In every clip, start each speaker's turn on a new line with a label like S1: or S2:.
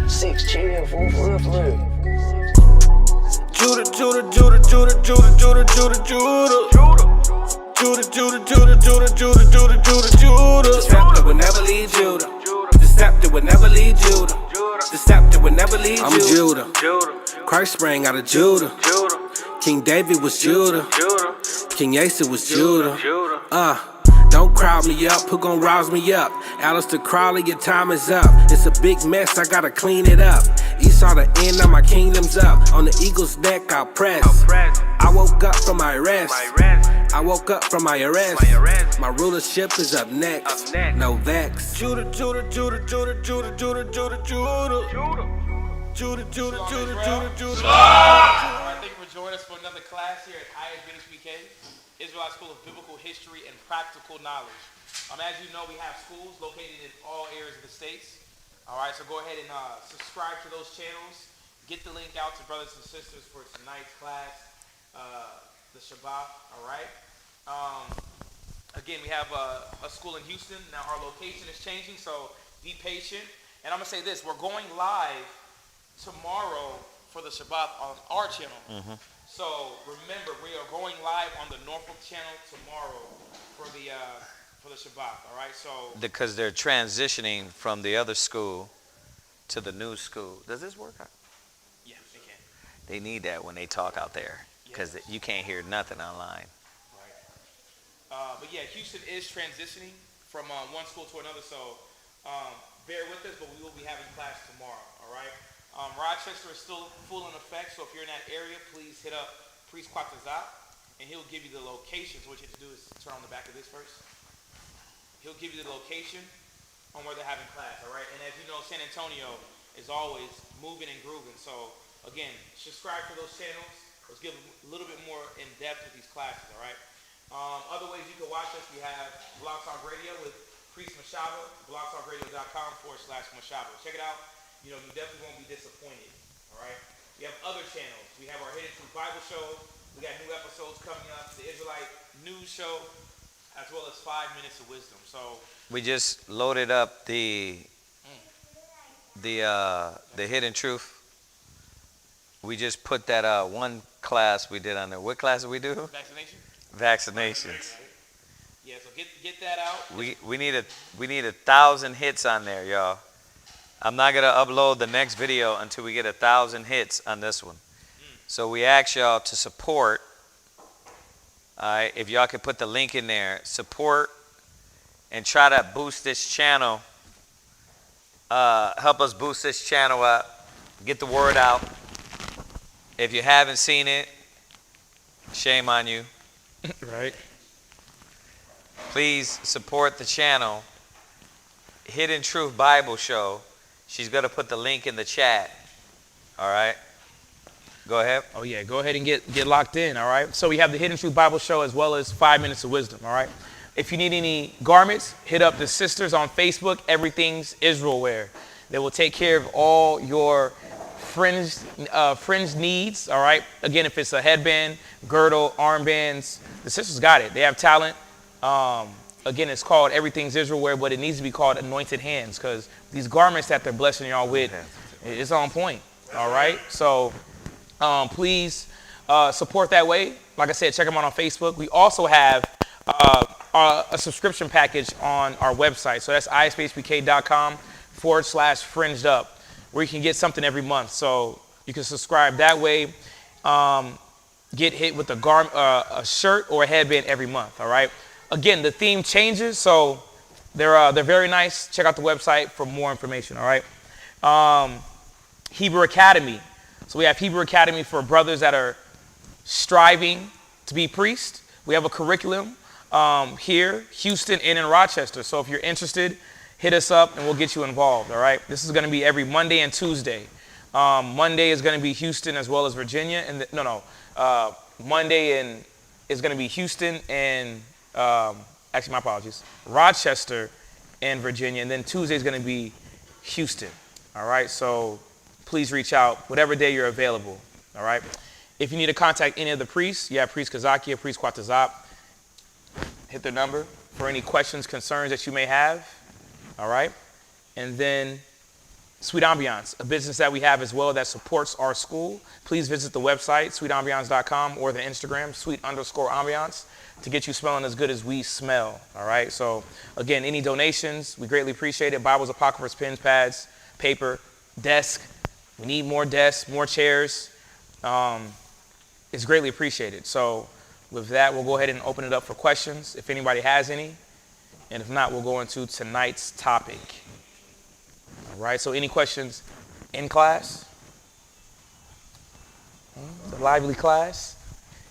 S1: 6 chill, fool, for real, for real.
S2: Judah, Judah, Judah, Judah, Judah, Judah, Judah, Judah. Judah, Judah, Judah, Judah, Judah, Judah, Judah, Judah. The scepter will never leave Judah. The scepter will never leave Judah. The scepter will never leave Judah. I'm Judah. Christ sprang out of Judah. King David was Judah. King Asa was Judah. Don't crowd me up, who gon' rouse me up? Alistair Crowley, your time is up. It's a big mess, I gotta clean it up. Esau, the end of my kingdom's up. On the eagle's neck, I'll press. I woke up from my rest. I woke up from my arrest. My rulership is up next. No vex. Judah, Judah, Judah, Judah, Judah, Judah, Judah, Judah. Judah, Judah, Judah, Judah, Judah.
S3: Thank you for joining us for another class here at CHAAZAQYA, Israelite School of Biblical History and Practical Knowledge. As you know, we have schools located in all areas of the states. All right, so go ahead and subscribe to those channels. Get the link out to brothers and sisters for tonight's class, the Shabbat. All right. Again, we have a school in Houston. Now our location is changing, so be patient. And I'm gonna say this: we're going live tomorrow for the Shabbat on our channel. So remember, we are going live on the Norfolk channel tomorrow for the Shabbat. All right, so
S4: because they're transitioning from the other school to the new school. Does this work out?
S3: Yeah, they can.
S4: They need that when they talk out there because you can't hear nothing online.
S3: Right. But yeah, Houston is transitioning from one school to another. So bear with us, but we will be having class tomorrow. All right. Rochester is still full in effect, so if you're in that area, please hit up Priest ZAYAN, and he'll give you the locations. What you have to do is turn on the back of this first. He'll give you the location on where they're having class, all right? And as you know, San Antonio is always moving and grooving. So, again, subscribe to those channels. Let's give a little bit more in-depth with these classes, all right? Other ways you can watch us, we have Blog Talk Radio with Priest Mashaba, blogtalkradio.com/Mashaba. Check it out. You know, you definitely won't be disappointed, all right? We have other channels. We have our Hidden Truth Bible show. We got new episodes coming up, the Israelite News Show, as well as 5 Minutes of Wisdom. So
S4: we just loaded up the Hidden Truth. We just put that one class we did on there. What class did we do?
S3: Vaccination.
S4: Vaccinations.
S3: Yeah, so get that out.
S4: We need 1,000 hits on there, y'all. I'm not gonna upload the next video until we get 1,000 hits on this one. So we ask y'all to support. All right, if y'all could put the link in there, support and try to boost this channel. Help us boost this channel up. Get the word out. If you haven't seen it, shame on you.
S3: Right.
S4: Please support the channel. Hidden Truth Bible Show. She's going to put the link in the chat. All right. Go ahead.
S3: Oh, yeah. Go ahead and get locked in. All right. So we have the Hidden Truth Bible Show as well as 5 Minutes of Wisdom. All right. If you need any garments, hit up the sisters on Facebook. Everything's Israel wear. They will take care of all your fringe needs. All right. Again, if it's a headband, girdle, armbands, the sisters got it. They have talent. Again, it's called Everything's Israel wear, but it needs to be called Anointed Hands because these garments that they're blessing y'all with, it's on point. All right. So please support that way. Like I said, check them out on Facebook. We also have a subscription package on our website. So that's ispacebk.com/fringed up, where you can get something every month. So you can subscribe that way. Get hit with a shirt or a headband every month. All right. Again, the theme changes, so they're very nice. Check out the website for more information. All right. Hebrew Academy. So we have Hebrew Academy for brothers that are striving to be priests. We have a curriculum here, Houston, and in Rochester. So if you're interested, hit us up and we'll get you involved. All right. This is going to be every Monday and Tuesday. Monday is going to be Houston as well as Virginia, and Monday is going to be Houston and actually, my apologies, Rochester and Virginia, and then Tuesday is going to be Houston. All right. So please reach out whatever day you're available. All right. If you need to contact any of the priests, you have Priest ZAYAN, Priest CHAAZAQYA. Hit their number for any questions, concerns that you may have. All right. And then Sweet Ambiance, a business that we have as well that supports our school. Please visit the website, sweetambiance.com, or the Instagram, sweet_ambiance, to get you smelling as good as we smell. All right. So again, any donations, we greatly appreciate it. Bibles, apocryphals, pens, pads, paper, desk. We need more desks, more chairs. It's greatly appreciated. So with that, we'll go ahead and open it up for questions if anybody has any. And if not, we'll go into tonight's topic. All right. So any questions in class? The lively class?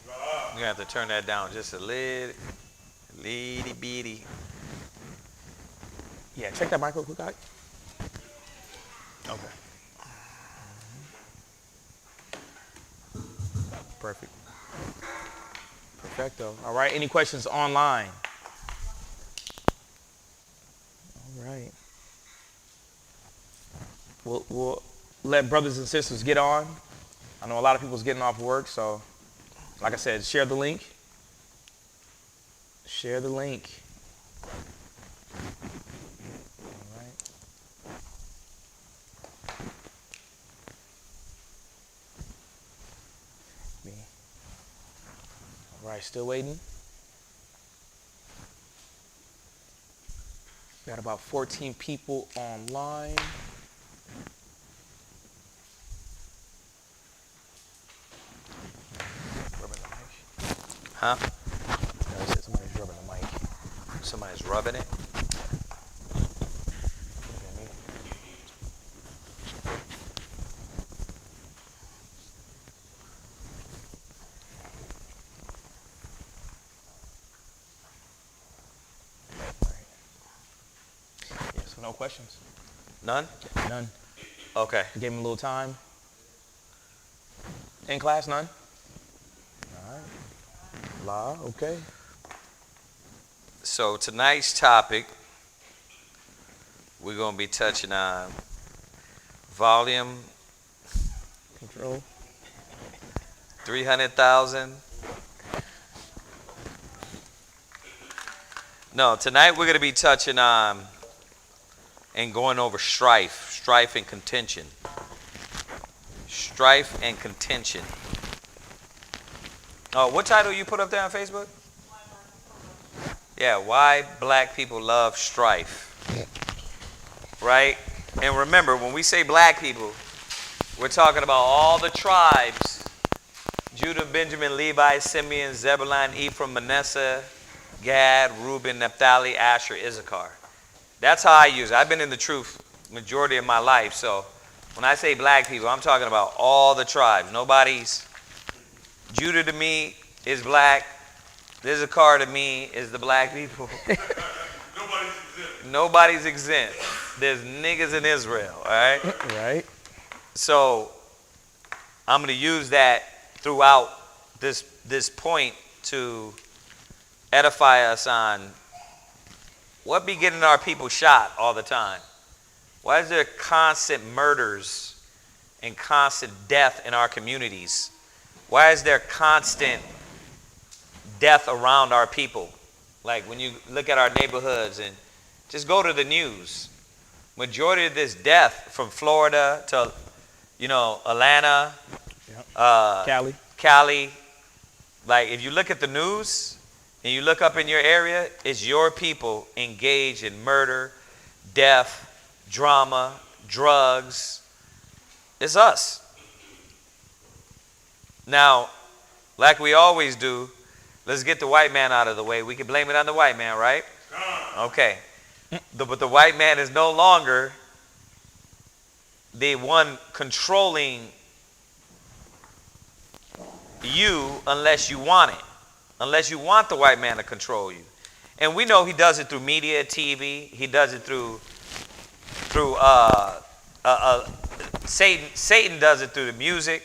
S4: You're going to have to turn that down just a little bitty.
S3: Yeah, check that mic real quick, guy. Okay. Perfect. Perfecto. All right. Any questions online? All right. We'll let brothers and sisters get on. I know a lot of people's getting off work, so like I said, share the link. Share the link. All right. All right, still waiting. Got about 14 people online. Rubbing the mic.
S4: Huh?
S3: No, he said somebody's rubbing the mic.
S4: Somebody's rubbing it?
S3: Look at me. Yeah, so no questions.
S4: None?
S3: None.
S4: Okay.
S3: I gave him a little time. In class, none? All right. La, okay.
S4: So tonight's topic, we're going to be touching on volume
S3: Control.
S4: 300,000. No, tonight we're going to be touching on and going over strife and contention. Strife and contention. Oh, what title you put up there on Facebook? Yeah, why black people love strife. Right? And remember, when we say black people, we're talking about all the tribes: Judah, Benjamin, Levi, Simeon, Zebulun, Ephraim, Manasseh, Gad, Reuben, Naphtali, Asher, Issachar. That's how I use it. I've been in the truth majority of my life. So when I say black people, I'm talking about all the tribes. Judah to me is black. Issachar to me is the black people. Nobody's exempt. There's niggas in Israel, all right?
S3: Right.
S4: So I'm going to use that throughout this point to edify us on what be getting our people shot all the time. Why is there constant murders and constant death in our communities? Why is there constant death around our people? Like when you look at our neighborhoods and just go to the news, majority of this death from Florida to, Atlanta, Cali. Like if you look at the news and you look up in your area, it's your people engaged in murder, death, drama, drugs. It's us. Now, like we always do, let's get the white man out of the way. We can blame it on the white man, right? Okay. But the white man is no longer the one controlling you unless you want it. Unless you want the white man to control you. And we know he does it through media, TV. He does it through Satan does it through the music.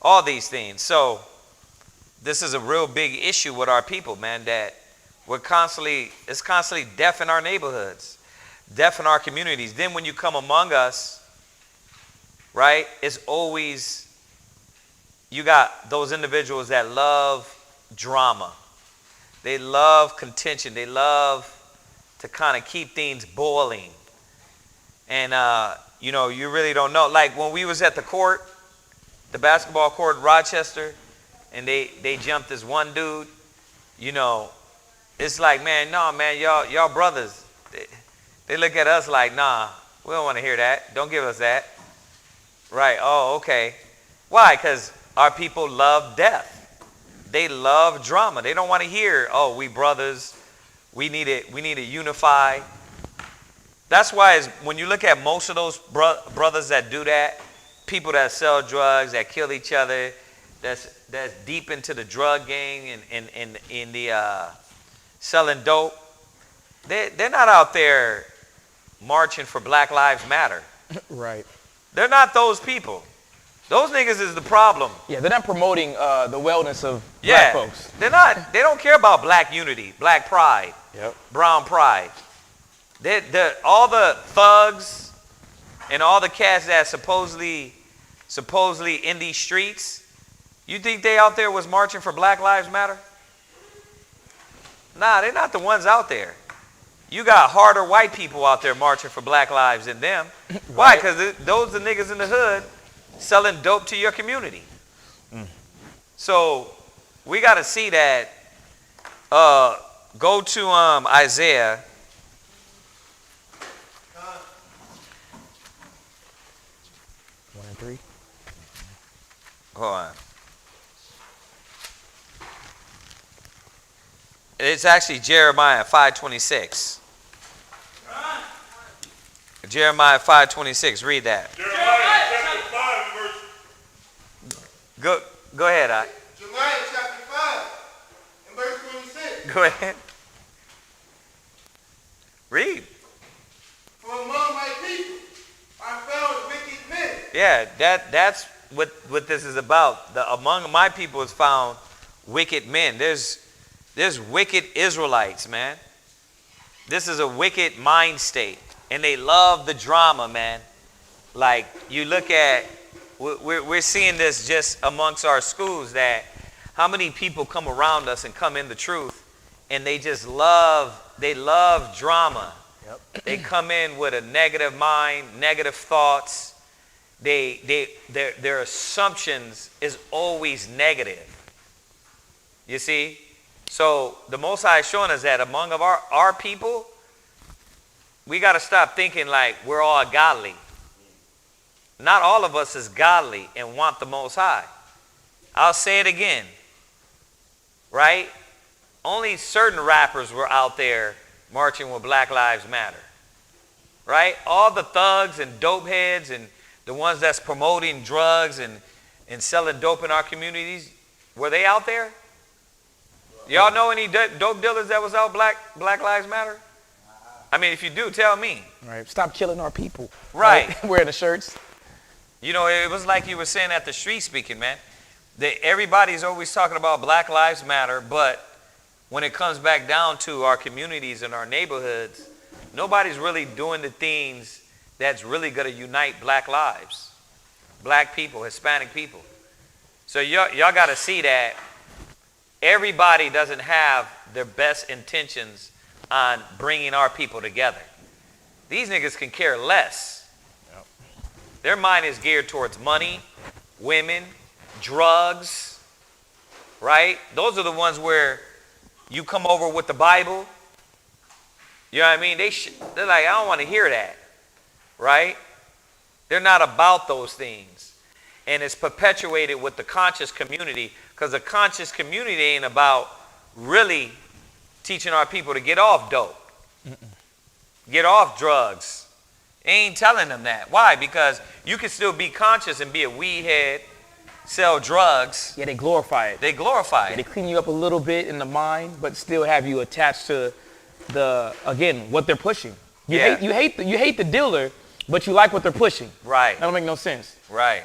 S4: All these things. So this is a real big issue with our people, man, that it's constantly death in our neighborhoods, death in our communities. Then when you come among us, right, it's always, you got those individuals that love drama. They love contention. They love to kind of keep things boiling. And, you know, you really don't know. Like when we was at the court, the basketball court in Rochester, and they jumped this one dude, you know, it's like, man, no, man, y'all brothers. They look at us like, nah, we don't want to hear that. Don't give us that. Right, oh, okay. Why? Because our people love death. They love drama. They don't want to hear, oh, we brothers, we need to unify. That's why when you look at most of those brothers that do that, people that sell drugs, that kill each other, that's deep into the drug gang and in the selling dope, they're not out there marching for Black Lives Matter.
S3: Right.
S4: They're not those people. Those niggas is the problem.
S3: Yeah, they're not promoting the wellness of black folks.
S4: They're not. They don't care about black unity, black pride, brown pride. All the thugs and all the cats that supposedly in these streets, you think they out there was marching for Black Lives Matter? Nah, they're not the ones out there. You got harder white people out there marching for Black lives than them. Right. Why? Because those are the niggas in the hood selling dope to your community. So we got to see that. Go to Isaiah.
S3: One and three.
S4: Hold on. It's actually Jeremiah 5:26. Jeremiah 5:26. Read that.
S5: Jeremiah chapter 5 verse.
S4: Go ahead,
S5: Jeremiah chapter 5 and verse 26.
S4: Go ahead. Read.
S5: For among my people are found wicked men.
S4: Yeah, that's what this is about. Among my people is found wicked men. There's wicked Israelites, man. This is a wicked mind state. And they love the drama, man. Like, you look at, we're seeing this just amongst our schools, that how many people come around us and come in the truth, and they just love drama. Yep. They come in with a negative mind, negative thoughts. Their assumptions is always negative. You see? So the Most High is showing us that among our people, we got to stop thinking like we're all godly. Not all of us is godly and want the Most High. I'll say it again, right? Only certain rappers were out there marching with Black Lives Matter, right? All the thugs and dope heads and the ones that's promoting drugs and selling dope in our communities, were they out there? Y'all know any dope dealers that was out Black Lives Matter? I mean, if you do, tell me.
S3: Right. Stop killing our people.
S4: Right.
S3: Wearing the shirts.
S4: You know, it was like you were saying at the street speaking, man. Everybody's always talking about Black Lives Matter, but when it comes back down to our communities and our neighborhoods, nobody's really doing the things that's really going to unite black lives, black people, Hispanic people. So y'all got to see that everybody doesn't have their best intentions on bringing our people together. These niggas can care less. Yep. Their mind is geared towards money, women, drugs, right? Those are the ones where you come over with the Bible. You know what I mean? They're like, I don't want to hear that, right? They're not about those things. And it's perpetuated with the conscious community, because the conscious community ain't about really teaching our people to get off dope, get off drugs. They ain't telling them that. Why? Because you can still be conscious and be a weed head, sell drugs.
S3: Yeah, they glorify it.
S4: They glorify it.
S3: They clean you up a little bit in the mind, but still have you attached to what they're pushing. You hate the dealer, but you like what they're pushing.
S4: Right.
S3: That don't make no sense.
S4: Right.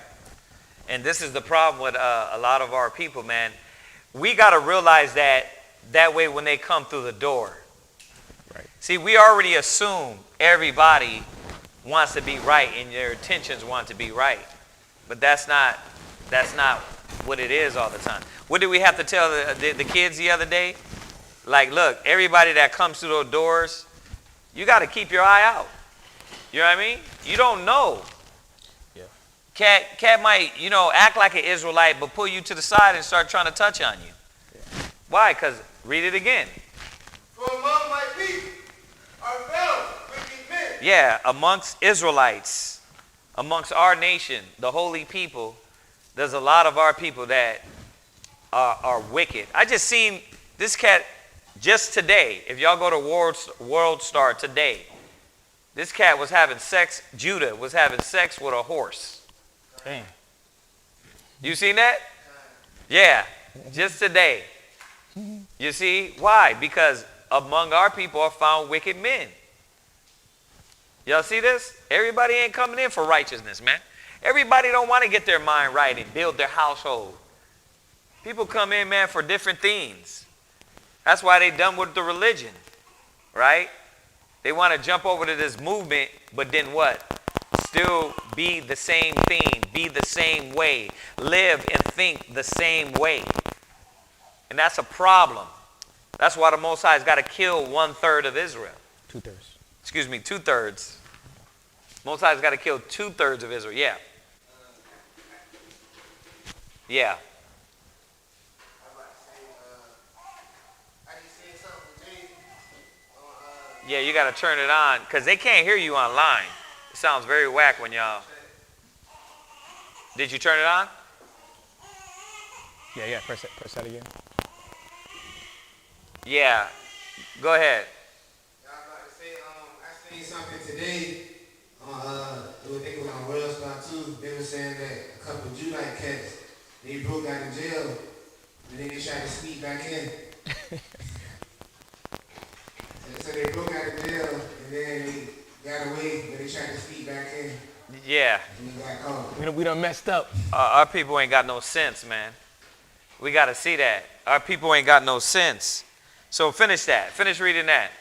S4: And this is the problem with a lot of our people, man. We got to realize that way when they come through the door. Right. See, we already assume everybody wants to be right and their intentions want to be right. But that's not what it is all the time. What did we have to tell the kids the other day? Like, look, everybody that comes through those doors, you got to keep your eye out. You know what I mean? You don't know.
S3: Yeah.
S4: Cat might, act like an Israelite, but pull you to the side and start trying to touch on you. Yeah. Why? Because, read it again.
S5: For among my people are found wicked men.
S4: Yeah, amongst Israelites, amongst our nation, the holy people, there's a lot of our people that are wicked. I just seen this cat just today. If y'all go to World Star today, this cat was having sex, Judah was having sex with a horse.
S3: Dang.
S4: You seen that? Yeah, just today. You see? Why? Because among our people are found wicked men. Y'all see this? Everybody ain't coming in for righteousness, man. Everybody don't want to get their mind right and build their household. People come in, man, for different things. That's why they done with the religion, right? They want to jump over to this movement, but then what? Still be the same thing, be the same way, live and think the same way. And that's a problem. That's why the Most High's got to kill 1/3 of Israel.
S3: 2/3.
S4: Excuse me, 2/3. Most High's got to kill 2/3 of Israel. Yeah. Yeah. Yeah, you got to turn it on because they can't hear you online. It sounds very whack when y'all. Did you turn it on?
S3: Yeah. Press that again.
S4: Yeah. Go ahead.
S6: I was about to say, I seen something today it was on World Star too. They were saying that a couple of Judite cats, they broke out of jail, and then they tried to sneak back in. So they broke out of jail, and then they got away, but they tried to sneak back in.
S4: Yeah.
S6: And they got caught.
S3: We done messed up.
S4: Our people ain't got no sense, man. We got to see that. Our people ain't got no sense. So finish that. Finish reading that.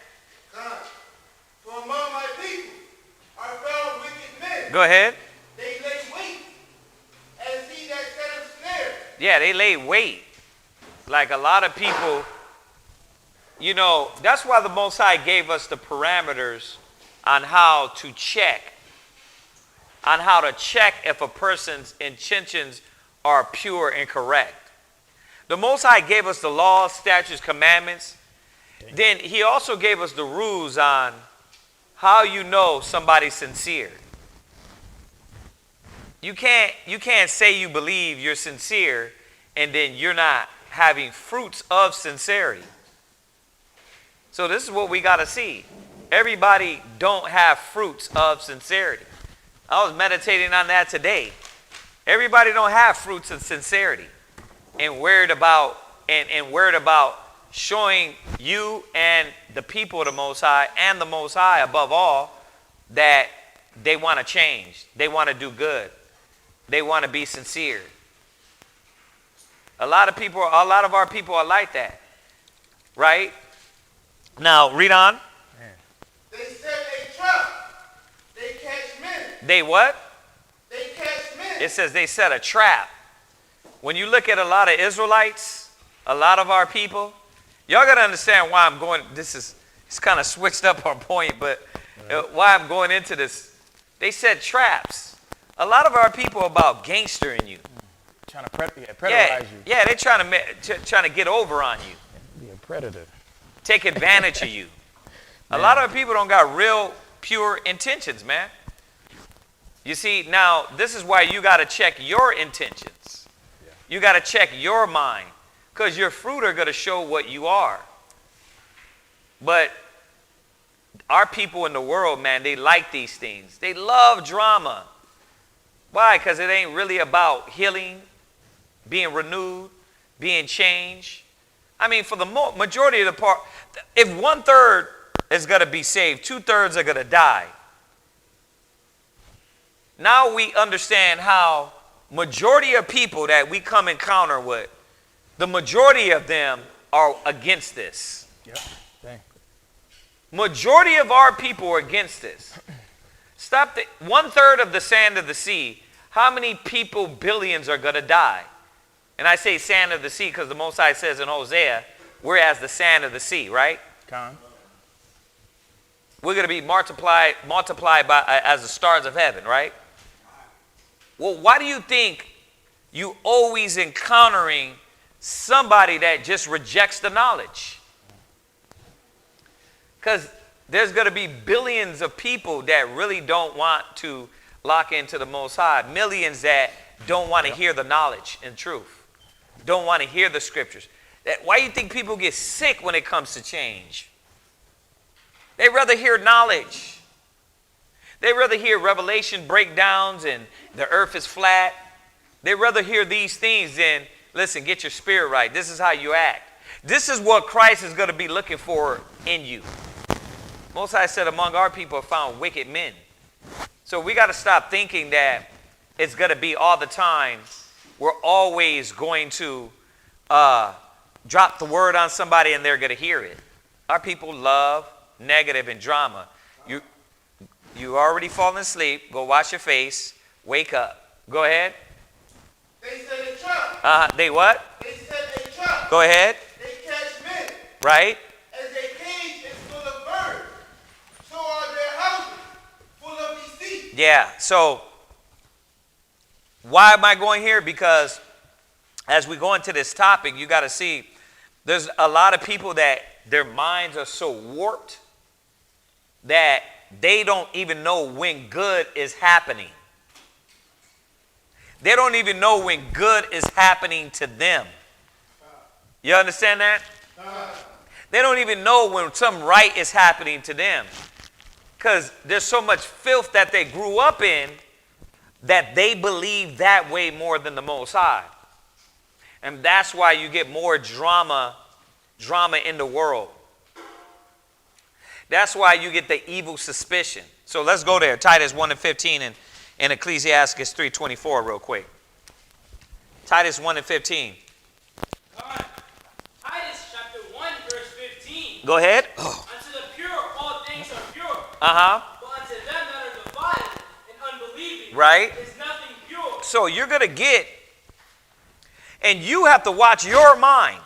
S5: God, for among my people are found wicked men.
S4: Go ahead.
S5: They lay wait as he that setteth snares.
S4: Yeah, they lay wait. Like a lot of people, that's why the Most High gave us the parameters on how to check. On how to check if a person's intentions are pure and correct. The Most High gave us the laws, statutes, commandments. Then he also gave us the rules on how you know somebody's sincere. You can't say you believe you're sincere and then you're not having fruits of sincerity. So this is what we got to see. Everybody don't have fruits of sincerity. I was meditating on that today. Everybody don't have fruits of sincerity. And worried about showing you and the people of the Most High and the Most High above all that they want to change. They want to do good. They want to be sincere. A lot of our people are like that. Right? Now, read on.
S5: They set a trap. They catch men.
S4: They what?
S5: They catch men.
S4: It says they set a trap. When you look at a lot of Israelites, a lot of our people, y'all got to understand why I'm going, it's kind of switched up our point, but why I'm going into this. They set traps. A lot of our people are about gangstering you.
S3: Trying to predatorize you.
S4: Yeah, they're trying to get over on you.
S3: Be a predator.
S4: Take advantage of you. A lot of people don't got real pure intentions, man. You see, now, this is why you got to check your intentions. Yeah. You got to check your mind. Because your fruit are going to show what you are. But our people in the world, man, they like these things. They love drama. Why? Because it ain't really about healing, being renewed, being changed. I mean, for the majority of the part, if 1/3 is going to be saved, 2/3 are going to die. Now we understand how majority of people that we come encounter with, the majority of them are against this.
S3: Yep. Dang.
S4: Majority of our people are against this. Stop 1/3 of the sand of the sea. How many people, billions, are going to die? And I say sand of the sea because the Most High says in Hosea, we're as the sand of the sea, right?
S3: Con.
S4: we're going to be multiplied by as the stars of heaven, right? Well, why do you think you always encountering somebody that just rejects the knowledge? Because there's going to be billions of people that really don't want to lock into the Most High. Millions that don't want to hear the knowledge and truth. Don't want to hear the scriptures. Why do you think people get sick when it comes to change? They rather hear knowledge. They rather hear revelation breakdowns and the earth is flat. They rather hear these things than, listen, get your spirit right. This is how you act. This is what Christ is going to be looking for in you. Most High said among our people are found wicked men. So we got to stop thinking that it's going to be all the time. We're always going to drop the word on somebody and they're going to hear it. Our people love negative and drama. You already fallen asleep. Go wash your face. Wake up. Go ahead.
S5: They said a trap.
S4: They what?
S5: They said a trap.
S4: Go ahead.
S5: They catch men.
S4: Right?
S5: As a cage is full of birds, so are their houses full of deceit.
S4: Yeah. So why am I going here? Because as we go into this topic, you got to see there's a lot of people that their minds are so warped that they don't even know when good is happening. They don't even know when good is happening to them. You understand that? They don't even know when some right is happening to them. Because there's so much filth that they grew up in that they believe that way more than the Most High. And that's why you get more drama in the world. That's why you get the evil suspicion. So let's go there. Titus 1:15 and Ecclesiasticus 3:24 real quick. Titus 1:15.
S7: Titus chapter 1 verse 15.
S4: Go ahead.
S7: Unto the pure all things are pure.
S4: Uh-huh.
S7: But unto them that are defiled and unbelieving
S4: Right.
S7: is nothing pure.
S4: So you're going to get, and you have to watch your mind.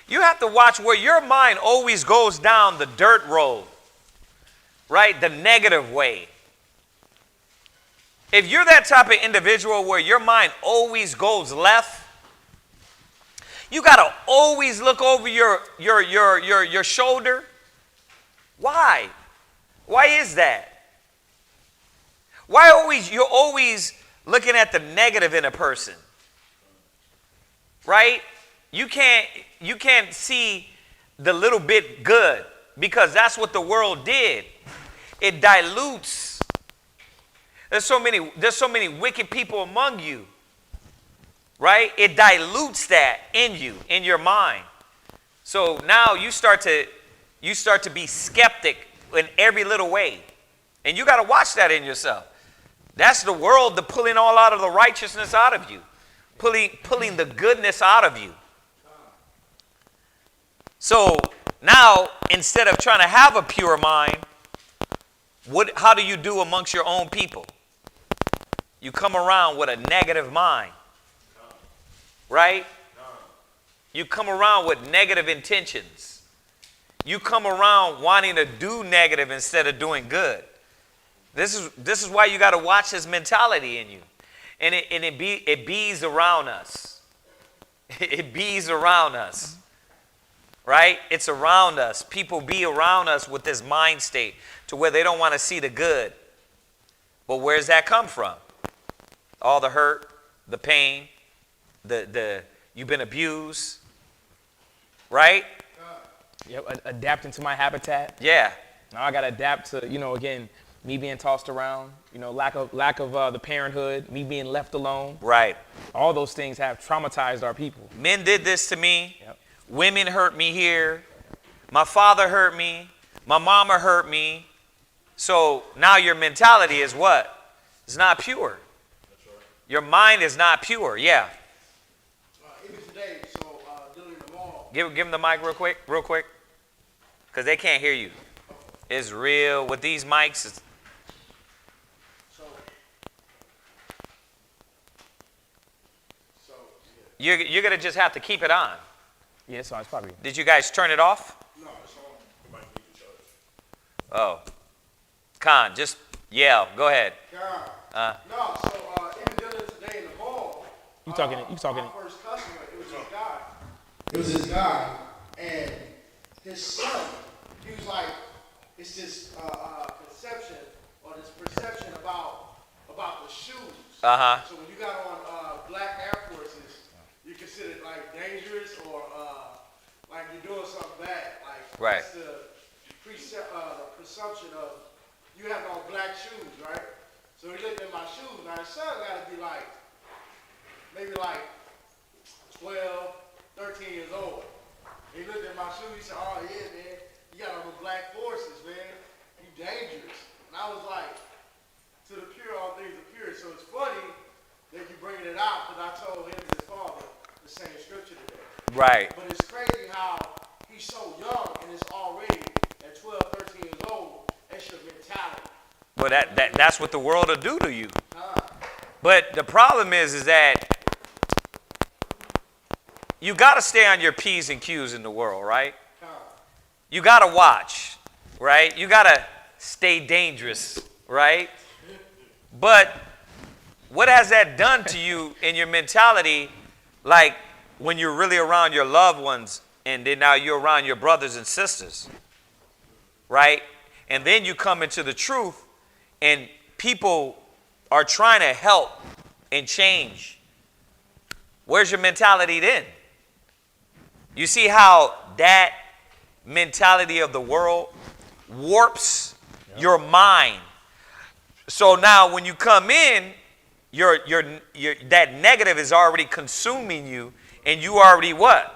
S4: You have to watch where your mind always goes down the dirt road, right? The negative way. If you're that type of individual where your mind always goes left, you got to always look over your shoulder. Why? Why is that? Why you're always looking at the negative in a person? Right? You can't see the little bit good because that's what the world did. It dilutes. There's so many wicked people among you. Right? It dilutes that in you, in your mind. So now you start to be skeptic in every little way. And you got to watch that in yourself. That's the world pulling all out of the righteousness out of you. Pulling the goodness out of you. So now, instead of trying to have a pure mind, how do you do amongst your own people? You come around with a negative mind. Right? You come around with negative intentions. You come around wanting to do negative instead of doing good. This is why you got to watch this mentality in you. And it bees around us. It bees around us. Right? It's around us. People be around us with this mind state to where they don't want to see the good. But where's that come from? All the hurt, the pain, you've been abused. Right?
S3: Yep, adapting to my habitat.
S4: Yeah.
S3: Now I got to adapt to, again, me being tossed around, lack of the parenthood, me being left alone.
S4: Right.
S3: All those things have traumatized our people.
S4: Men did this to me.
S3: Yep.
S4: Women hurt me here. My father hurt me. My mama hurt me. So now your mentality is what? It's not pure.
S6: That's right.
S4: Your mind is not pure. Yeah.
S6: Even today, so dealing with the mall.
S4: Give them the mic real quick. Because they can't hear you. It's real. With these mics, it's, you're going to just have to keep it on.
S3: Yeah, so it's probably.
S4: Did you guys turn it off?
S6: No, it's on. It might be the church.
S4: Oh. Con, just yell. Go ahead.
S5: God. No, so even dealing today in the mall.
S3: You talking?
S5: My first customer, it was this guy. It was this guy, and his son. He was like, it's this conception or this perception about the shoes. So when you got on black Air Forces, you consider it like dangerous or like you're doing something bad. Like that's the presumption of you have on black shoes, right? So he looked at my shoes. Now his son got to be like maybe like 12, 13 years old. He looked at my shoes. He said, "Oh yeah, man, you got on the black forces, man. You dangerous." And I was like, "To the pure, all things are pure." So it's funny that you bringing it out because I told him and his father the same scripture today.
S4: Right.
S5: But it's crazy how he's so young and it's already at 12, 13 years old. That's your mentality.
S4: Well, that's what the world will do to you. But the problem is that you got to stay on your P's and Q's in the world, right? You got to watch, right? You got to stay dangerous, right? But what has that done to you in your mentality, like when you're really around your loved ones and then now you're around your brothers and sisters, right? And then you come into the truth and people are trying to help and change. Where's your mentality then? You see how that mentality of the world warps your mind. So now when you come in, that negative is already consuming you, and you already what?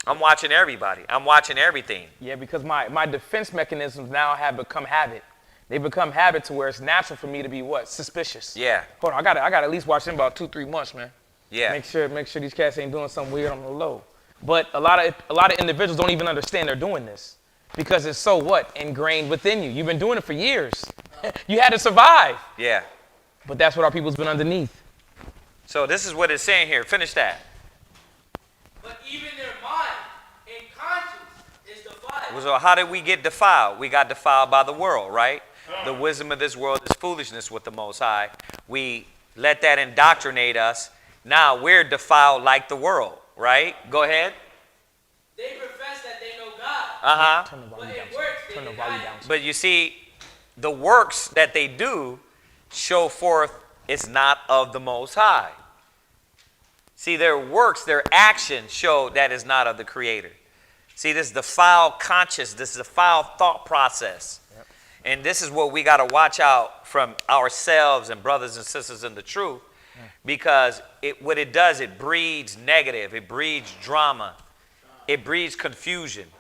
S4: I'm watching everybody. I'm watching everything.
S3: Yeah, because my defense mechanisms now have become habit. They become habit to where it's natural for me to be what? Suspicious.
S4: Yeah.
S3: Hold on, I gotta at least watch them about 2-3 months, man.
S4: Yeah.
S3: Make sure these cats ain't doing something weird on the low. But a lot of individuals don't even understand they're doing this because it's so what? Ingrained within you. You've been doing it for years. You had to survive.
S4: Yeah.
S3: But that's what our people's been underneath.
S4: So this is what it's saying here. Finish that.
S7: But even their mind and conscience is defiled.
S4: So how did we get defiled? We got defiled by the world, right? The wisdom of this world is foolishness with the Most High. We let that indoctrinate us. Now we're defiled like the world, right? Go ahead.
S7: They profess that they know God.
S3: Turn the
S7: But
S3: volume
S7: in
S3: down.
S7: works, they
S3: Turn the
S7: deny
S3: volume
S7: Him.
S3: down.
S4: But you see, the works that they do show forth it's not of the Most High. See, their works, their actions show that is not of the Creator. See, this is the foul conscious, this is the foul thought process. Yep. And this is what we got to watch out from ourselves and brothers and sisters in the truth, because what it does, it breeds negative, it breeds drama, it breeds confusion.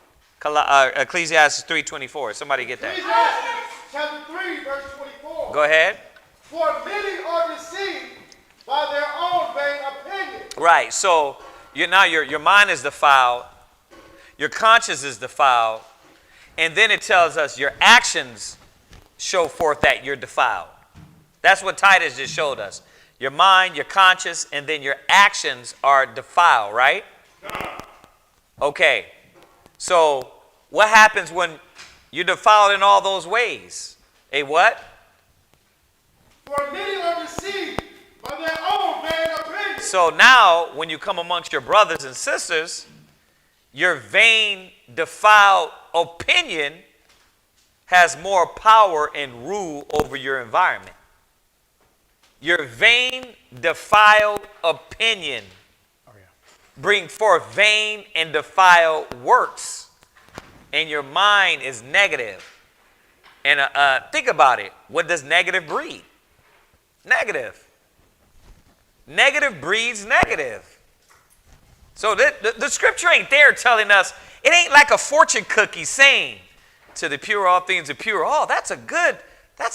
S4: Ecclesiastes 3:24. Somebody get that.
S5: Ecclesiasticus chapter 3, verse 24.
S4: Go ahead.
S5: For many are deceived by their own vain opinion.
S4: Right. So your mind is defiled, your conscience is defiled, and then it tells us your actions show forth that you're defiled. That's what Titus just showed us. Your mind, your conscience, and then your actions are defiled, right? Okay. So what happens when you're defiled in all those ways? A what?
S5: For many are deceived by their own vain opinion.
S4: So now when you come amongst your brothers and sisters, your vain, defiled opinion has more power and rule over your environment. Your vain, defiled opinion bring forth vain and defiled works, and your mind is negative. And think about it. What does negative breed? Negative. Negative breeds negative. So the scripture ain't there telling us, it ain't like a fortune cookie saying, to the pure all things are pure. Oh, that's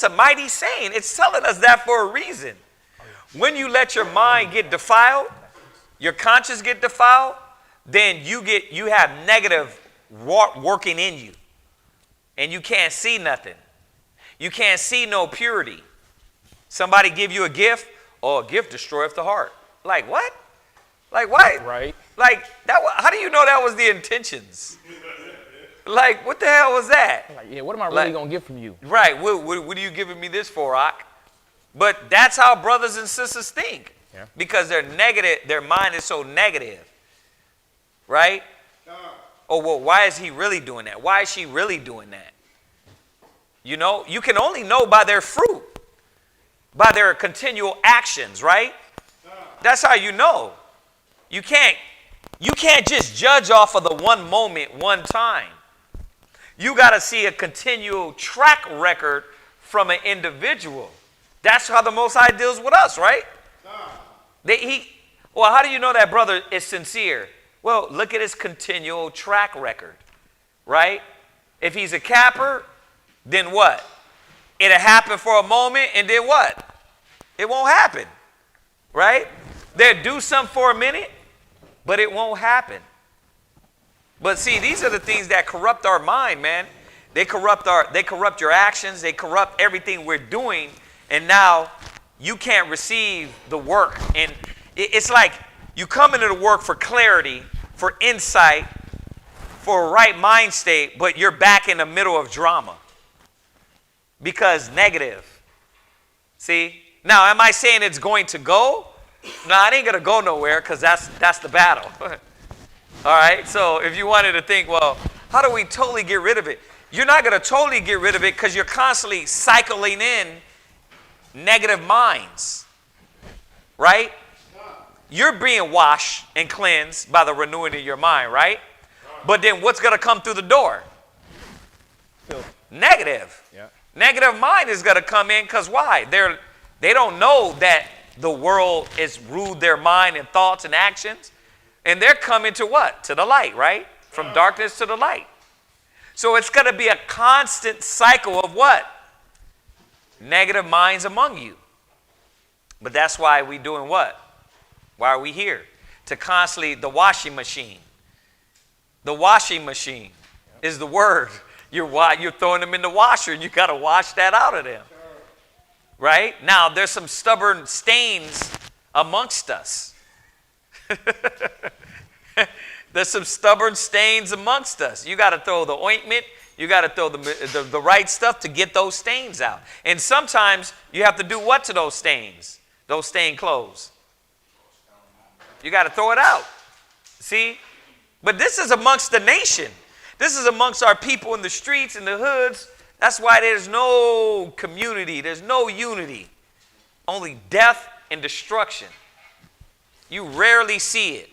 S4: a mighty saying. It's telling us that for a reason. When you let your mind get defiled, your conscience get defiled, then you have negative working in you. And you can't see nothing. You can't see no purity. Somebody give you a gift, a gift destroyeth the heart. Like what? Like what?
S3: Right.
S4: Like that. How do you know that was the intentions? Like, what the hell was that?
S3: Like, yeah, what am I really going to get from you?
S4: Right. What are you giving me this for, Rock? But that's how brothers and sisters think.
S3: Yeah.
S4: Because they're negative. Their mind is so negative. Right? Oh, well, why is he really doing that? Why is she really doing that? You know, you can only know by their fruit, by their continual actions, right? That's how you know. You can't just judge off of the one moment, one time. You got to see a continual track record from an individual. That's how the Most High deals with us, right? Well, how do you know that brother is sincere? Well, look at his continual track record, right? If he's a capper, then what? It'll happen for a moment, and then what? It won't happen, right? They'll do something for a minute, but it won't happen. But see, these are the things that corrupt our mind, man. They corrupt your actions. They corrupt everything we're doing. And now you can't receive the work. And it's like you come into the work for clarity, for insight, for a right mind state, but you're back in the middle of drama. Because negative. See? Now, am I saying it's going to go? No, it ain't going to go nowhere because that's the battle. All right? So if you wanted to think, well, how do we totally get rid of it? You're not going to totally get rid of it because you're constantly cycling in negative minds. Right? You're being washed and cleansed by the renewing of your mind, right? But then what's going to come through the door? Negative.
S3: Yeah.
S4: Negative mind is going to come in because why? They don't know that the world has ruled their mind and thoughts and actions. And they're coming to what? To the light, right? From darkness to the light. So it's going to be a constant cycle of what? Negative minds among you. But that's why we doing what? Why are we here? To constantly, the washing machine. The washing machine is the word. You're throwing them in the washer and you got to wash that out of them. Right? Now, there's some stubborn stains amongst us. There's some stubborn stains amongst us. You got to throw the ointment. You got to throw the right stuff to get those stains out. And sometimes you have to do what to those stains? Those stained clothes. You got to throw it out. See? But this is amongst the nation. This is amongst our people in the streets, in the hoods. That's why there's no community. There's no unity. Only death and destruction. You rarely see it.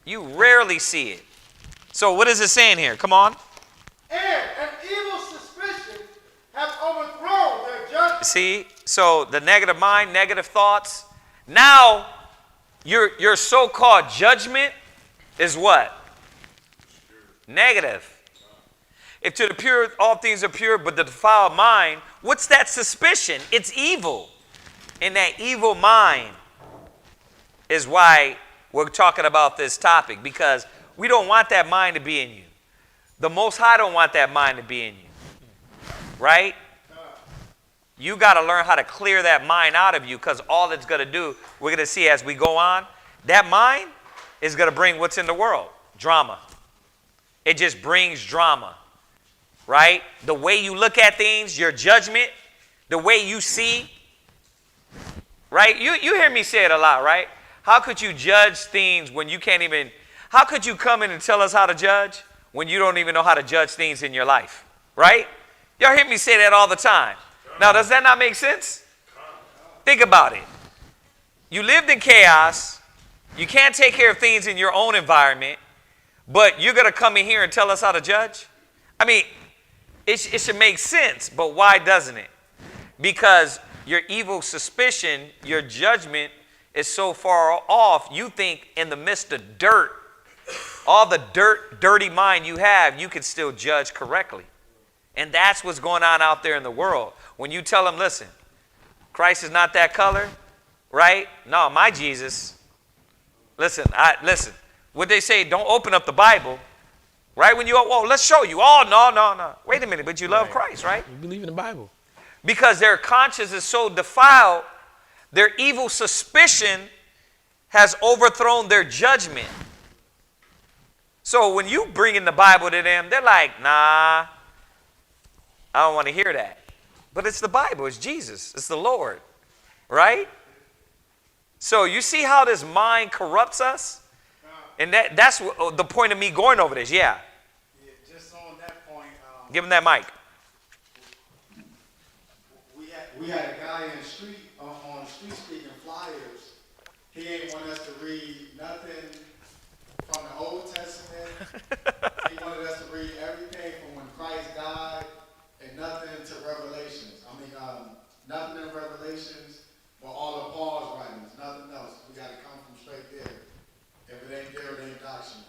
S4: You rarely see it. So what is it saying here? Come on.
S5: And an evil suspicion have overthrown their judgment.
S4: See? So the negative mind, negative thoughts. Now, your so-called judgment is what? Negative. If to the pure all things are pure, but the defiled mind, what's that suspicion? It's evil. And that evil mind is why we're talking about this topic, because we don't want that mind to be in you. The Most High don't want that mind to be in you. Right? You got to learn how to clear that mind out of you, because all it's going to do, we're going to see as we go on, that mind is going to bring what's in the world. Drama. It just brings drama. Right? The way you look at things, your judgment, the way you see. Right? You hear me say it a lot, right? How could you judge things when you can't even, how could you come in and tell us how to judge when you don't even know how to judge things in your life? Right? Y'all hear me say that all the time. Now, does that not make sense? Think about it. You lived in chaos. You can't take care of things in your own environment, but you're going to come in here and tell us how to judge? I mean, it should make sense, but why doesn't it? Because your evil suspicion, your judgment is so far off, you think in the midst of dirt, all the dirty mind you have, you can still judge correctly. And that's what's going on out there in the world. When you tell them, listen, Christ is not that color, right? No, my Jesus. Listen. What they say, don't open up the Bible. Right? When you, oh, let's show you. Oh, no. Wait a minute, but you love Christ, right?
S3: You believe in the Bible.
S4: Because their conscience is so defiled, their evil suspicion has overthrown their judgment. So when you bring in the Bible to them, they're like, nah, I don't want to hear that. But it's the Bible. It's Jesus. It's the Lord. Right? So you see how this mind corrupts us? And that's the point of me going over this. Yeah.
S5: Yeah, just on that point.
S4: Give him that mic.
S5: We had a guy in the street, on the street speaking flyers. He ain't want us to read nothing from the Old Testament. He wanted us to read everything from when Christ died and nothing to Revelations. I mean, nothing in Revelations, but all of Paul's writings, nothing else. We got to come from straight there. If it ain't there, it ain't doctrine.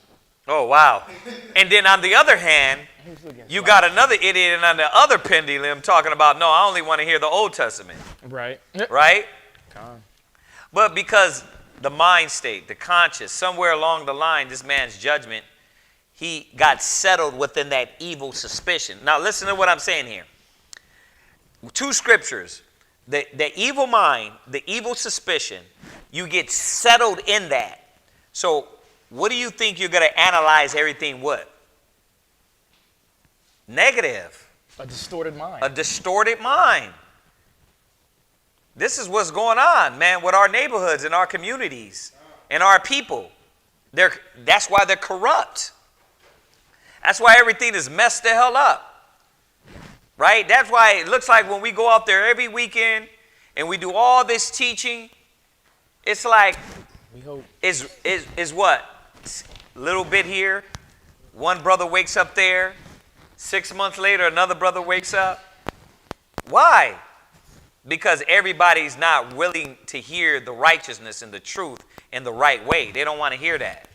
S4: Oh, wow. And then on the other hand, you got another idiot on the other pendulum talking about, no, I only want to hear the Old Testament.
S3: Right.
S4: Right?
S3: Con.
S4: But because the mind state, the conscious, somewhere along the line, this man's judgment, he got settled within that evil suspicion. Now, listen to what I'm saying here. Two scriptures. The evil mind, the evil suspicion, you get settled in that. So what do you think you're going to analyze everything with? Negative.
S3: A distorted mind.
S4: A distorted mind. This is what's going on, man, with our neighborhoods and our communities and our people. That's why they're corrupt. That's why everything is messed the hell up. Right? That's why it looks like when we go out there every weekend and we do all this teaching, it's like,
S3: we hope.
S4: Is what? Little bit here. One brother wakes up there. 6 months later, another brother wakes up. Why? Because everybody's not willing to hear the righteousness and the truth in the right way. They don't want to hear that.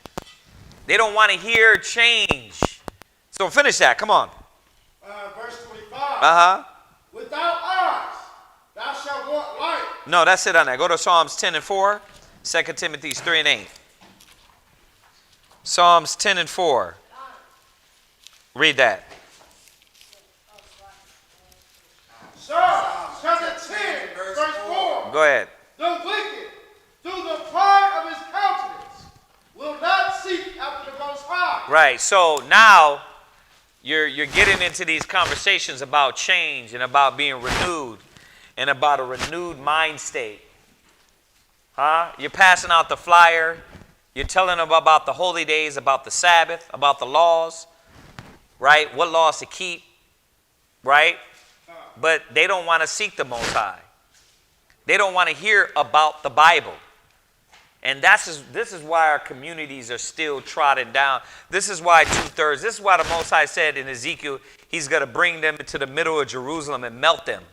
S4: They don't want to hear change. So finish that. Come on.
S5: Verse 25.
S4: Uh-huh.
S5: Without eyes, thou shalt walk light.
S4: No, that's it on that. Go to Psalms 10 and 4. 2 Timothy 3 and 8. Psalms 10 and 4. Read that.
S5: Psalms chapter 10, verse 4.
S4: Go ahead.
S5: The wicked, through the pride of his countenance, will not seek after the Most High.
S4: Right. So now you're getting into these conversations about change and about being renewed and about a renewed mind state. Huh? You're passing out the flyer. You're telling them about the holy days, about the Sabbath, about the laws, right? What laws to keep, right? But they don't want to seek the Most High. They don't want to hear about the Bible. And this is why our communities are still trodden down. This is why 2/3. This is why the Most High said in Ezekiel, he's going to bring them into the middle of Jerusalem and melt them.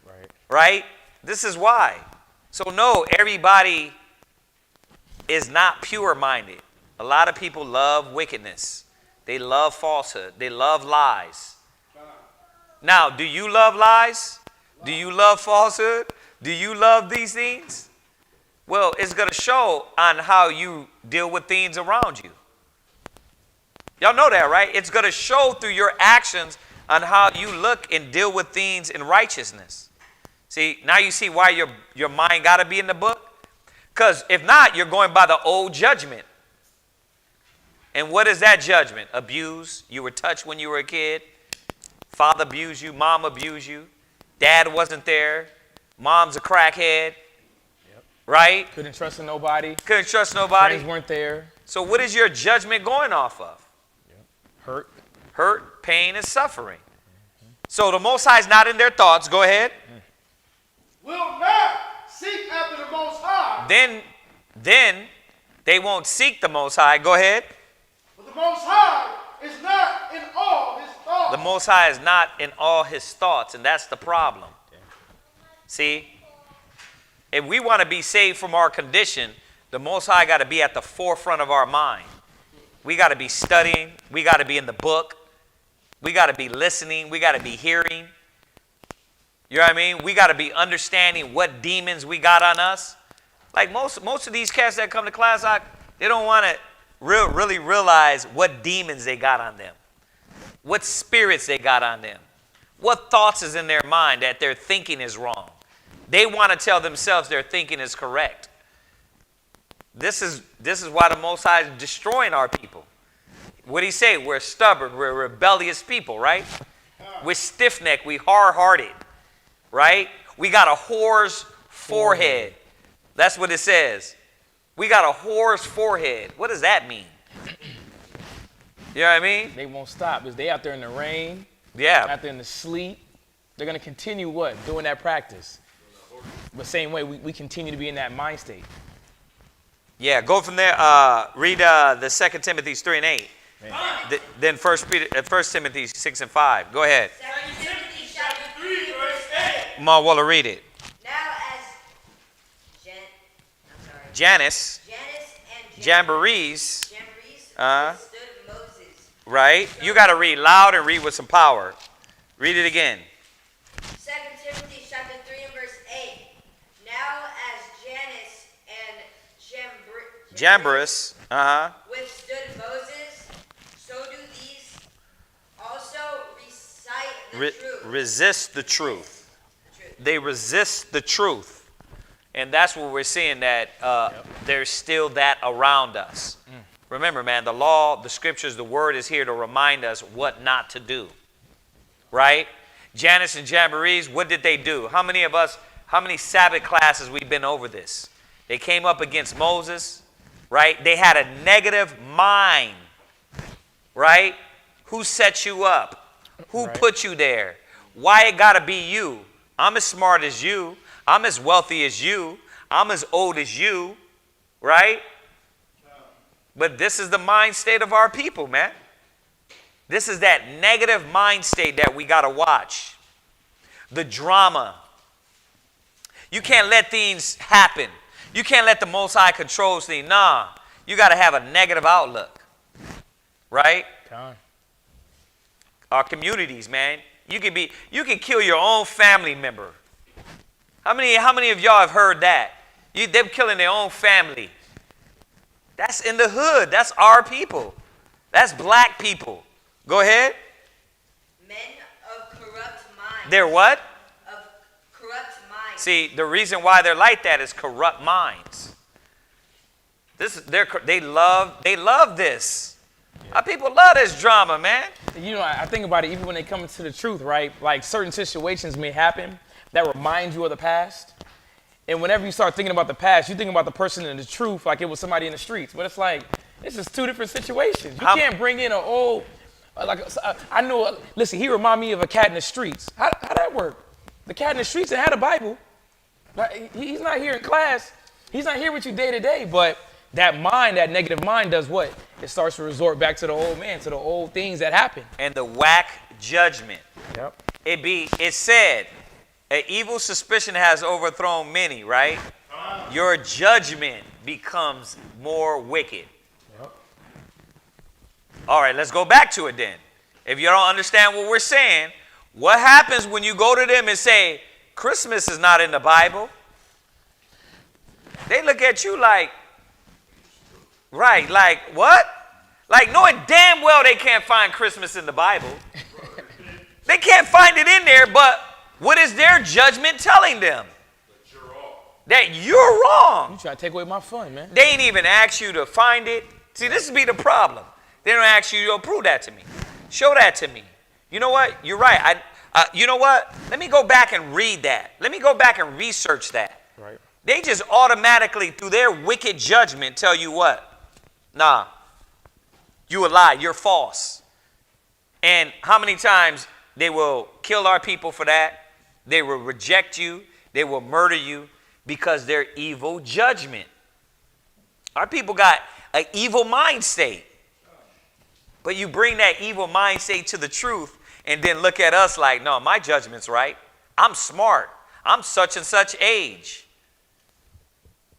S3: Right.
S4: Right? This is why. So no, everybody is not pure-minded. A lot of people love wickedness. They love falsehood. They love lies. Now, do you love lies? Do you love falsehood? Do you love these things? Well, it's going to show on how you deal with things around you. Y'all know that, right? It's going to show through your actions on how you look and deal with things in righteousness. See, now you see why your mind got to be in the book? Because if not, you're going by the old judgment. And what is that judgment? Abuse. You were touched when you were a kid. Father abused you. Mom abused you. Dad wasn't there. Mom's a crackhead.
S3: Yep.
S4: Right?
S3: Couldn't trust in nobody.
S4: Couldn't trust nobody.
S3: Friends weren't there.
S4: So what is your judgment going off of?
S3: Yep. Hurt.
S4: Hurt, pain, and suffering. Mm-hmm. So the Most High is not in their thoughts. Go ahead.
S5: Will not seek after the Most High.
S4: Then they won't seek the Most High. Go ahead.
S5: But the Most High is not in all his thoughts.
S4: The Most High is not in all his thoughts, and that's the problem. See? If we want to be saved from our condition, the Most High got to be at the forefront of our mind. We got to be studying. We got to be in the book. We got to be listening. We got to be hearing. You know what I mean? We got to be understanding what demons we got on us. Like most of these cats that come to class, they don't want to really realize what demons they got on them, what spirits they got on them, what thoughts is in their mind that their thinking is wrong. They want to tell themselves their thinking is correct. This is why the Most High is destroying our people. What did he say? We're stubborn. We're rebellious people, right? We're stiff-necked. We hard-hearted, right? We got a whore's forehead. That's what it says. We got a whore's forehead. What does that mean? You know what I mean?
S3: They won't stop. Is they out there in the rain?
S4: Yeah.
S3: Out there in the sleet? They're going to continue what? Doing that practice. But same way, we continue to be in that mind state.
S4: Yeah, go from there. Read the 2 Timothy 3 and 8. Then 1 Timothy 6 and 5. Go ahead.
S7: 2 Timothy chapter 3, verse 8.
S4: Marwalla, read it.
S8: Now as
S4: Janus
S8: and
S4: Jambrees,
S8: stood Moses.
S4: right? You got to read loud and read with some power. Read it again.
S8: 2 Timothy chapter 3 and verse 8. Now as Janus and
S4: Jambres,
S8: withstood Moses, so do these also recite the truth.
S4: resist the truth. They resist the truth. And that's what we're seeing, that there's still that around us. Remember, man, the law, the scriptures, the word is here to remind us what not to do. Right? Janus and Jambrees, what did they do? How many Sabbath classes we've been over this? They came up against Moses, right? They had a negative mind, right? Who set you up? Who put you there? Why it got to be you? I'm as smart as you. I'm as wealthy as you. I'm as old as you, right? But this is the mind state of our people, man. This is that negative mind state that we got to watch. The drama. You can't let things happen. You can't let the Most High control things. Nah, you got to have a negative outlook, right? Our communities, man. You can kill your own family member. How many of y'all have heard that? Them killing their own family. That's in the hood. That's our people. That's black people. Go ahead.
S8: Men of corrupt minds.
S4: They're what?
S8: Of corrupt minds.
S4: See, the reason why they're like that is corrupt minds. They love this. Our people love this drama, man.
S3: You know, I think about it even when they come into the truth, right? Like certain situations may happen that remind you of the past. And whenever you start thinking about the past, you think about the person in the truth like it was somebody in the streets. But it's like, this is two different situations. You can't bring in an old, I know, listen, he remind me of a cat in the streets. How that work? The cat in the streets that had a Bible. He's not here in class. He's not here with you day to day. But that mind, that negative mind does what? It starts to resort back to the old man, to the old things that happened.
S4: And the whack judgment.
S3: Yep.
S4: It said, an evil suspicion has overthrown many, right? Your judgment becomes more wicked.
S3: Yep.
S4: All right, let's go back to it then. If you don't understand what we're saying, what happens when you go to them and say, Christmas is not in the Bible? They look at you like, right, like what? Like knowing damn well they can't find Christmas in the Bible. They can't find it in there, but what is their judgment telling them? That you're wrong.
S3: You try to take away my fun, man.
S4: They ain't even ask you to find it. See, this would be the problem. They don't ask you, yo, prove that to me. Show that to me. You know what? You're right. You know what? Let me go back and read that. Let me go back and research that.
S3: Right.
S4: They just automatically, through their wicked judgment, tell you what? Nah, you a lie. You're false. And how many times they will kill our people for that? They will reject you. They will murder you because they're evil judgment. Our people got an evil mind state. But you bring that evil mind state to the truth and then look at us like, no, my judgment's right. I'm smart. I'm such and such age.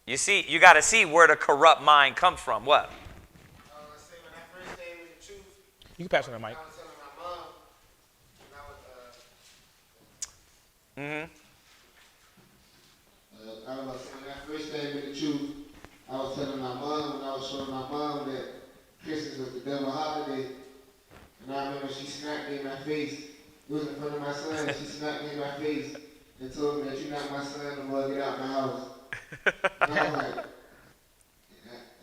S4: You see, you got to see where the corrupt mind comes from. What?
S6: Let's say when I first came with the truth,
S3: You can pass on that mic.
S6: I was telling my mom when I was when I first came with the truth, I was telling my mom, when I was showing my mom that Christmas was the devil holiday, and I remember she smacked me in my face. It was in front of my son, and she smacked me in my face and told me that you're not my son, no more, get out my house. And I was like,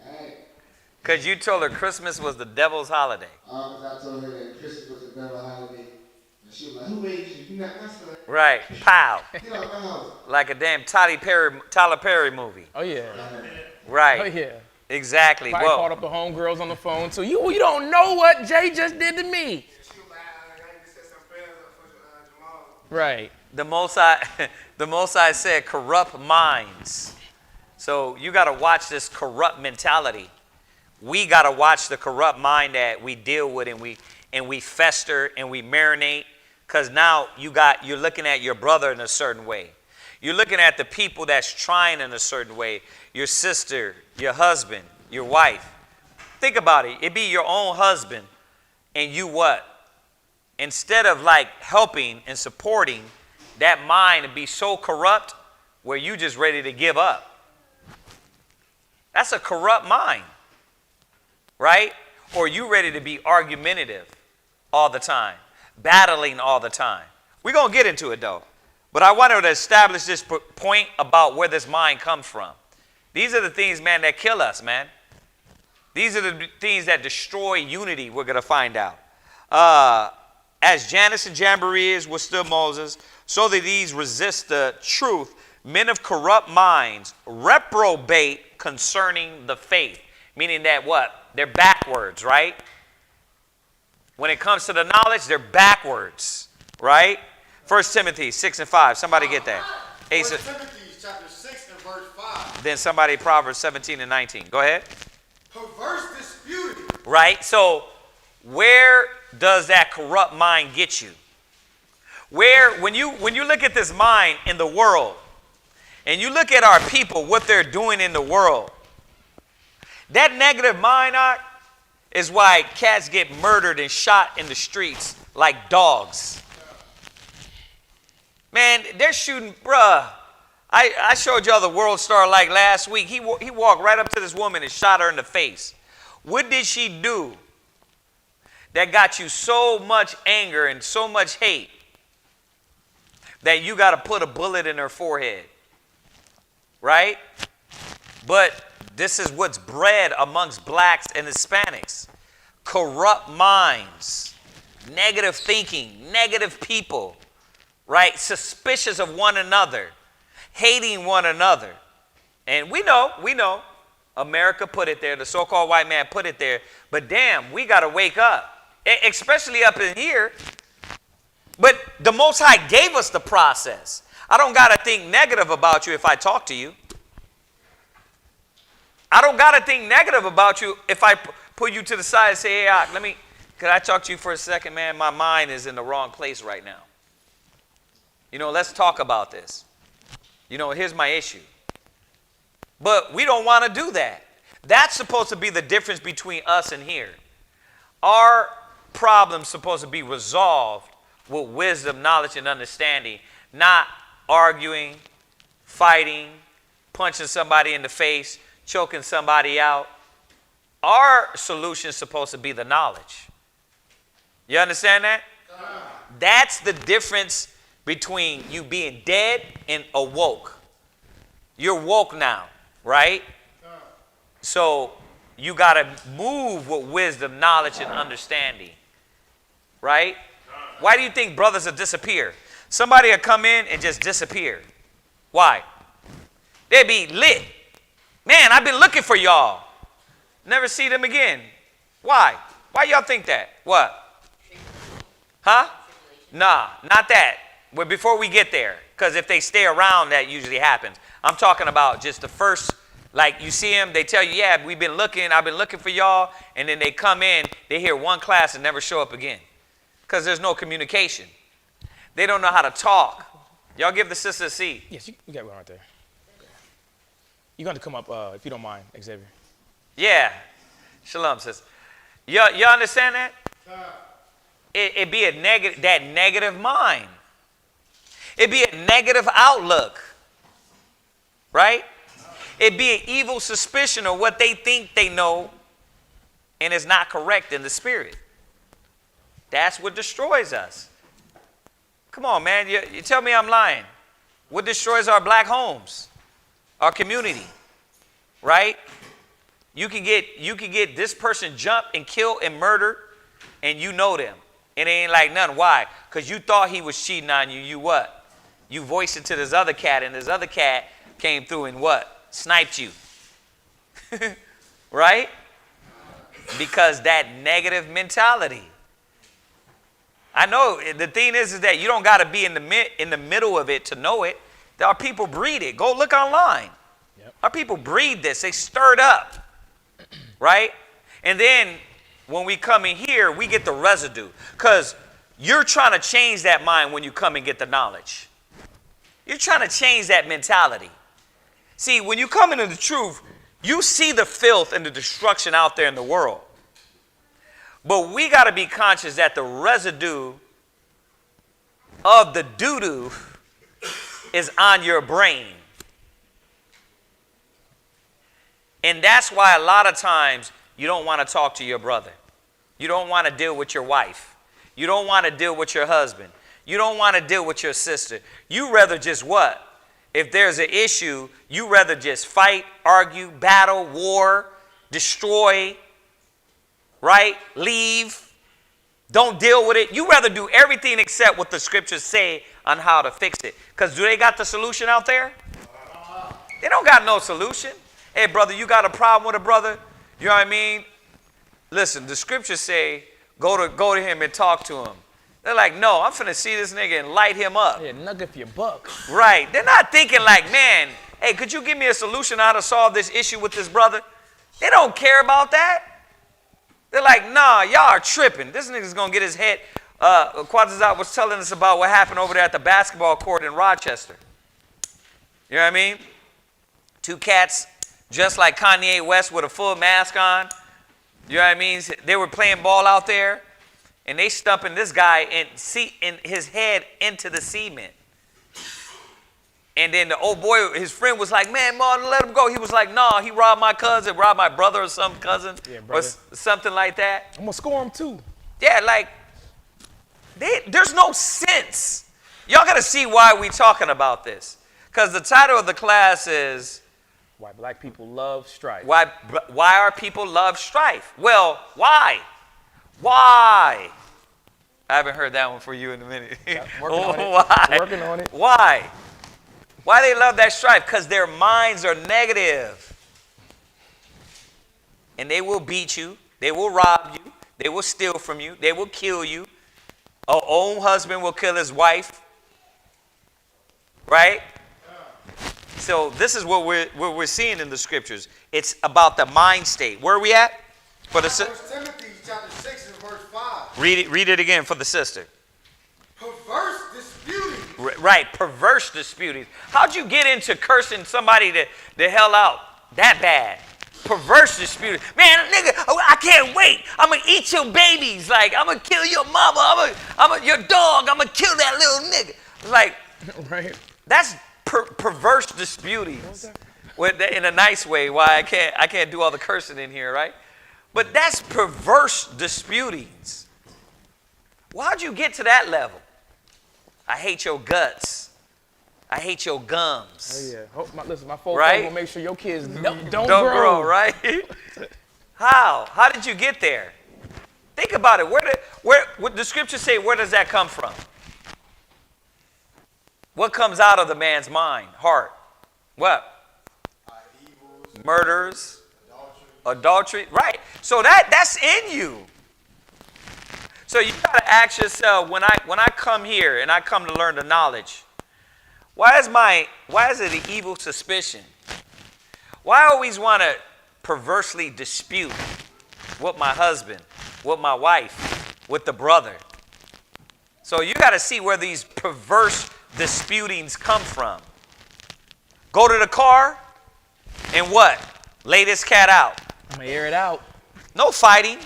S6: all right.
S4: Because you told her Christmas was the devil's holiday.
S6: Because I told her that Christmas was the devil holiday. And she was like, who raised you? You not my son.
S4: Right. Pow.
S6: Get out my house.
S4: Like a damn Tyler Perry movie.
S3: Oh, yeah.
S4: Right.
S3: Oh, yeah.
S4: Exactly.
S3: Probably called up the homegirls on the phone, too. You don't know what Jay just did to me. Right.
S4: The Most High said corrupt minds. So you got to watch this corrupt mentality. We got to watch the corrupt mind that we deal with, and we fester and we marinate, because now you're looking at your brother in a certain way. You're looking at the people that's trying in a certain way. Your sister, your husband, your wife. Think about it. It be your own husband, and you what? Instead of like helping and supporting, that mind to be so corrupt where you just ready to give up. That's a corrupt mind, right? Or you ready to be argumentative all the time, battling all the time. We're going to get into it though. But I wanted to establish this point about where this mind comes from. These are the things, man, that kill us, man. These are the things that destroy unity, we're going to find out. As Jannes and Jambres withstood Moses, so that these resist the truth, men of corrupt minds reprobate concerning the faith. Meaning that what? They're backwards, right? When it comes to the knowledge, they're backwards, right? 1 Timothy 6 and 5. Somebody get that.
S5: 1 Timothy chapter 6 and verse 5.
S4: Then somebody Proverbs 17 and 19. Go ahead.
S5: Perverse disputing.
S4: Right? So where does that corrupt mind get you? Where, when you look at this mind in the world, and you look at our people, what they're doing in the world, that negative mind is why cats get murdered and shot in the streets like dogs. Man, they're shooting, bruh. I showed y'all the World Star like last week. He walked right up to this woman and shot her in the face. What did she do that got you so much anger and so much hate that you got to put a bullet in her forehead? Right? But this is what's bred amongst blacks and Hispanics. Corrupt minds, negative thinking, negative people, right? Suspicious of one another, hating one another. And we know, America put it there, the so-called white man put it there, but damn, we got to wake up, especially up in here. But the Most High gave us the process. I don't got to think negative about you if I talk to you. I don't got to think negative about you if I put you to the side and say, hey, could I talk to you for a second, man? My mind is in the wrong place right now. Let's talk about this. Here's my issue. But we don't want to do that. That's supposed to be the difference between us and here. Our problem's supposed to be resolved with wisdom, knowledge, and understanding, not arguing, fighting, punching somebody in the face, choking somebody out. Our solution is supposed to be the knowledge. You understand that? That's the difference between you being dead and awoke. You're woke now, right? So you got to move with wisdom, knowledge, and understanding, right? Why do you think brothers will disappear? Somebody will come in and just disappear. Why? They'll be lit. Man, I've been looking for y'all. Never see them again. Why? Why y'all think that? What? Huh? Nah, not that. Well, before we get there, because if they stay around, that usually happens. I'm talking about just the first, like you see them, they tell you, yeah, I've been looking for y'all, and then they come in, they hear one class and never show up again. Because there's no communication. They don't know how to talk. Y'all give the sister a seat.
S3: Yes, you got one right there. You're going to come up, if you don't mind, Xavier.
S4: Yeah. Shalom, sis. You understand that? It be that negative mind. It be a negative outlook. Right? It be an evil suspicion of what they think they know and is not correct in the spirit. That's what destroys us. Come on, man. You tell me I'm lying. What destroys our black homes? Our community. Right? You can get this person jumped and killed and murdered, and you know them. It ain't like nothing. Why? Because you thought he was cheating on you. You what? You voiced it to this other cat, and this other cat came through and what? Sniped you. Right? Because that negative mentality. I know the thing is that you don't got to be in the middle of it to know it. There are people breed it. Go look online. Yep. Our people breed this. They stir it up. Right? And then when we come in here, we get the residue. Because you're trying to change that mind when you come and get the knowledge. You're trying to change that mentality. See, when you come into the truth, you see the filth and the destruction out there in the world. But we got to be conscious that the residue of the doo-doo is on your brain. And that's why a lot of times you don't want to talk to your brother. You don't want to deal with your wife. You don't want to deal with your husband. You don't want to deal with your sister. You rather just what? If there's an issue, you rather just fight, argue, battle, war, destroy, right? Leave. Don't deal with it. You rather do everything except what the scriptures say on how to fix it. Because do they got the solution out there? They don't got no solution. Hey, brother, you got a problem with a brother? You know what I mean? Listen, the scriptures say, go to him and talk to him. They're like, no, I'm finna see this nigga and light him up.
S3: Yeah, nugget for your buck.
S4: Right. They're not thinking like, man, hey, could you give me a solution on how to solve this issue with this brother? They don't care about that. They're like, nah, y'all are tripping. This nigga's gonna get his head. CHAAZAQYA was telling us about what happened over there at the basketball court in Rochester. You know what I mean? Two cats just like Kanye West with a full mask on. You know what I mean? They were playing ball out there, and they stumping this guy in his head into the cement. And then the old boy, his friend was like, man, Martin, let him go. He was like, nah, he robbed my cousin, robbed my brother or some cousin, or something like that.
S3: I'm going to score him too.
S4: Yeah, like, there's no sense. Y'all got to see why we talking about this. Because the title of the class is...
S3: Why black people love strife.
S4: Why our people love strife? Well, why? Why? I haven't heard that one for you in a minute.
S3: Yeah, working on it.
S4: Why?
S3: Working on it.
S4: Why? Why they love that strife? Because their minds are negative. And they will beat you. They will rob you. They will steal from you. They will kill you. Our own husband will kill his wife. Right? So this is what we're seeing in the scriptures. It's about the mind state. Where are we at? For the
S5: 1 Timothy chapter 6 and verse 5.
S4: Read it again for the sister.
S5: Perverse disputing.
S4: Right, perverse disputing. How'd you get into cursing somebody the hell out that bad? Perverse disputing. Man, nigga, I can't wait. I'm going to eat your babies. Like, I'm going to kill your mama. Your dog. I'm going to kill that little nigga. Like,
S3: right.
S4: That's perverse disputings. In a nice way. Why I can't do all the cursing in here, right? But that's perverse disputings. Why'd you get to that level? I hate your guts. I hate your gums.
S3: Oh yeah. My folks
S4: right?
S3: will make sure your kids don't
S4: grow, right? How did you get there? Think about it. What the scriptures say, where does that come from? What comes out of the man's mind, heart? What?
S5: Evils,
S4: murders, adultery. Right. So that's in you. So you got to ask yourself, when I come here and I come to learn the knowledge, why is it an evil suspicion? Why I always want to perversely dispute with my husband, with my wife, with the brother? So you got to see where these perverse disputings come from. Go to the car and what? Lay this cat out.
S3: I'm going to air it out.
S4: No fighting.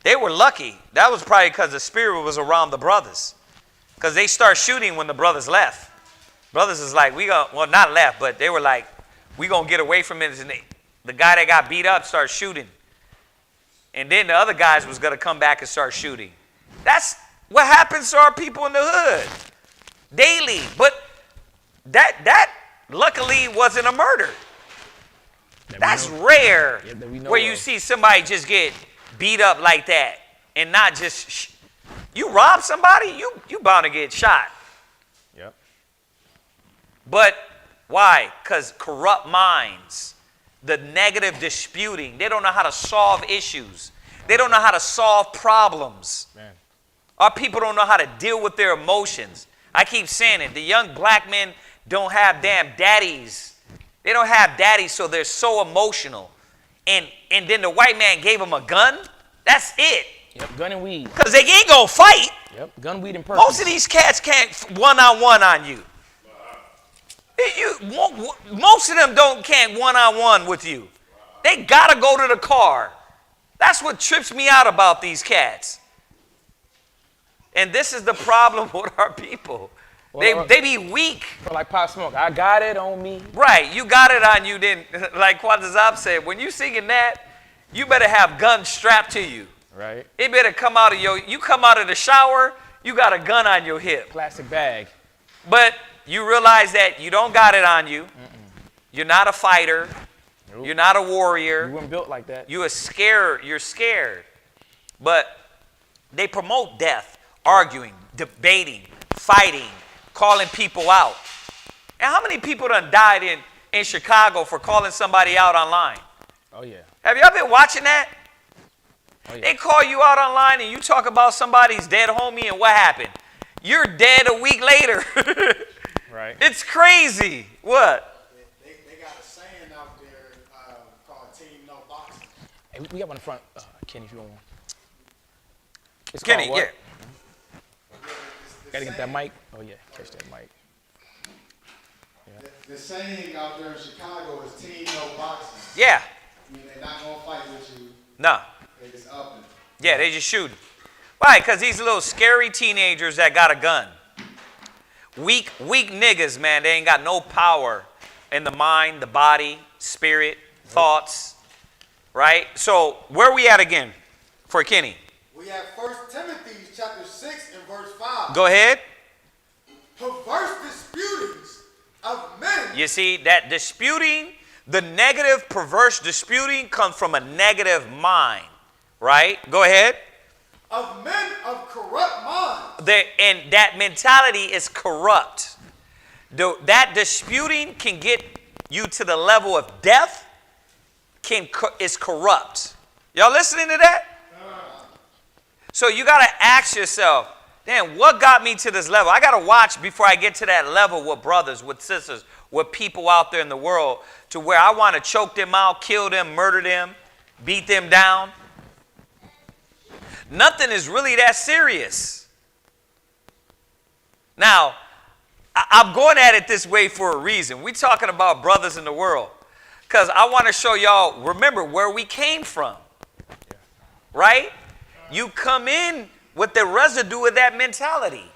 S4: They were lucky. That was probably because the spirit was around the brothers. Because they start shooting when the brothers left. Brothers is like, not left, but they were like, we going to get away from it. And the guy that got beat up started shooting. And then the other guys was going to come back and start shooting. That's what happens to our people in the hood. Daily. But that luckily wasn't a murder. That's rare
S3: Yeah, that we know
S4: where you
S3: of.
S4: see somebody just get beat up like that and not just, you rob somebody, you bound to get shot.
S3: Yep.
S4: But why? Because corrupt minds, the negative disputing, they don't know how to solve issues. They don't know how to solve problems.
S3: Man.
S4: Our people don't know how to deal with their emotions. I keep saying it. The young black men don't have damn daddies. They don't have daddies, so they're so emotional. And then the white man gave them a gun. That's it.
S3: Yep. Gun and weed.
S4: Because they ain't going to fight.
S3: Yep. Gun, weed, and purpose.
S4: Most of these cats can't one-on-one on you. Most of them can't one-on-one with you. They got to go to the car. That's what trips me out about these cats. And this is the problem with our people.
S3: Well,
S4: They be weak.
S3: Like Pop Smoke, I got it on me.
S4: Right, you got it on you then. Like CHAAZAQYA said, when you singing that, you better have guns strapped to you.
S3: Right.
S4: It better come out of you come out of the shower, you got a gun on your hip.
S3: Plastic bag.
S4: But you realize that you don't got it on you. You're not a fighter.
S3: Nope.
S4: You're not a warrior.
S3: You weren't built like that.
S4: You're scared. But they promote death, arguing, debating, fighting, calling people out. And how many people done died in Chicago for calling somebody out online?
S3: Oh, yeah.
S4: Have y'all been watching that?
S3: Oh, yeah.
S4: They call you out online and you talk about somebody's dead homie and what happened? You're dead a week later.
S3: Right.
S4: It's crazy. What?
S5: They got a saying out there called Team No Boxing.
S3: Hey, we got one in front. Kenny, if you want one. It's
S4: Kenny,
S3: called what?
S4: yeah.
S3: Gotta get that mic. Oh, yeah. Catch that mic.
S5: The saying out there in Chicago is Team No Boxing.
S4: Yeah.
S5: I mean, they're not going to fight with you.
S4: No.
S5: They just up and
S4: Yeah, they just shooting. Why? Because these little scary teenagers that got a gun. Weak niggas, man. They ain't got no power in the mind, the body, spirit, thoughts. Right? So where we at again for Kenny?
S5: we have 1 Timothy chapter 6 and verse 5.
S4: Go ahead.
S5: Perverse disputings of men.
S4: You see, that disputing, the negative, perverse disputing comes from a negative mind. Right? Go ahead.
S5: Of men of corrupt minds.
S4: And that mentality is corrupt. That disputing can get you to the level of death, is corrupt. Y'all listening to that? So you got to ask yourself, damn, what got me to this level? I got to watch before I get to that level with brothers, with sisters, with people out there in the world to where I want to choke them out, kill them, murder them, beat them down. Nothing is really that serious. Now, I'm going at it this way for a reason. We're talking about brothers in the world. Because I want to show y'all, remember where we came from. Right? You come in with the residue of that mentality.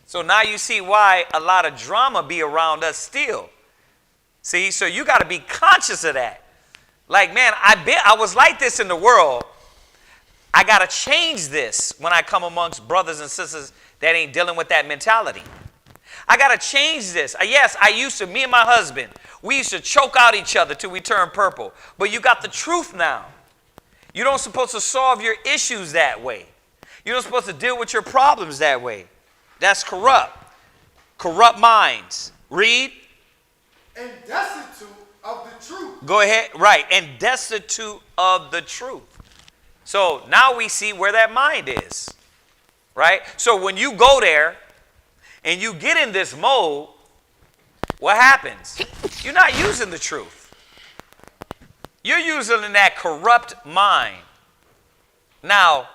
S4: So now you see why a lot of drama be around us still. See, so you got to be conscious of that. Like, man, I was like this in the world. I got to change this when I come amongst brothers and sisters that ain't dealing with that mentality. I got to change this. Yes, me and my husband, we used to choke out each other till we turned purple. But you got the truth now. You don't supposed to solve your issues that way. You're not supposed to deal with your problems that way. That's corrupt. Corrupt minds. Read.
S5: And destitute of the truth.
S4: Go ahead. Right. And destitute of the truth. So now we see where that mind is. Right? So when you go there and you get in this mode, what happens? You're not using the truth. You're using that corrupt mind. Now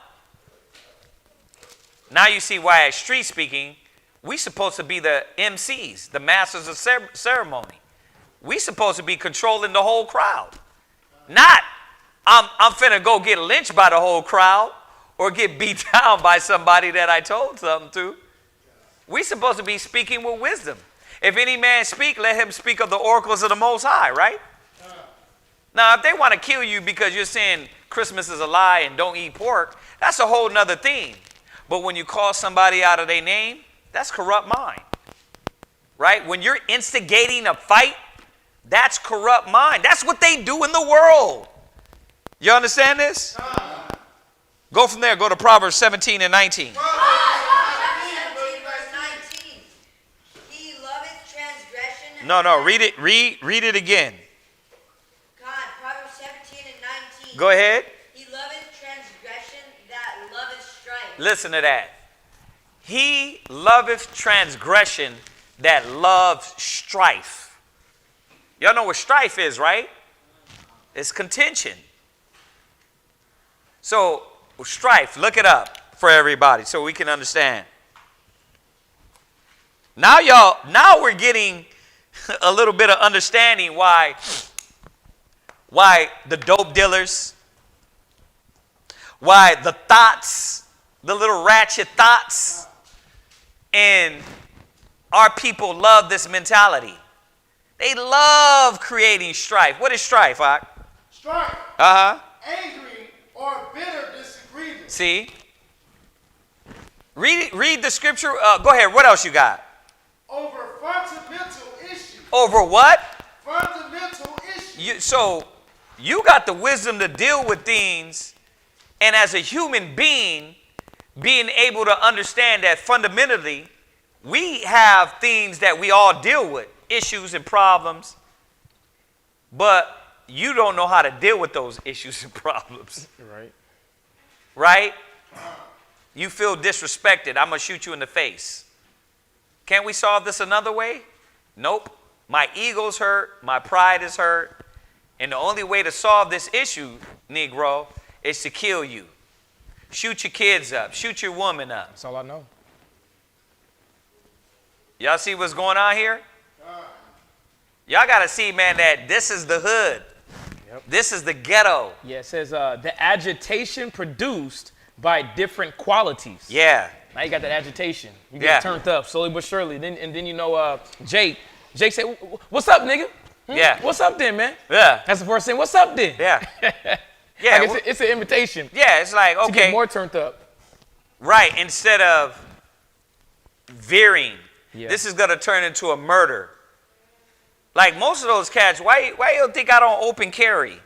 S4: you see why at street speaking, we supposed to be the MCs, the masters of ceremony. We supposed to be controlling the whole crowd. Not, I'm finna go get lynched by the whole crowd or get beat down by somebody that I told something to. We supposed to be speaking with wisdom. If any man speak, let him speak of the oracles of the Most High, right? Now, if they want to kill you because you're saying Christmas is a lie and don't eat pork, that's a whole nother thing. But when you call somebody out of their name, that's corrupt mind. Right? When you're instigating a fight That's corrupt mind. That's what they do in the world. You understand this? Go from there. Go to Proverbs 17 and 19. No, read it. Read it again.
S8: God, Proverbs 17 and 19.
S4: Go ahead.
S8: He loveth transgression that loveth strife.
S4: Listen to that. He loveth transgression that loves strife. Y'all know what strife is, right? It's contention. So, strife, look it up for everybody so we can understand. Now we're getting a little bit of understanding why the dope dealers, why the thoughts, the little ratchet thoughts, and our people love this mentality. They love creating strife. What is strife, Ak?
S5: Strife. Angry or bitter disagreement.
S4: See? Read the scripture. Go ahead. What else you got?
S5: Over fundamental issues.
S4: Over what?
S5: Fundamental issues.
S4: So you got the wisdom to deal with things, and as a human being, being able to understand that fundamentally, we have things that we all deal with, issues and problems, but you don't know how to deal with those issues and problems.
S3: Right.
S4: Right? You feel disrespected. I'm going to shoot you in the face. Can't we solve this another way? Nope. My ego's hurt. My pride is hurt. And the only way to solve this issue, Negro, is to kill you. Shoot your kids up. Shoot your woman up.
S3: That's all I know.
S4: Y'all see what's going on here? Y'all got to see, man, that this is the hood. Yep. This is the ghetto.
S3: Yeah, it says the agitation produced by different qualities.
S4: Yeah.
S3: Now you got that agitation. You get turned up slowly but surely. And then you know, Jake said, "What's up, nigga?"
S4: Yeah.
S3: What's up then, man?
S4: Yeah.
S3: That's the first thing. What's up then?
S4: Yeah. Yeah.
S3: Like it's an invitation.
S4: Yeah, it's like, okay.
S3: To get more turned up.
S4: Right. Instead of veering,
S3: this
S4: is going to turn into a murder. Like most of those cats, why you think I don't open carry?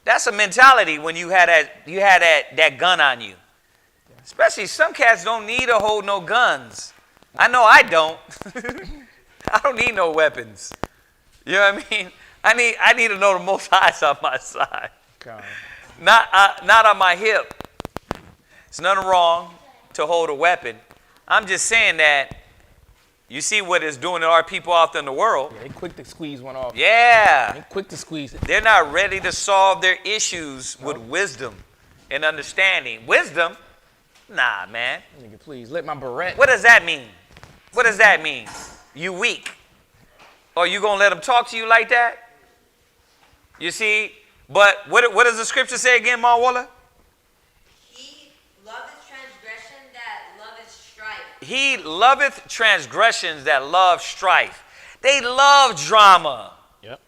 S4: That's a mentality when you had that gun on you. Especially some cats don't need to hold no guns. I know I don't. I don't need no weapons. You know what I mean? I need to know the Most High's on my side.
S3: God.
S4: Not on my hip. It's nothing wrong to hold a weapon. I'm just saying that you see what it's doing to our people out there in the world.
S3: Yeah, they quick to squeeze one off.
S4: Yeah.
S3: They quick to squeeze it.
S4: They're not ready to solve their issues with wisdom and understanding. Wisdom? Nah, man.
S3: Nigga, please, let my beret.
S4: What does that mean? What does that mean? You weak. Or you going to let them talk to you like that? You see? But what does the scripture say again, Marwalla?
S8: He loveth transgression that loveth strife.
S4: He loveth transgressions that love strife. They love drama.
S3: Yep.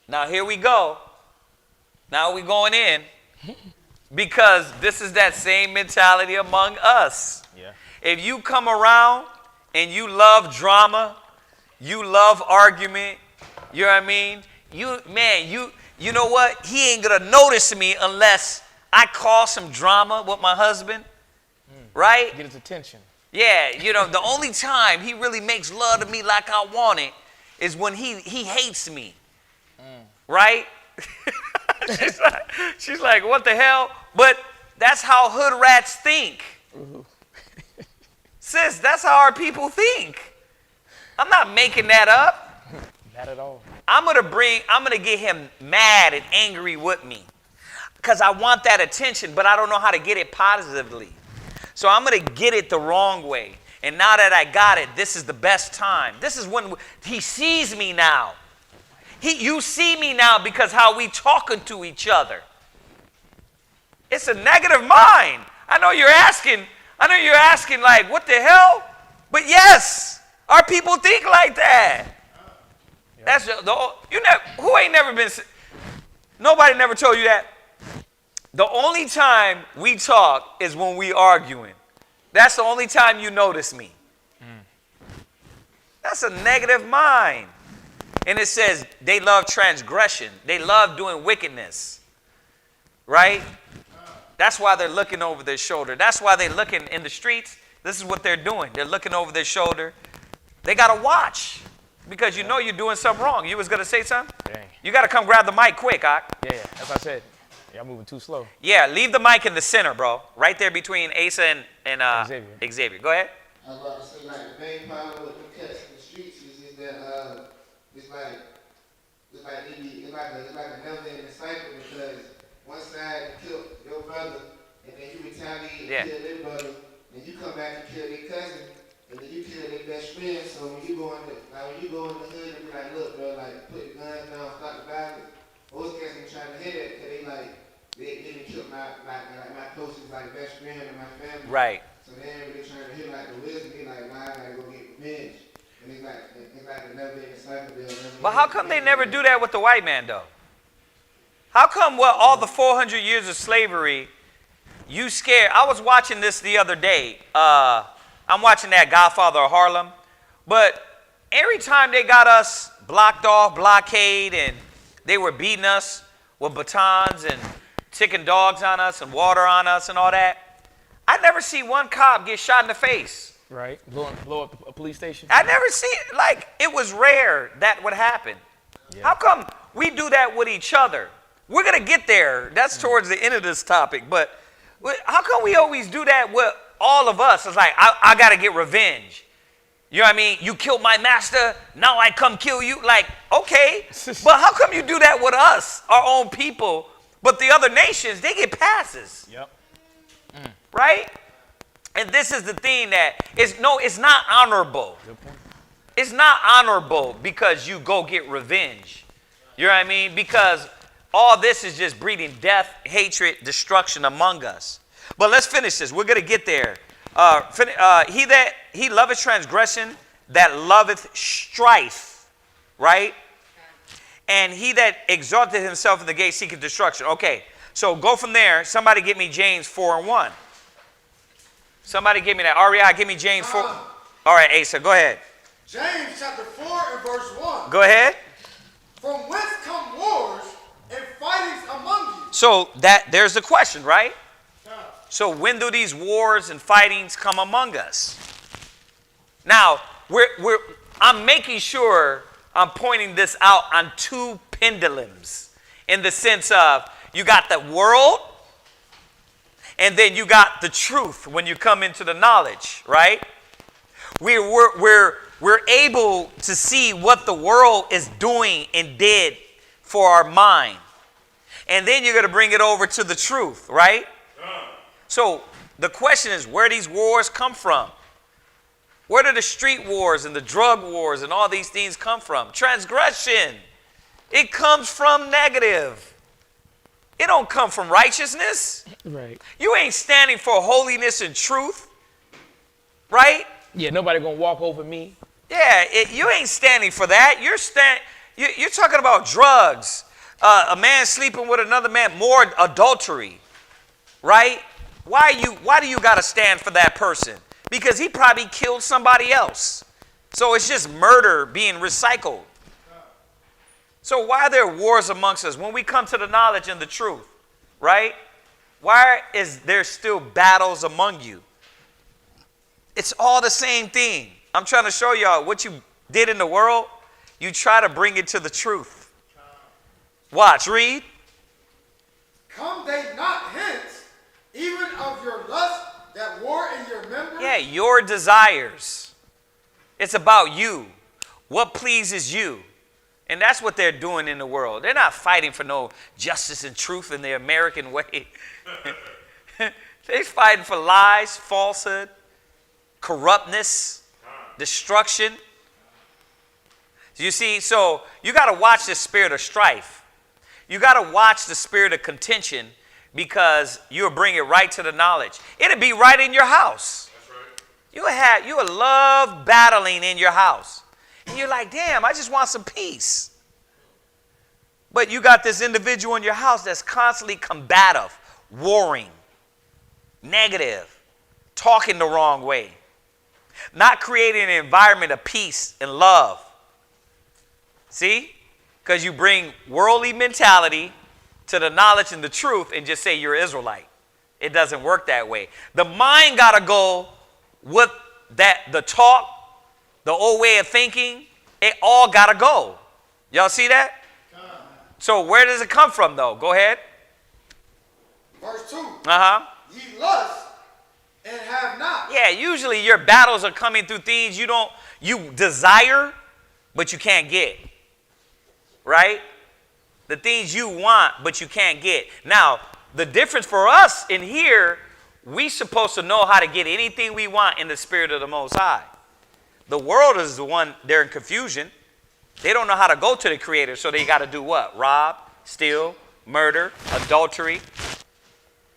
S4: Now here we go. Now we going in. Because this is that same mentality among us.
S3: Yeah.
S4: If you come around and you love drama, you love argument, you know what I mean? You know what? He ain't gonna notice me unless I cause some drama with my husband, right?
S3: Get his attention.
S4: Yeah, you know, the only time he really makes love to me like I want it is when he hates me, right? She's like, what the hell? But that's how hood rats think. Sis, that's how our people think. I'm not making that up.
S3: Not at all.
S4: I'm gonna get him mad and angry with me because I want that attention, but I don't know how to get it positively. So I'm gonna get it the wrong way. And now that I got it, this is the best time. This is when he sees me now. You see me now because how we talking to each other. It's a negative mind. I know you're asking like, what the hell? But yes, our people think like that. That's who ain't never been. Nobody never told you that. The only time we talk is when we arguing. That's the only time you notice me. That's a negative mind. And it says they love transgression. They love doing wickedness. Right? That's why they're looking over their shoulder. That's why they're looking in the streets. This is what they're doing. They're looking over their shoulder. They got to watch because you know you're doing something wrong. You was going to say something?
S3: Dang.
S4: You got to come grab the mic quick, Ak.
S3: Yeah, as I said. Y'all moving too slow.
S4: Yeah, leave the mic in the center, bro. Right there between Asa and Xavier. Go ahead.
S6: I was about to say, like, the main problem with the cats in the streets is that it's like a never-ending cycle because one side killed your brother, and then you retaliate and kill their brother, and you come back and kill their cousin, and then you kill their best friend. So when you go in the hood and be like, look, bro, like, put the guns down, stop the violence. Most cats ain't trying to hear that because they didn't kill my closest like best friend and my family.
S4: Right.
S6: So they ain't really trying to hear like the wisdom. They like, why I gotta go get revenge? And it's like a never-ending cycle.
S4: But how come they never do that with the white man though? How come all the 400 years of slavery, you scared? I was watching this the other day. I'm watching that Godfather of Harlem. But every time they got us blocked off, blockade, and they were beating us with batons and ticking dogs on us and water on us and all that. I never see one cop get shot in the face.
S3: Right. Blow up a police station.
S4: I never see it. Like, it was rare that would happen. Yeah. How come we do that with each other? We're going to get there. That's towards the end of this topic. But how come we always do that with all of us? It's like, I got to get revenge. You know what I mean? You killed my master, now I come kill you. Like, okay, but how come you do that with us, our own people, but the other nations, they get passes?
S3: Yep.
S4: Right? And this is the thing that it's not honorable.
S3: Good point.
S4: It's not honorable because you go get revenge. You know what I mean? Because all this is just breeding death, hatred, destruction among us. But let's finish this. We're going to get there. He loveth transgression, that loveth strife, right? And he that exalteth himself in the gate seeketh destruction. Okay, so go from there. Somebody get me James 4:1. Somebody give me that. REI, give me James 4. All right, Asa, go ahead.
S5: James chapter 4 and verse 1.
S4: Go ahead.
S5: From whence come wars and fightings among you?
S4: So there's the question, right? So when do these wars and fightings come among us? Now, I'm making sure I'm pointing this out on two pendulums in the sense of you got the world and then you got the truth when you come into the knowledge, right? We're able to see what the world is doing and did for our mind. And then you're going to bring it over to the truth, right? So the question is, where these wars come from? Where do the street wars and the drug wars and all these things come from? Transgression. It comes from negative. It don't come from righteousness.
S3: Right.
S4: You ain't standing for holiness and truth. Right?
S3: Yeah, nobody gonna walk over me.
S4: Yeah, you ain't standing for that. You're talking about drugs. A man sleeping with another man, more adultery. Right? Why do you got to stand for that person? Because he probably killed somebody else. So it's just murder being recycled. So why are there wars amongst us when we come to the knowledge and the truth? Right? Why is there still battles among you? It's all the same thing. I'm trying to show y'all what you did in the world. You try to bring it to the truth. Watch, read.
S5: Come they not hence, even of your lust that war in your members?
S4: Yeah, your desires. It's about you. What pleases you. And that's what they're doing in the world. They're not fighting for no justice and truth in the American way. They're fighting for lies, falsehood, corruptness, destruction. You see, so you got to watch the spirit of strife. You got to watch the spirit of contention because you'll bring it right to the knowledge. It'll be right in your house. That's right. You will love battling in your house. And you're like, damn, I just want some peace. But you got this individual in your house that's constantly combative, warring, negative, talking the wrong way, not creating an environment of peace and love. See? Because you bring worldly mentality to the knowledge and the truth and just say you're Israelite. It doesn't work that way. The mind got to go with that, the talk, the old way of thinking. It all got to go. Y'all see that? So where does it come from, though? Go ahead.
S5: Verse 2.
S4: Uh-huh.
S5: Ye lust and have not.
S4: Yeah, usually your battles are coming through things you desire, but you can't get. Right? The things you want, but you can't get. Now, the difference for us in here, we supposed to know how to get anything we want in the spirit of the Most High. The world is the one, they're in confusion. They don't know how to go to the Creator, so they got to do what? Rob, steal, murder, adultery,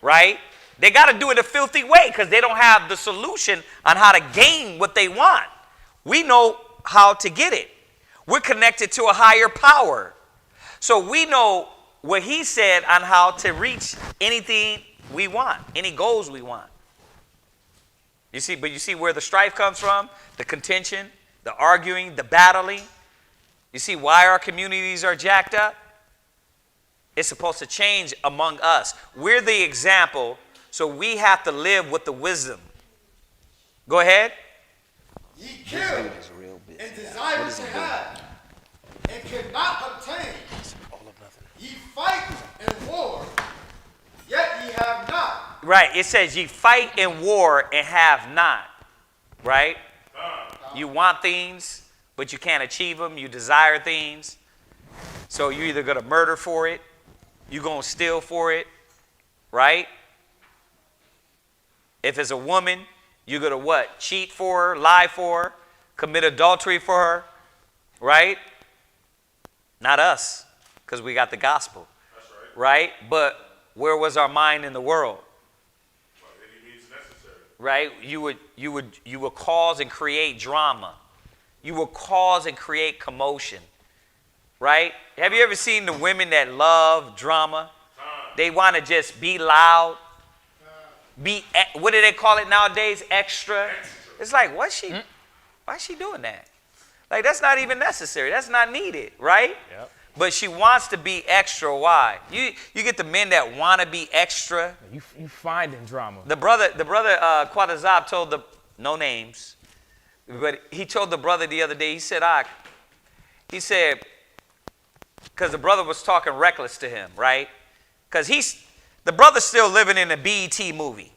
S4: right? They got to do it a filthy way because they don't have the solution on how to gain what they want. We know how to get it. We're connected to a higher power. So we know what he said on how to reach anything we want, any goals we want. You see, but you see where the strife comes from, the contention, the arguing, the battling. You see why our communities are jacked up? It's supposed to change among us. We're the example, so we have to live with the wisdom. Go ahead.
S5: Ye kill and desire to have and cannot obtain. Ye fight and war, yet ye have not.
S4: Right. It says ye fight in war and have not. Right? You want things, but you can't achieve them. You desire things. So you're either going to murder for it, you're going to steal for it, right? If it's a woman, you're going to what? Cheat for her, lie for her, commit adultery for her, right? Not us, because we got the gospel. That's right. Right? But where was our mind in the world? Well, any means necessary. Right? You would cause and create drama. You will cause and create commotion. Right? Have you ever seen the women that love drama? They want to just be loud. What do they call it nowadays? Extra. It's like, why is she doing that? Like, that's not even necessary. That's not needed, right? Yep. But she wants to be extra. Why? You get the men that want to be extra.
S3: You finding drama.
S4: The brother CHAAZAQYA told the, no names, but he told the brother the other day, he said, because the brother was talking reckless to him, right? Because the brother's still living in a BET movie.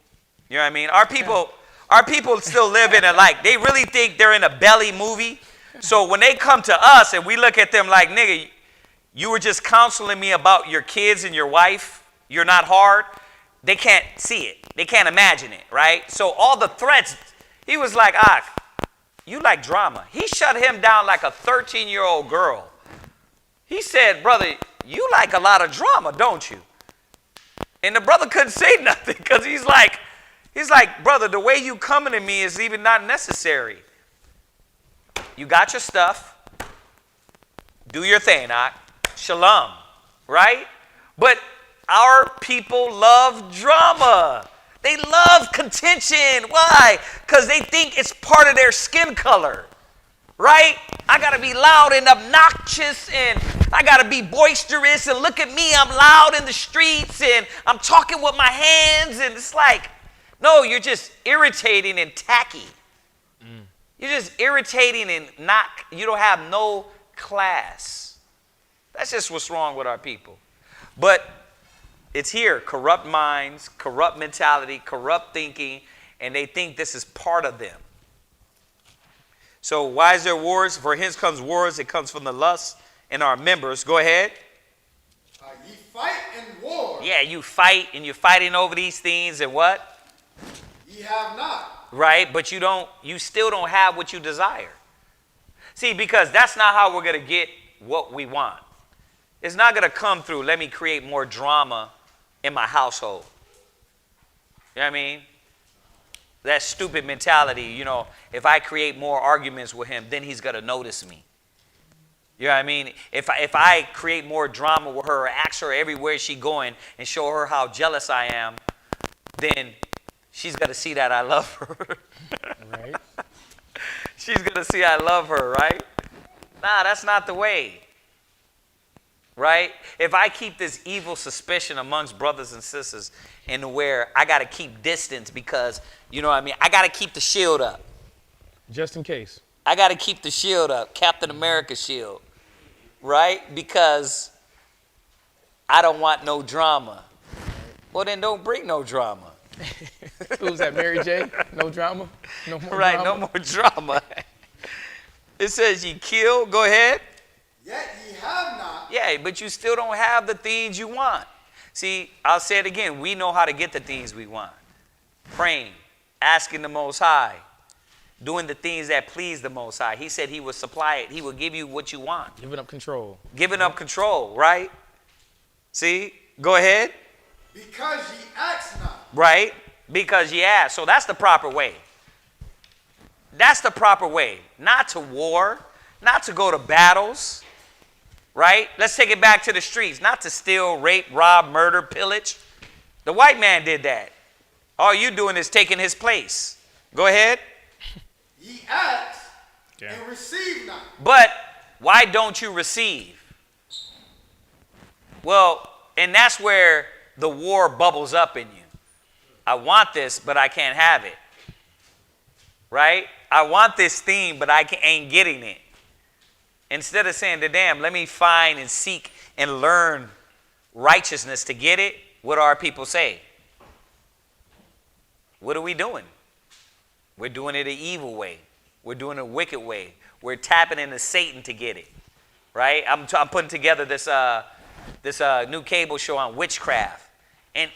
S4: You know what I mean? Our people still live in they really think they're in a belly movie. So when they come to us and we look at them like, nigga, you were just counseling me about your kids and your wife. You're not hard. They can't see it. They can't imagine it, right? So all the threats, he was like, you like drama. He shut him down like a 13-year-old girl. He said, brother, you like a lot of drama, don't you? And the brother couldn't say nothing because he's like, brother, the way you coming to me is even not necessary. You got your stuff. Do your thing, Shalom, right? But our people love drama. They love contention. Why? Because they think it's part of their skin color, right? I got to be loud and obnoxious, and I got to be boisterous, and look at me, I'm loud in the streets, and I'm talking with my hands, and it's like, no, you're just irritating and tacky. You're just irritating and you don't have no class. That's just what's wrong with our people. But it's here, corrupt minds, corrupt mentality, corrupt thinking, and they think this is part of them. So why is there wars? For hence comes wars. It comes from the lust in our members. Go ahead.
S5: Ye fight and war.
S4: Yeah, you fight, and you're fighting over these things, and what?
S5: Ye have not.
S4: Right, but you still don't have what you desire. See, because that's not how we're going to get what we want. It's not going to come through, let me create more drama in my household. You know what I mean? That stupid mentality, if I create more arguments with him, then he's going to notice me. You know what I mean? If I create more drama with her or ask her everywhere she's going and show her how jealous I am, then she's going to see that I love her. Right. She's going to see I love her, right? Nah, that's not the way. right? If I keep this evil suspicion amongst brothers and sisters and where I got to keep distance because, you know what I mean? I got to keep the shield up.
S3: Just in case.
S4: I got to keep the shield up, Captain America shield, right? Because I don't want no drama. Well, then don't bring no drama.
S3: Who's that, Mary J? No drama? No more
S4: Right,
S3: drama?
S4: no more drama. It says ye kill, go ahead.
S5: Yet ye have not.
S4: Yeah, but you still don't have the things you want. See, I'll say it again. We know how to get the things we want. Praying, asking the Most High, doing the things that please the Most High. He said he would supply it. He would give you what you want.
S3: Giving up control.
S4: Giving up control, right? See, go ahead.
S5: Because ye ask not.
S4: Right? Because ye ask. So that's the proper way. That's the proper way. Not to war, not to go to battles, right? Let's take it back to the streets. Not to steal, rape, rob, murder, pillage. The white man did that. All you doing is taking his place. Go ahead.
S5: Ye ask and receive not.
S4: But why don't you receive? Well, and that's where the war bubbles up in you. I want this, but I can't have it. Right? I want this thing, but I ain't getting it. Instead of saying, damn, let me find and seek and learn righteousness to get it, what do our people say? What are we doing? We're doing it an evil way. We're doing it a wicked way. We're tapping into Satan to get it. Right? I'm putting together this new cable show on witchcraft. And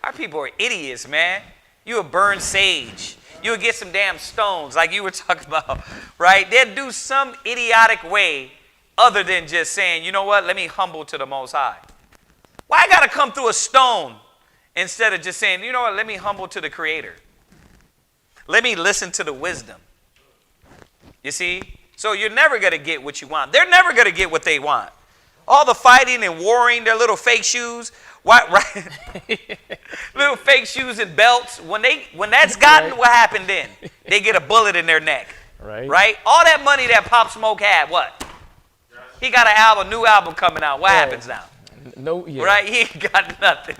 S4: our people are idiots, man. You would burn sage. You would get some damn stones like you were talking about, right? They'd do some idiotic way other than just saying, you know what, let me humble to the Most High. Why I got to come through a stone instead of just saying, you know what, let me humble to the Creator. Let me listen to the wisdom. You see? So you're never going to get what you want. They're never going to get what they want. All the fighting and warring, their little fake shoes, right? Little fake shoes and belts. When that's gotten,
S3: right.
S4: What happened then? They get a bullet in their neck.
S3: Right.
S4: Right? All that money that Pop Smoke had, what? He got a new album coming out. What happens now?
S3: No, yeah.
S4: Right? He ain't got nothing.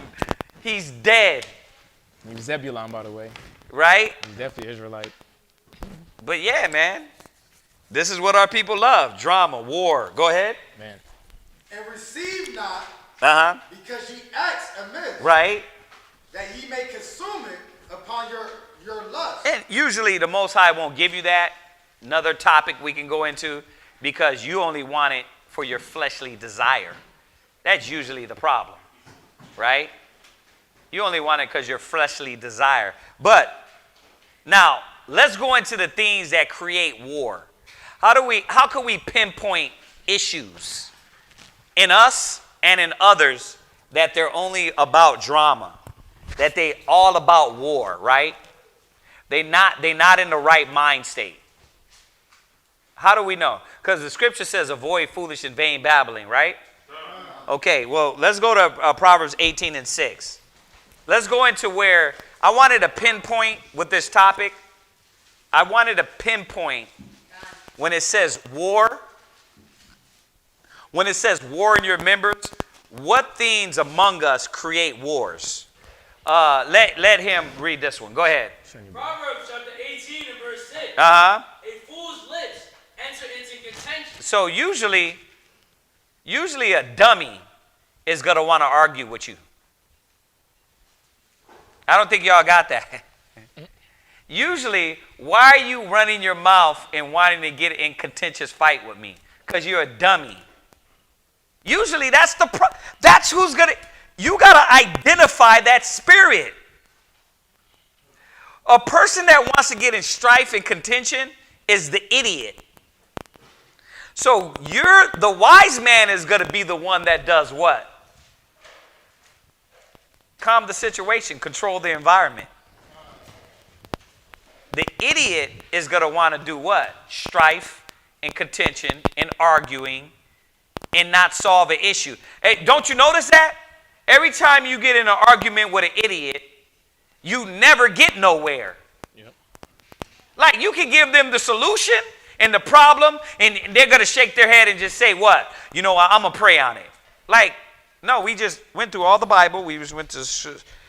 S4: He's dead.
S3: He was Zebulon, by the way.
S4: Right?
S3: He's definitely Israelite.
S4: But yeah, man. This is what our people love. Drama, war. Go ahead.
S3: Man.
S5: And receive not.
S4: Uh-huh.
S5: Because ye ask amiss.
S4: Right.
S5: That ye may consume it upon your lust.
S4: And usually the Most High won't give you that. Another topic we can go into, because you only want it for your fleshly desire. That's usually the problem, right? You only want it because your fleshly desire. But now let's go into the things that create war. How can we pinpoint issues in us and in others that they're only about drama, that they all about war, right? They're not in the right mind state. How do we know? Because the scripture says avoid foolish and vain babbling, right? Okay, well, let's go to Proverbs 18:6. Let's go into where I wanted to pinpoint with this topic. I wanted to pinpoint when it says war. When it says war in your members, what things among us create wars? Let him read this one. Go ahead.
S7: Proverbs chapter 18 and verse 6.
S4: Uh-huh.
S7: A fool's lips enter into contention.
S4: So usually a dummy is going to want to argue with you. I don't think y'all got that. Usually, why are you running your mouth and wanting to get in contentious fight with me? Because you're a dummy. Usually that's who's going to, you got to identify that spirit. A person that wants to get in strife and contention is the idiot. So the wise man is going to be the one that does what? Calm the situation, control the environment. The idiot is going to want to do what? Strife and contention and arguing and not solve an issue. Hey, don't you notice that? Every time you get in an argument with an idiot, you never get nowhere. Yep. Like you can give them the solution and the problem, and they're going to shake their head and just say, what? You know what? I'm going to pray on it. Like, no, we just went through all the Bible. We just went to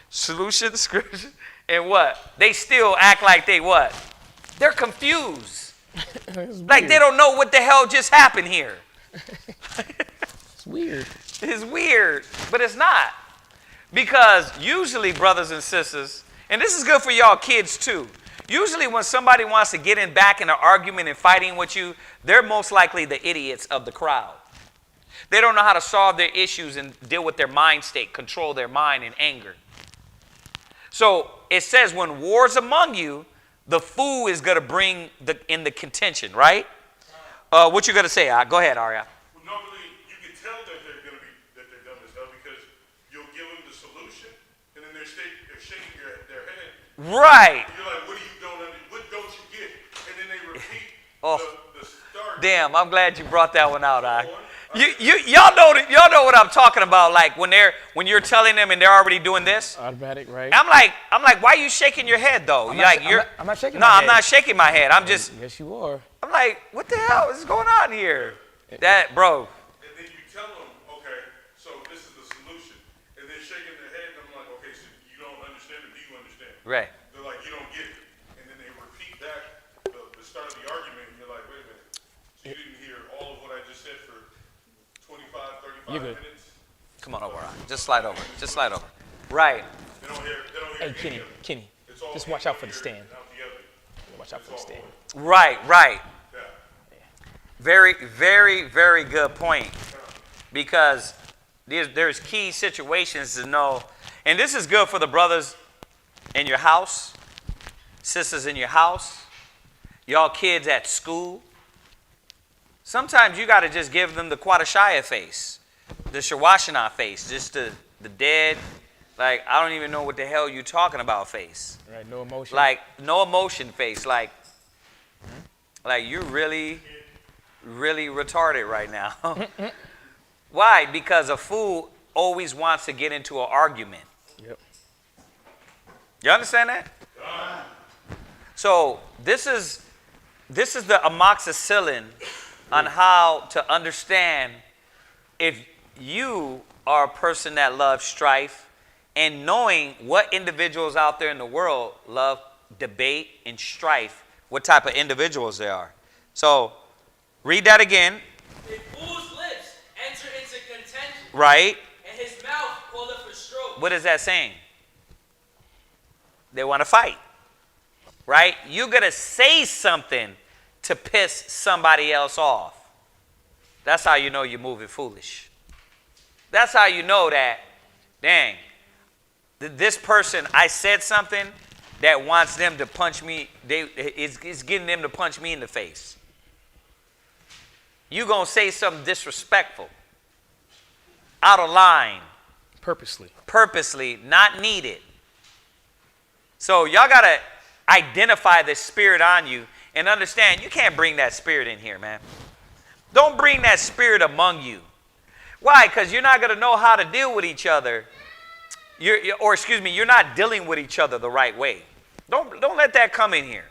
S4: solution, scripture, and what? They still act like they what? They're confused. Like they don't know what the hell just happened here.
S3: It's weird.
S4: It's weird, but it's not. Because usually, brothers and sisters, and this is good for y'all kids too, usually when somebody wants to get back in an argument and fighting with you, they're most likely the idiots of the crowd. They don't know how to solve their issues and deal with their mind state, control their mind and anger. So it says when war's among you, the fool is going to bring in the contention, right? What you going to say? Go ahead, Arya.
S5: Well, normally you can tell that they're going to be that they're dumb as hell because you'll give them the solution, and then they're shaking their head.
S4: Right.
S5: You're like, what don't you get? And then they repeat the start.
S4: Damn, I'm glad you brought that one out. Y'all know what I'm talking about. Like when you're telling them and they're already doing this.
S3: Automatic, right?
S4: I'm like, why are you shaking your head though?
S3: I'm not shaking my head.
S4: I'm not shaking my head. I'm just.
S3: Yes, you are.
S4: I'm like, what the hell is going on here? That, bro.
S5: And then you tell them, okay, so this is the solution, and they're shaking their head. And I'm like, okay, so you don't understand, or do you understand?
S4: Right.
S5: They're like, you don't get it, and then they repeat that the start of the argument, and you're like, wait a minute, so you didn't hear all of what I just said for 25, 35 minutes?
S4: Come on over, Ron. Just slide over. Right.
S5: They don't hear
S3: Hey, Kenny, just watch out for the stand. Watch out for the stand.
S4: Right. Very, very, very good point. Because there's key situations to know. And this is good for the brothers in your house, sisters in your house, y'all kids at school. Sometimes you got to just give them the CHAAZAQYA face, the CHAAZAQYA face, just the dead, like, I don't even know what the hell you're talking about face.
S3: Right, no emotion.
S4: Like, no emotion face. Like you're really, really retarded right now. Why? Because a fool always wants to get into an argument.
S3: Yep.
S4: You understand that? So this is the amoxicillin on how to understand if you are a person that loves strife and knowing what individuals out there in the world love debate and strife, what type of individuals they are. So read that again.
S7: A fool's lips enter into contention.
S4: Right.
S7: And his mouth calleth for stroke.
S4: What is that saying? They want to fight. Right? You're going to say something to piss somebody else off. That's how you know you're moving foolish. That's how you know that, dang, this person, I said something that wants them to punch me, it's getting them to punch me in the face. You're going to say something disrespectful, out of line. Purposely, not needed. So y'all got to identify the spirit on you and understand you can't bring that spirit in here, man. Don't bring that spirit among you. Why? Because you're not going to know how to deal with each other. You're not dealing with each other the right way. Don't let that come in here.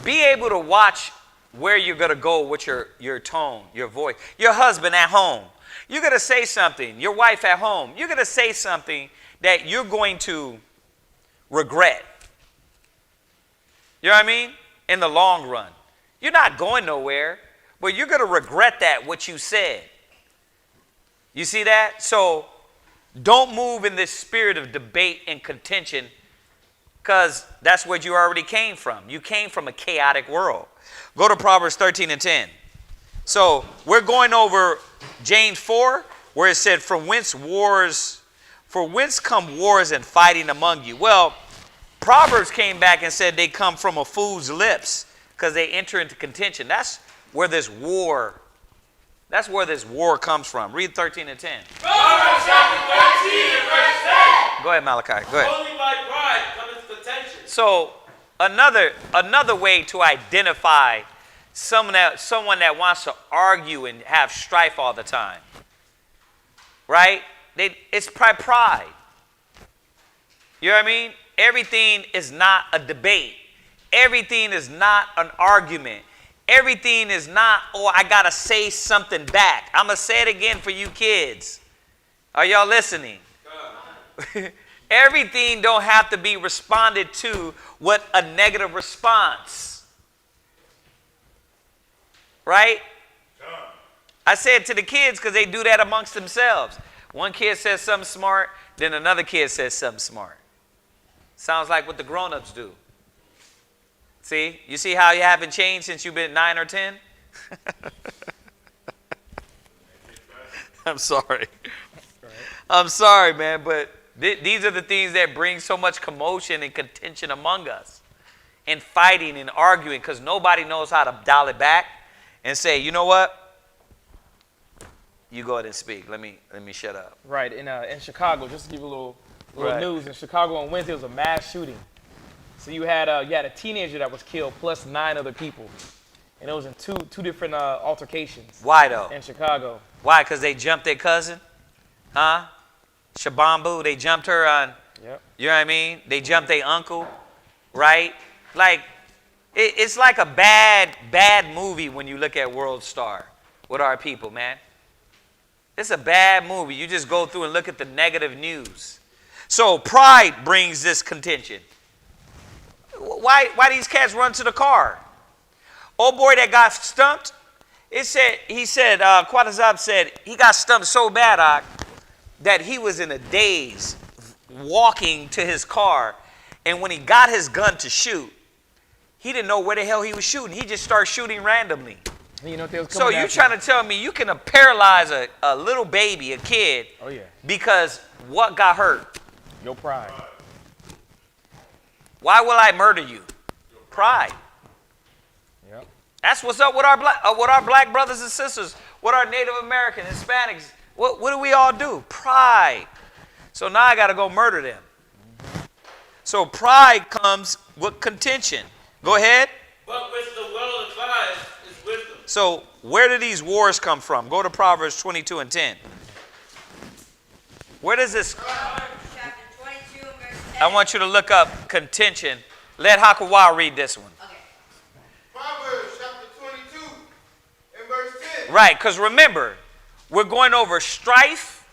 S4: Be able to watch where you're going to go with your tone, your voice. Your husband at home. You're going to say something. Your wife at home. You're going to say something that you're going to regret. You know what I mean? In the long run. You're not going nowhere, but you're going to regret what you said. You see that? So don't move in this spirit of debate and contention because that's where you already came from. You came from a chaotic world. Go to Proverbs 13 and 10. So we're going over James 4 where it said, for whence come wars and fighting among you? Well, Proverbs came back and said they come from a fool's lips because they enter into contention. That's where this war comes from. Read 13 and 10.
S7: Proverbs chapter 13 and verse 10.
S4: Go ahead, Malachi. Go ahead.
S7: Only by pride cometh contention.
S4: So another way to identify someone that wants to argue and have strife all the time, right? It's pride. You know what I mean? Everything is not a debate. Everything is not an argument. Everything is not, oh, I got to say something back. I'm going to say it again for you kids. Are y'all listening? Everything don't have to be responded to with a negative response. Right? I say it to the kids because they do that amongst themselves. One kid says something smart, then another kid says something smart. Sounds like what the grown-ups do. See? You see how you haven't changed since you've been 9 or 10? I'm sorry. I'm sorry, man, but these are the things that bring so much commotion and contention among us. And fighting and arguing because nobody knows how to dial it back and say, you know what? You go ahead and speak. Let me shut up.
S3: Right. In Chicago, just to give you a little
S4: Right.
S3: news, in Chicago on Wednesday, there was a mass shooting. So you had a teenager that was killed plus 9 other people. And it was in two different altercations.
S4: Why, though?
S3: In Chicago.
S4: Why? Because they jumped their cousin? Huh? Shabambu, they jumped her on,
S3: Yep.
S4: you know what I mean? They jumped their uncle, right? Like, it's like a bad movie when you look at World Star with our people, man. It's a bad movie. You just go through and look at the negative news. So pride brings this contention. Why these cats run to the car? Old boy that got stumped, he said, CHAAZAQYA said, he got stumped so bad, that he was in a daze walking to his car. And when he got his gun to shoot, he didn't know where the hell he was shooting. He just started shooting randomly.
S3: You know, they was
S4: So
S3: coming
S4: you're
S3: after
S4: trying
S3: him.
S4: to tell me you can paralyze a little baby, a kid,
S3: Oh, yeah.
S4: because what got hurt?
S3: Your pride.
S4: Why will I murder you? Pride.
S3: Yep.
S4: That's what's up with our black brothers and sisters, with our Native American, Hispanics. What do we all do? Pride. So now I got to go murder them. So pride comes with contention. Go ahead.
S7: But with the well advised is wisdom.
S4: So where do these wars come from? Go to Proverbs 22 and 10. Where does this...
S8: Proverbs chapter 22 and verse 10.
S4: I want you to look up contention. Let CHAAZAQYA read this one.
S8: Okay.
S6: Proverbs chapter 22 and verse 10.
S4: Right, because remember, we're going over strife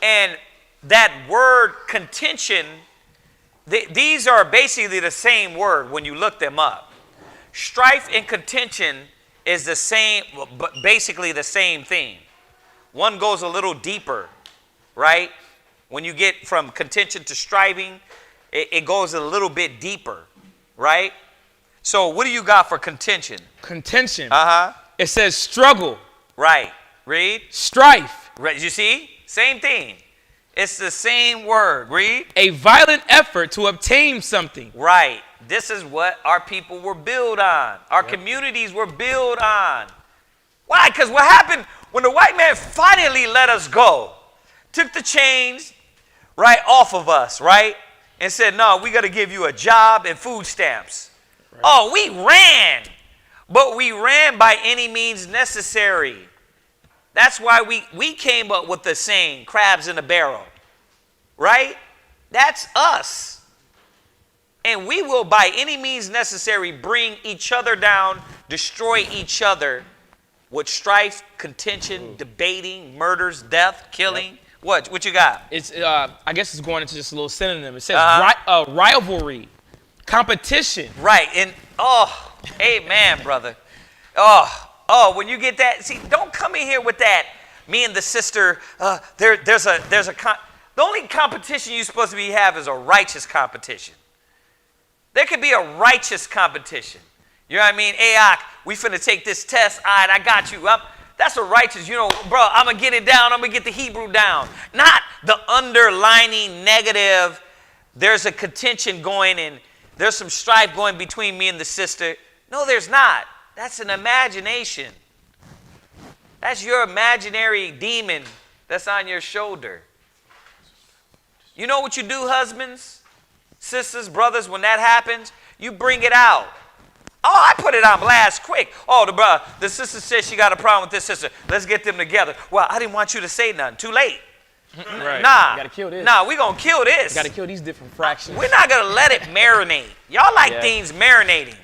S4: and that word contention. These are basically the same word when you look them up. Strife and contention is the same, but basically the same thing. One goes a little deeper, right? When you get from contention to striving, it goes a little bit deeper, right? So what do you got for contention?
S3: Contention.
S4: Uh-huh.
S3: It says struggle.
S4: Right. Read.
S3: Strife.
S4: Right. You see? Same thing. It's the same word. Read.
S3: A violent effort to obtain something.
S4: Right. This is what our people were built on. Our communities were built on. Why? Because what happened when the white man finally let us go, took the chains right off of us, right? And said, no, we got to give you a job and food stamps. Right. Oh, we ran. But we ran by any means necessary. That's why we came up with the saying, crabs in a barrel. Right? That's us. And we will by any means necessary bring each other down, destroy each other with strife, contention, debating, murders, death, killing. Yep. What you got?
S3: It's I guess it's going into just a little synonym. It says rivalry, competition.
S4: Right. And oh, amen, brother. Oh, when you get that, see, don't come in here with that. Me and the sister, the only competition you're supposed to have is a righteous competition. There could be a righteous competition. You know what I mean? Hey, we finna take this test. All right, I got you. That's a righteous, bro, I'm going to get it down. I'm going to get the Hebrew down. Not the underlining negative. There's a contention going and there's some strife going between me and the sister. No, there's not. That's an imagination. That's your imaginary demon that's on your shoulder. You know what you do, husbands, sisters, brothers, when that happens? You bring it out. Oh, I put it on blast quick. Oh, the sister says she got a problem with this sister. Let's get them together. Well, I didn't want you to say nothing. Too late.
S3: Right.
S4: Nah.
S3: You gotta kill this.
S4: Nah, we gonna kill this.
S3: You gotta kill these different fractions.
S4: We're not gonna let it marinate. Y'all like things marinating.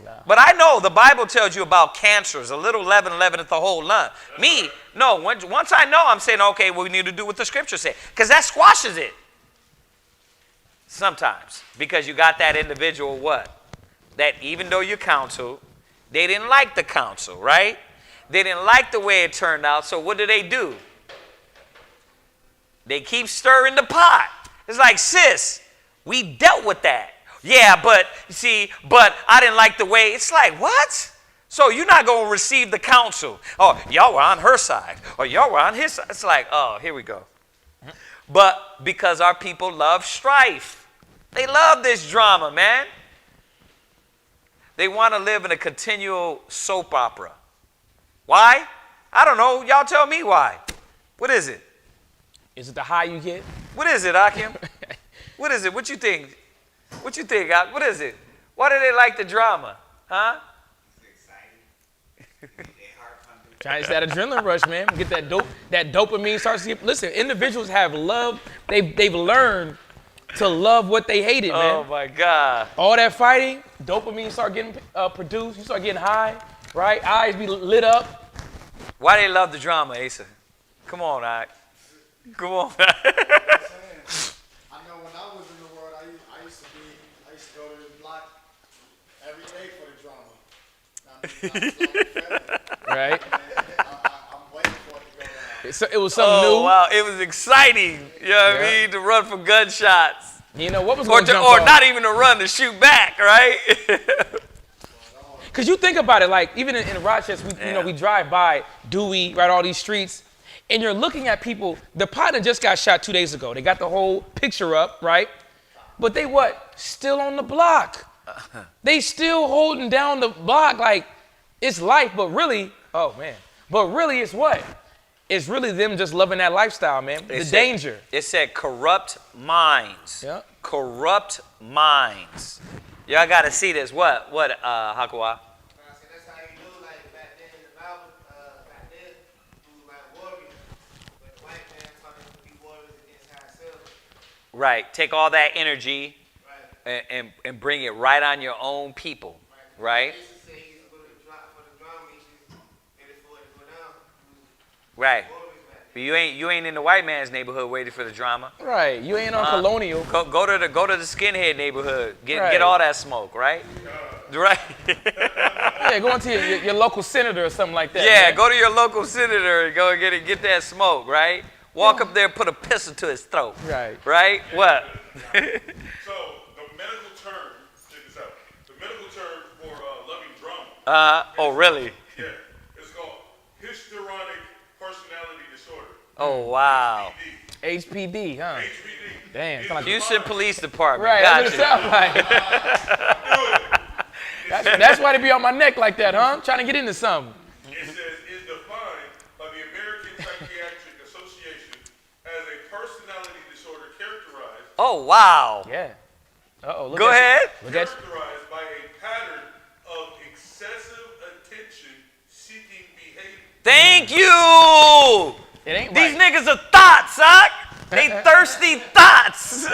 S3: Nah.
S4: But I know the Bible tells you about cancers. A little leaven leaveneth the whole lump. Me, no, once I know, I'm saying, okay, well, we need to do what the scripture says. Because that squashes it. Sometimes. Because you got that individual, what? That even though you counsel, they didn't like the counsel, right? They didn't like the way it turned out. So what do? They keep stirring the pot. It's like, sis, we dealt with that. Yeah, but I didn't like the way. It's like, what? So you're not going to receive the counsel. Oh, y'all were on her side. Or y'all were on his side. It's like, oh, here we go. But because our people love strife. They love this drama, man. They want to live in a continual soap opera. Why? I don't know. Y'all tell me why. What is it?
S3: Is it the high you get?
S4: What is it, Akim? What is it? What you think? What you think, Ak? What is it? Why do they like the drama? Huh?
S6: It's exciting.
S3: It's that adrenaline rush, man. Get that dopamine starts to get. Listen, individuals have love. They've learned to love what they hated, man.
S4: Oh my God.
S3: All that fighting, dopamine start getting produced. You start getting high, right? Eyes be lit up.
S4: Why they love the drama, Asa? Come on, Ak. Come on.
S5: I know when I was in the world, I used to go to the block every day for the drama. I mean, I was on the family.
S3: Right?
S5: I'm waiting for it to go down.
S3: It was something new.
S4: Oh, wow. It was exciting. You know what I mean? To run from gunshots.
S3: You know, what was going to jump
S4: Or
S3: off?
S4: not even to run, to shoot back, right?
S3: Because you think about it, like, even in Rochester, we drive by Dewey, right, all these streets, and you're looking at people. The partner just got shot 2 days ago. They got the whole picture up, right? But they what? Still on the block. They still holding down the block like it's life, but really, oh, man. But really, it's what? It's really them just loving that lifestyle, man. The danger.
S4: It said corrupt minds.
S3: Yeah.
S4: Corrupt minds. Y'all got to see this. What, Hakwa?
S6: That's how you do, like back then in the Bible, back then, we were like warriors. But the white man taught us to be warriors against ourselves.
S4: Right. Take all that energy and bring it right on your own people. Right?
S6: Jesus said he's going to drop for the drama, he's just ready for it to go down.
S4: Right. But you ain't in the white man's neighborhood waiting for the drama.
S3: Right. You ain't on Colonial.
S4: Go to the skinhead neighborhood. Get all that smoke, right? Right.
S3: Yeah, go into your local senator or something like that.
S4: Yeah,
S3: man.
S4: go to your local senator and go and get that smoke, right? Walk up there, put a pistol to his throat.
S3: Right.
S4: Right? What?
S9: So the medical term, check this out. The medical term for loving drama.
S4: Oh, really?
S9: Yeah, it's called histrionic personality disorder.
S4: Oh, wow.
S3: HPD, huh?
S9: HPD.
S3: Damn. Sound like
S4: Houston Police Department.
S3: right, that's
S4: Gotcha.
S3: what it sounds like. That's why they be on my neck like that, huh? I'm trying to get into something.
S9: It says is defined by the American Psychiatric Association as a personality disorder characterized.
S4: Oh, wow.
S3: Yeah. Uh-oh.
S4: Go ahead.
S3: Look at you.
S9: Characterized by a pattern of excessive attention-seeking behavior.
S4: Thank you.
S3: It ain't
S4: These
S3: right.
S4: niggas are thoughts, huh? They thirsty thoughts.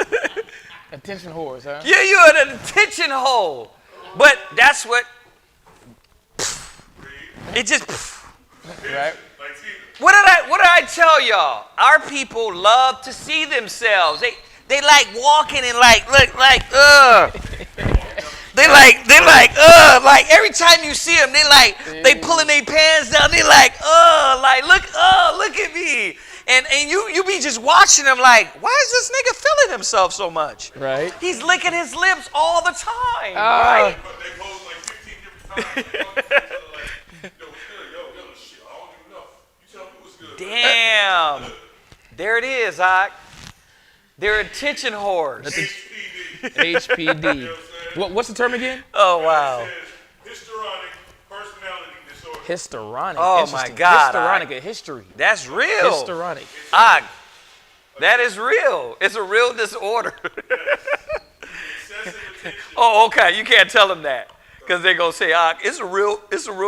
S3: Attention whores, huh?
S4: Yeah, you're an attention hole. But that's what. It just.
S3: Right.
S9: Like, see,
S4: What did I tell y'all? Our people love to see themselves. They like walking and like like every time you see them, they pulling their pants down. They like look at me. And you be just watching them like, why is this nigga feeling himself so much?
S3: Right.
S4: He's licking his lips all the time, right?
S9: but they pose like 15 different times. They talk to each other like, yo, what's good? Yo, shit, I don't even know. You tell me what's good.
S4: Damn. There it is, Hawk. They're attention whores.
S9: HPD.
S3: HPD.
S9: You know what I'm saying?
S3: What's the term again?
S4: Oh, wow.
S9: It says histrionic personality disorder.
S3: Histrionic.
S4: Oh,
S3: Interesting.
S4: my God,
S3: Histrionic, a history.
S4: That's real.
S3: Histrionic.
S4: Hawk, that is real. It's a real disorder.
S9: Excessive attention.
S4: Oh, okay. You can't tell them that. Because they're going to say, Hawk, it's a real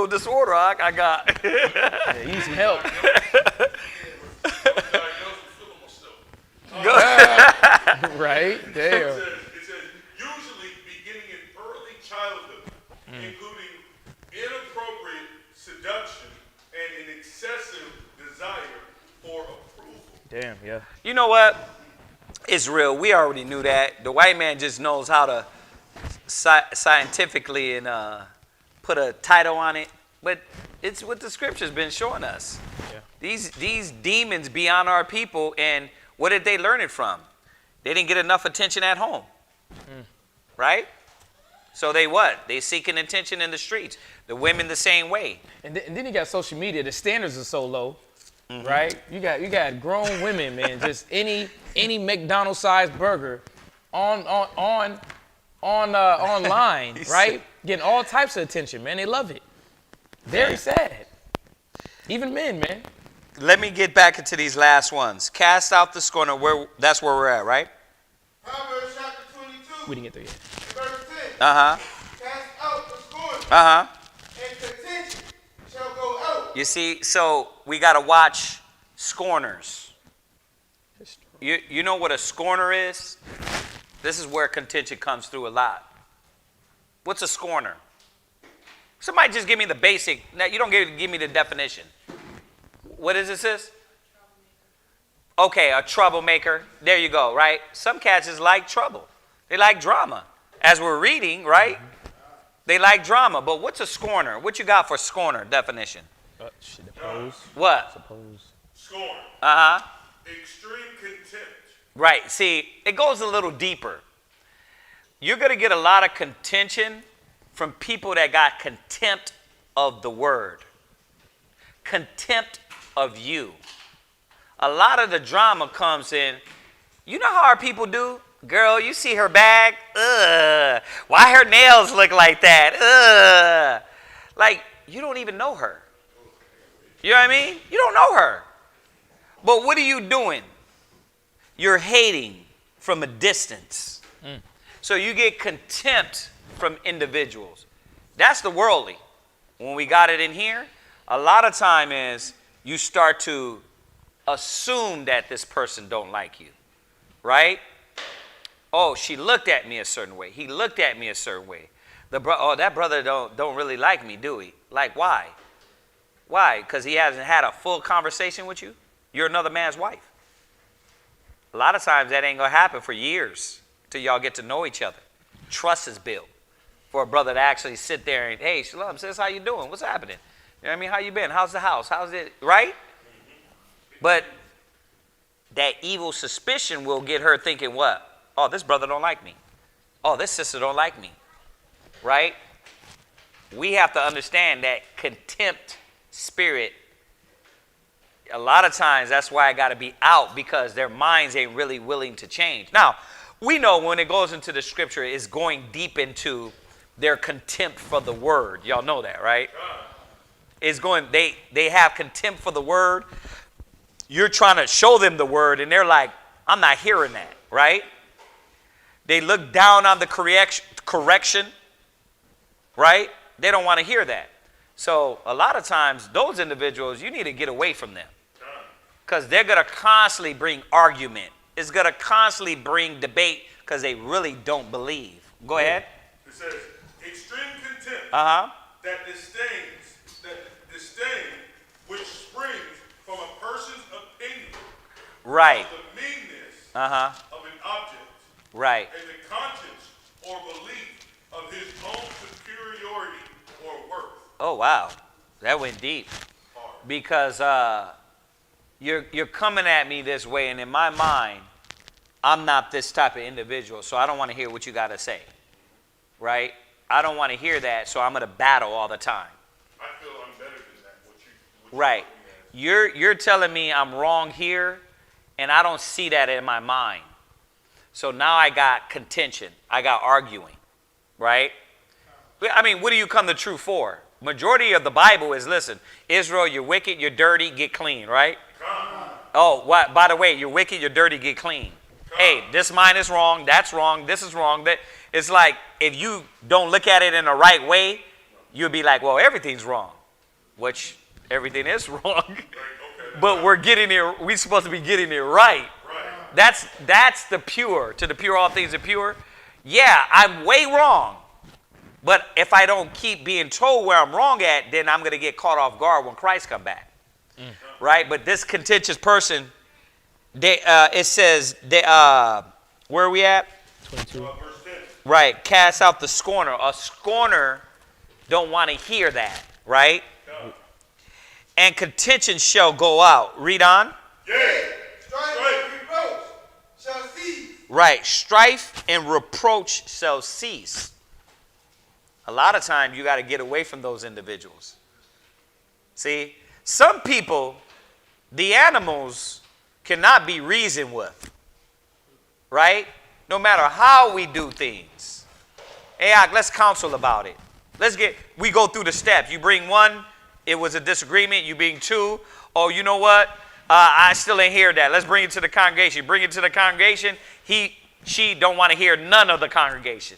S4: disorder, Hawk, I got.
S3: Yeah, you need some help. Right? Damn.
S9: It says usually beginning in early childhood, including
S3: Damn, yeah.
S4: You know what? It's real. We already knew that. The white man just knows how to scientifically and put a title on it. But it's what the scripture's been showing us.
S3: Yeah.
S4: These demons be on our people, and what did they learn it from? They didn't get enough attention at home. Right? So they what? They seeking attention in the streets. The women the same way.
S3: And then you got social media. The standards are so low, right? You got grown women, man. Just any McDonald's sized burger online, right? Getting all types of attention, man. They love it. Very sad. Even men, man.
S4: Let me get back into these last ones. Cast out the scorner. That's where we're at, right?
S6: Proverbs chapter 22.
S3: We didn't get there yet.
S6: Verse 10.
S4: Uh-huh.
S6: Cast out the scorner.
S4: Uh-huh.
S6: And contention shall go out.
S4: You see, so we got to watch scorners. You know what a scorner is? This is where contention comes through a lot. What's a scorner? Somebody just give me the basic. Now, you don't give me the definition. What is it, sis? Okay, a troublemaker. There you go, right? Some cats just like trouble. They like drama. As we're reading, right? They like drama. But what's a scorner? What you got for scorner definition?
S3: Suppose.
S4: What?
S3: Suppose.
S9: Scorn.
S4: Uh-huh.
S9: Extreme contempt.
S4: Right. See, it goes a little deeper. You're going to get a lot of contention from people that got contempt of the word. Contempt of you. A lot of the drama comes in. You know how our people do? Girl, you see her bag? Ugh. Why her nails look like that? Ugh. Like, you don't even know her. You know what I mean? You don't know her. But what are you doing? You're hating from a distance. So you get contempt from individuals. That's the worldly. When we got it in here, a lot of time is you start to assume that this person don't like you, right? Oh, she looked at me a certain way. He looked at me a certain way. That brother don't really like me, do he? Like, why? Why? Because he hasn't had a full conversation with you? You're another man's wife. A lot of times that ain't going to happen for years till y'all get to know each other. Trust is built for a brother to actually sit there and, hey, Shalom, sis, how you doing? What's happening? You know what I mean? How you been? How's the house? How's it? Right? But that evil suspicion will get her thinking what? Oh, this brother don't like me. Oh, this sister don't like me. Right? We have to understand that contempt spirit. A lot of times that's why I got to be out, because their minds ain't really willing to change. Now, we know when it goes into the scripture, it's going deep into their contempt for the word. Y'all know that, right? It's going, they have contempt for the word. You're trying to show them the word, and they're like, I'm not hearing that, right? They look down on the correction, right? They don't want to hear that. So a lot of times, those individuals, you need to get away from them. Because they're going to constantly bring argument. It's going to constantly bring debate because they really don't believe. Go ahead.
S9: It says, extreme contempt
S4: Uh-huh.
S9: that disdain which springs from a person's opinion
S4: Right.
S9: of the meanness
S4: Uh-huh.
S9: of an object
S4: Right.
S9: and the conscience or belief of his own superiority or worth.
S4: Oh, wow. That went deep. Because you're coming at me this way, and in my mind, I'm not this type of individual, so I don't want to hear what you got to say. Right? I don't want to hear that, so I'm going to battle all the time.
S9: I feel I'm better than that.
S4: Right. You're telling me I'm wrong here, and I don't see that in my mind. So now I got contention. I got arguing. Right? I mean, what do you come to truth for? Majority of the Bible is, listen, Israel, you're wicked, you're dirty, get clean, right? Oh, what? By the way, you're wicked, you're dirty, get clean. Hey, this mine is wrong, that's wrong, this is wrong. That it's like if you don't look at it in the right way, you'll be like, well, everything's wrong, which everything is wrong. But we're supposed to be getting it right. That's the pure. To the pure, all things are pure. Yeah, I'm way wrong. But if I don't keep being told where I'm wrong at, then I'm going to get caught off guard when Christ come back. Right? But this contentious person, it says, where are we at?
S3: 22.
S9: Verse 10.
S4: Right, cast out the scorner. A scorner don't want to hear that, right?
S9: Yeah.
S4: And contention shall go out. Read on.
S9: Yea.
S6: Strife and reproach shall cease.
S4: Right, strife and reproach shall cease. A lot of times you got to get away from those individuals. See, some people, the animals cannot be reasoned with, right? No matter how we do things. Hey, let's counsel about it. We go through the steps. You bring one, it was a disagreement. You bring two, oh, you know what? I still ain't hear that. Let's bring it to the congregation. Bring it to the congregation. She don't want to hear none of the congregation.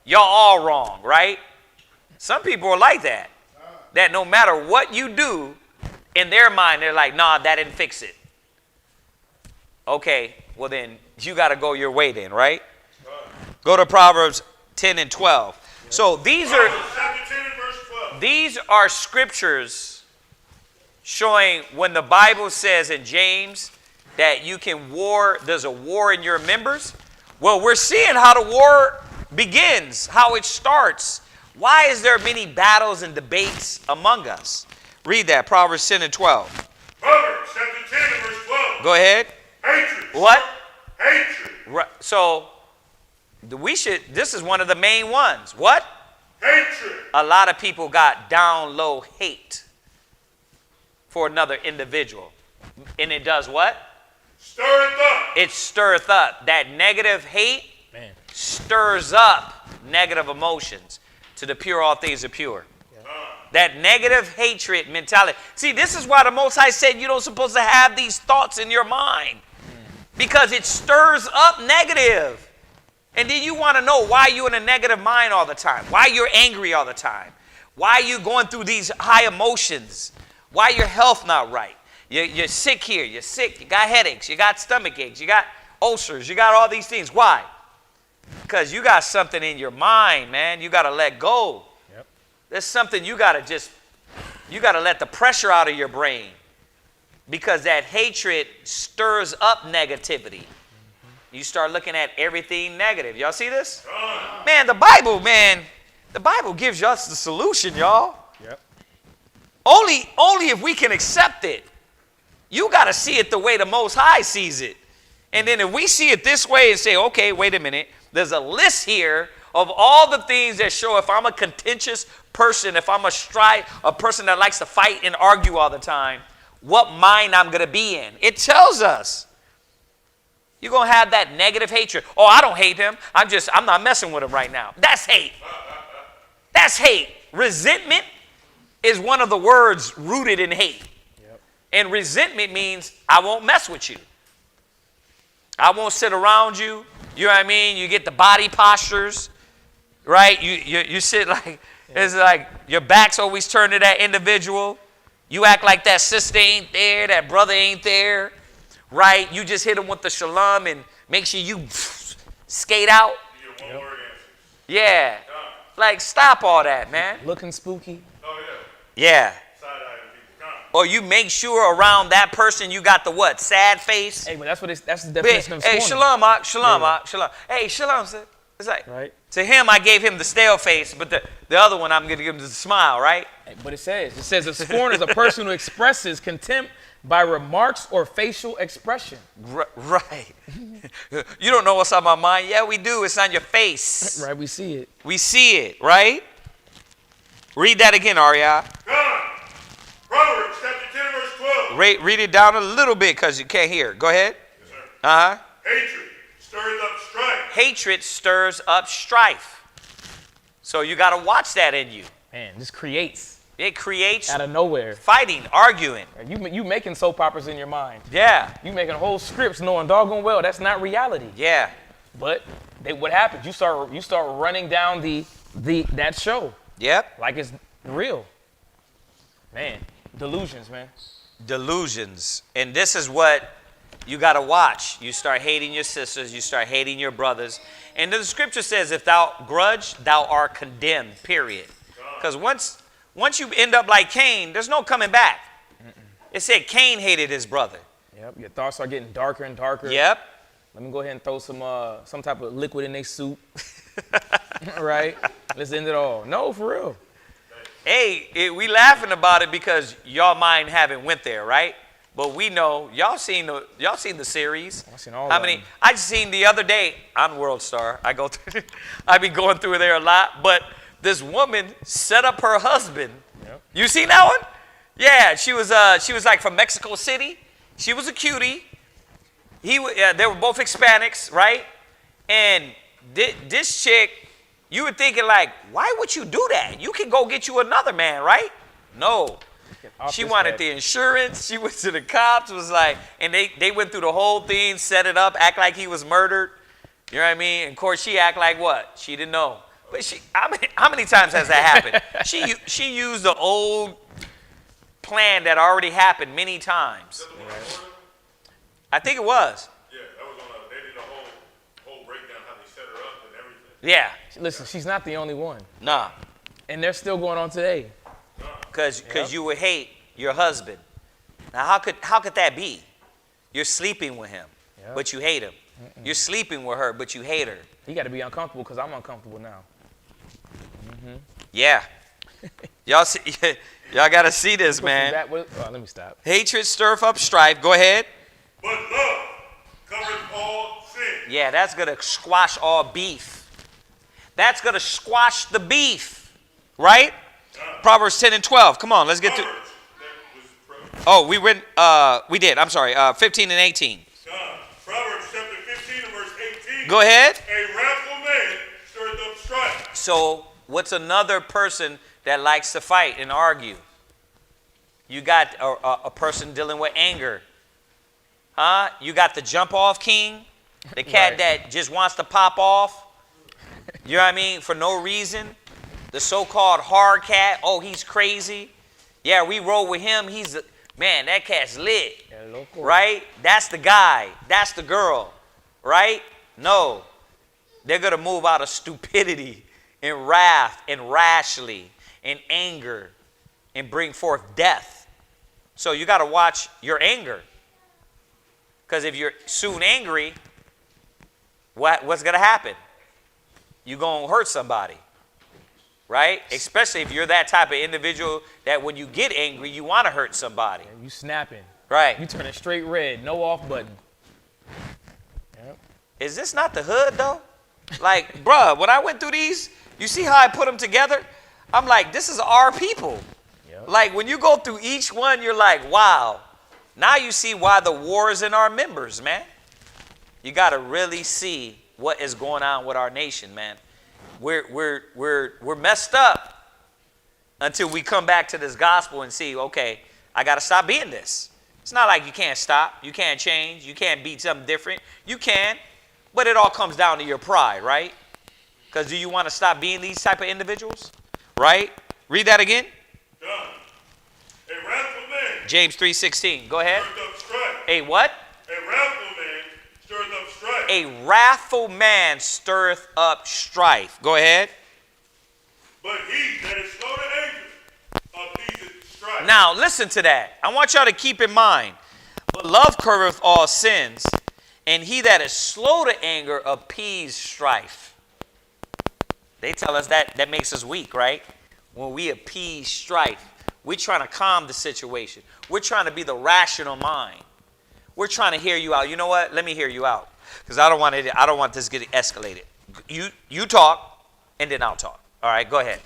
S4: Y'all all wrong, right? Some people are like that. That no matter what you do, in their mind, they're like, nah, that didn't fix it. Okay, well then, you got to go your way then, right? Go to Proverbs 10 and 12. So these are,
S9: Chapter 10 and verse 12.
S4: these are scriptures showing when the Bible says in James that you can war, there's a war in your members. Well, we're seeing how the war begins, how it starts. Why is there many battles and debates among us? Read that, Proverbs 10 and 12.
S9: Proverbs chapter 10 and verse 12.
S4: Go ahead.
S9: Hatred.
S4: What?
S9: Hatred.
S4: Right. So this is one of the main ones. What?
S9: Hatred.
S4: A lot of people got down low hate for another individual. And it does what?
S9: Stirreth up.
S4: It stirreth up. That negative hate stirs up negative emotions. To the pure, all things are pure. That negative hatred mentality. See, this is why the Most High said you don't supposed to have these thoughts in your mind. Because it stirs up negative. And then you want to know why you're in a negative mind all the time. Why you're angry all the time. Why you going through these high emotions. Why your health not right. You're sick here. You're sick. You got headaches. You got stomach aches. You got ulcers. You got all these things. Why? Because you got something in your mind, man. You got to let go. Yep. There's something you got to let the pressure out of your brain. Because that hatred stirs up negativity. You start looking at everything negative. Y'all see this? Man, the Bible gives us the solution, y'all. Yep. Only if we can accept it. You got to see it the way the Most High sees it. And then if we see it this way and say, okay, wait a minute. There's a list here of all the things that show if I'm a contentious person, if I'm a person that likes to fight and argue all the time, what mind I'm going to be in. It tells us. You're going to have that negative hatred. Oh, I don't hate him. I'm not messing with him right now. That's hate. That's hate. Resentment is one of the words rooted in hate. Yep. And resentment means I won't mess with you. I won't sit around you. You know what I mean? You get the body postures, right? You sit like, it's like your back's always turned to that individual. You act like that sister ain't there, that brother ain't there, right? You just hit them with the shalom and make sure you skate out.
S9: Yep.
S4: Yeah. Like, stop all that, man.
S3: Looking spooky.
S9: Oh,
S4: yeah. Yeah. Or you make sure around that person you got the what? Sad face.
S3: Hey, but that's the definition of scorning.
S4: Hey, shalom, shalom. Hey, shalom. It's like, right. To him, I gave him the stale face, but the other one, I'm going to give him the smile, right?
S3: Hey, but it says a scorner is a person who expresses contempt by remarks or facial expression.
S4: Right. You don't know what's on my mind. Yeah, we do. It's on your face.
S3: Right, we see it.
S4: We see it, right? Read that again, Arya.
S9: Proverbs chapter 10 verse 12.
S4: Read it down a little bit because you can't hear. Go ahead.
S9: Yes, sir.
S4: Uh-huh.
S9: Hatred stirs up strife.
S4: Hatred stirs up strife. So you got to watch that in you.
S3: Man, this creates.
S4: It creates.
S3: Out of nowhere.
S4: Fighting, arguing.
S3: You making soap operas in your mind.
S4: Yeah.
S3: You making whole scripts knowing doggone well that's not reality.
S4: Yeah.
S3: But what happens? You start running down that show.
S4: Yep.
S3: Like it's real. Man. Delusions, man.
S4: Delusions. And this is what you got to watch. You start hating your sisters. You start hating your brothers. And the scripture says, if thou grudge, thou art condemned, period. Because once you end up like Cain, there's no coming back. It said Cain hated his brother.
S3: Yep. Your thoughts are getting darker and darker.
S4: Yep.
S3: Let me go ahead and throw some type of liquid in their soup. Right? Let's end it all. No, for real.
S4: Hey, we laughing about it because y'all mind haven't went there, right? But we know y'all seen the series.
S3: I've seen all
S4: How
S3: of
S4: many?
S3: them.
S4: I just seen the other day on World Star. I be going through there a lot. But this woman set up her husband.
S3: Yep.
S4: You seen that one? Yeah, she was like from Mexico City. She was a cutie. They were both Hispanics, right? And this chick, you were thinking like, why would you do that? You can go get you another man, right? No. She wanted the insurance. She went to the cops, was like, and they went through the whole thing, set it up, act like he was murdered. You know what I mean? And of course, she act like what? She didn't know. But how many times has that happened? She used the old plan that already happened many times. I think it was.
S9: Yeah, that was on they did a whole breakdown how they set her up and everything.
S4: Yeah.
S3: Listen, she's not the only one.
S4: Nah.
S3: And they're still going on today.
S4: Because you would hate your husband. Now, how could that be? You're sleeping with him, but you hate him. You're sleeping with her, but you hate her.
S3: You got to be uncomfortable because I'm uncomfortable now.
S4: Yeah. Y'all got to see this, man.
S3: Let me stop.
S4: Hatred stirreth up strife. Go ahead.
S9: But love covers all sin.
S4: Yeah, that's going to squash all beef. That's going to squash the beef, right? Proverbs 10 and 12. Come on, let's get to. Oh, we did. I'm sorry. 15 and 18.
S9: Proverbs chapter 15 and verse 18.
S4: Go ahead.
S9: A wrathful man stirreth up strife.
S4: So, what's another person that likes to fight and argue? You got a person dealing with anger. Huh? You got the jump off king, the cat that just wants to pop off. You know what I mean? For no reason. The so-called hard cat. Oh, he's crazy. Yeah, we roll with him. Man, that cat's lit. Right? That's the guy. That's the girl. Right? No. They're going to move out of stupidity and wrath and rashly and anger and bring forth death. So you got to watch your anger. Because if you're soon angry, what's going to happen? You're going to hurt somebody. Right? Especially if you're that type of individual that when you get angry, you want to hurt somebody.
S3: Yeah, you snapping.
S4: Right.
S3: You turning straight red. No off button. Yep.
S4: Is this not the hood, though? Like, bruh, when I went through these, you see how I put them together? I'm like, this is our people. Yep. Like, when you go through each one, you're like, wow. Now you see why the war is in our members, man. You got to really see what is going on with our nation, man. We're messed up until we come back to this gospel and see, okay, I got to stop being this. It's not like you can't stop. You can't change. You can't be something different. You can, but it all comes down to your pride, right? Because do you want to stop being these type of individuals? Right? Read that again.
S9: Done. A wrathful man.
S4: James 3:16. Go ahead.
S9: Stirreth up strife.
S4: A what?
S9: A wrathful man stirreth up strife.
S4: A wrathful man stirreth up strife. Go ahead.
S9: But he that is slow to anger appeaseth strife.
S4: Now, listen to that. I want y'all to keep in mind. But love covereth all sins, and he that is slow to anger appease strife. They tell us that makes us weak, right? When we appease strife, we're trying to calm the situation. We're trying to be the rational mind. We're trying to hear you out. You know what? Let me hear you out, because I don't want this getting escalated. You talk, and then I'll talk. All right, go ahead.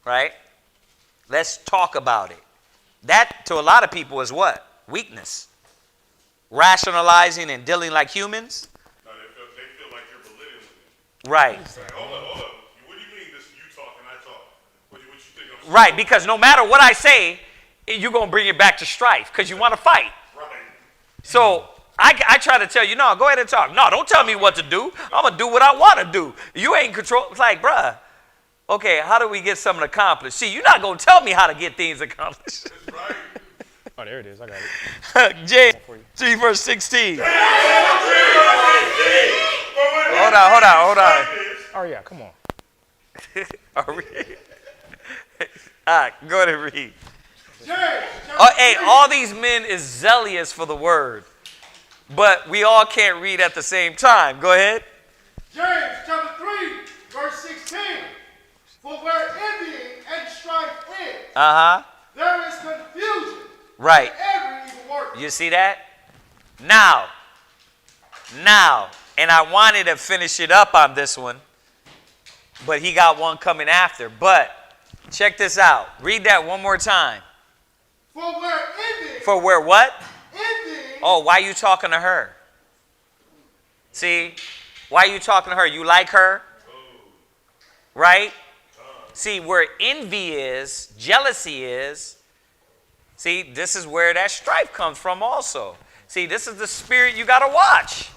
S4: Right? Let's talk about it. That, to a lot of people, is what? Weakness. Rationalizing and dealing like humans.
S9: No, they feel like you're belittling them.
S4: Right.
S9: Like, hold up. What do you mean this you talk and I talk? What you think I'm saying?
S4: Right, because no matter what I say, you're going to bring it back to strife because you want to fight.
S9: Right.
S4: So I try to tell you, no, go ahead and talk. No, don't tell me what to do. I'm going to do what I want to do. You ain't control. It's like, bruh, okay, how do we get something accomplished? See, you're not going to tell me how to get things accomplished.
S9: That's right.
S3: Oh, there it is. I got it.
S4: James 3 verse 16.
S9: Hold
S4: Hold on.
S3: Oh, yeah, come on.
S4: Are we? All right, go ahead and read. Hey, all these men is zealous for the word. But we all can't read at the same time. Go ahead.
S5: James chapter 3, verse 16. For where envying and strife is, there is confusion.
S4: Right.
S5: In every evil work.
S4: You see that? Now, and I wanted to finish it up on this one, but he got one coming after. But check this out. Read that one more time.
S5: For where envying.
S4: For where what?
S5: Envying.
S4: Oh, why are you talking to her? See? Why are you talking to her? You like her? Right? See, where envy is, jealousy is, see, this is where that strife comes from also. See, this is the spirit you got to watch.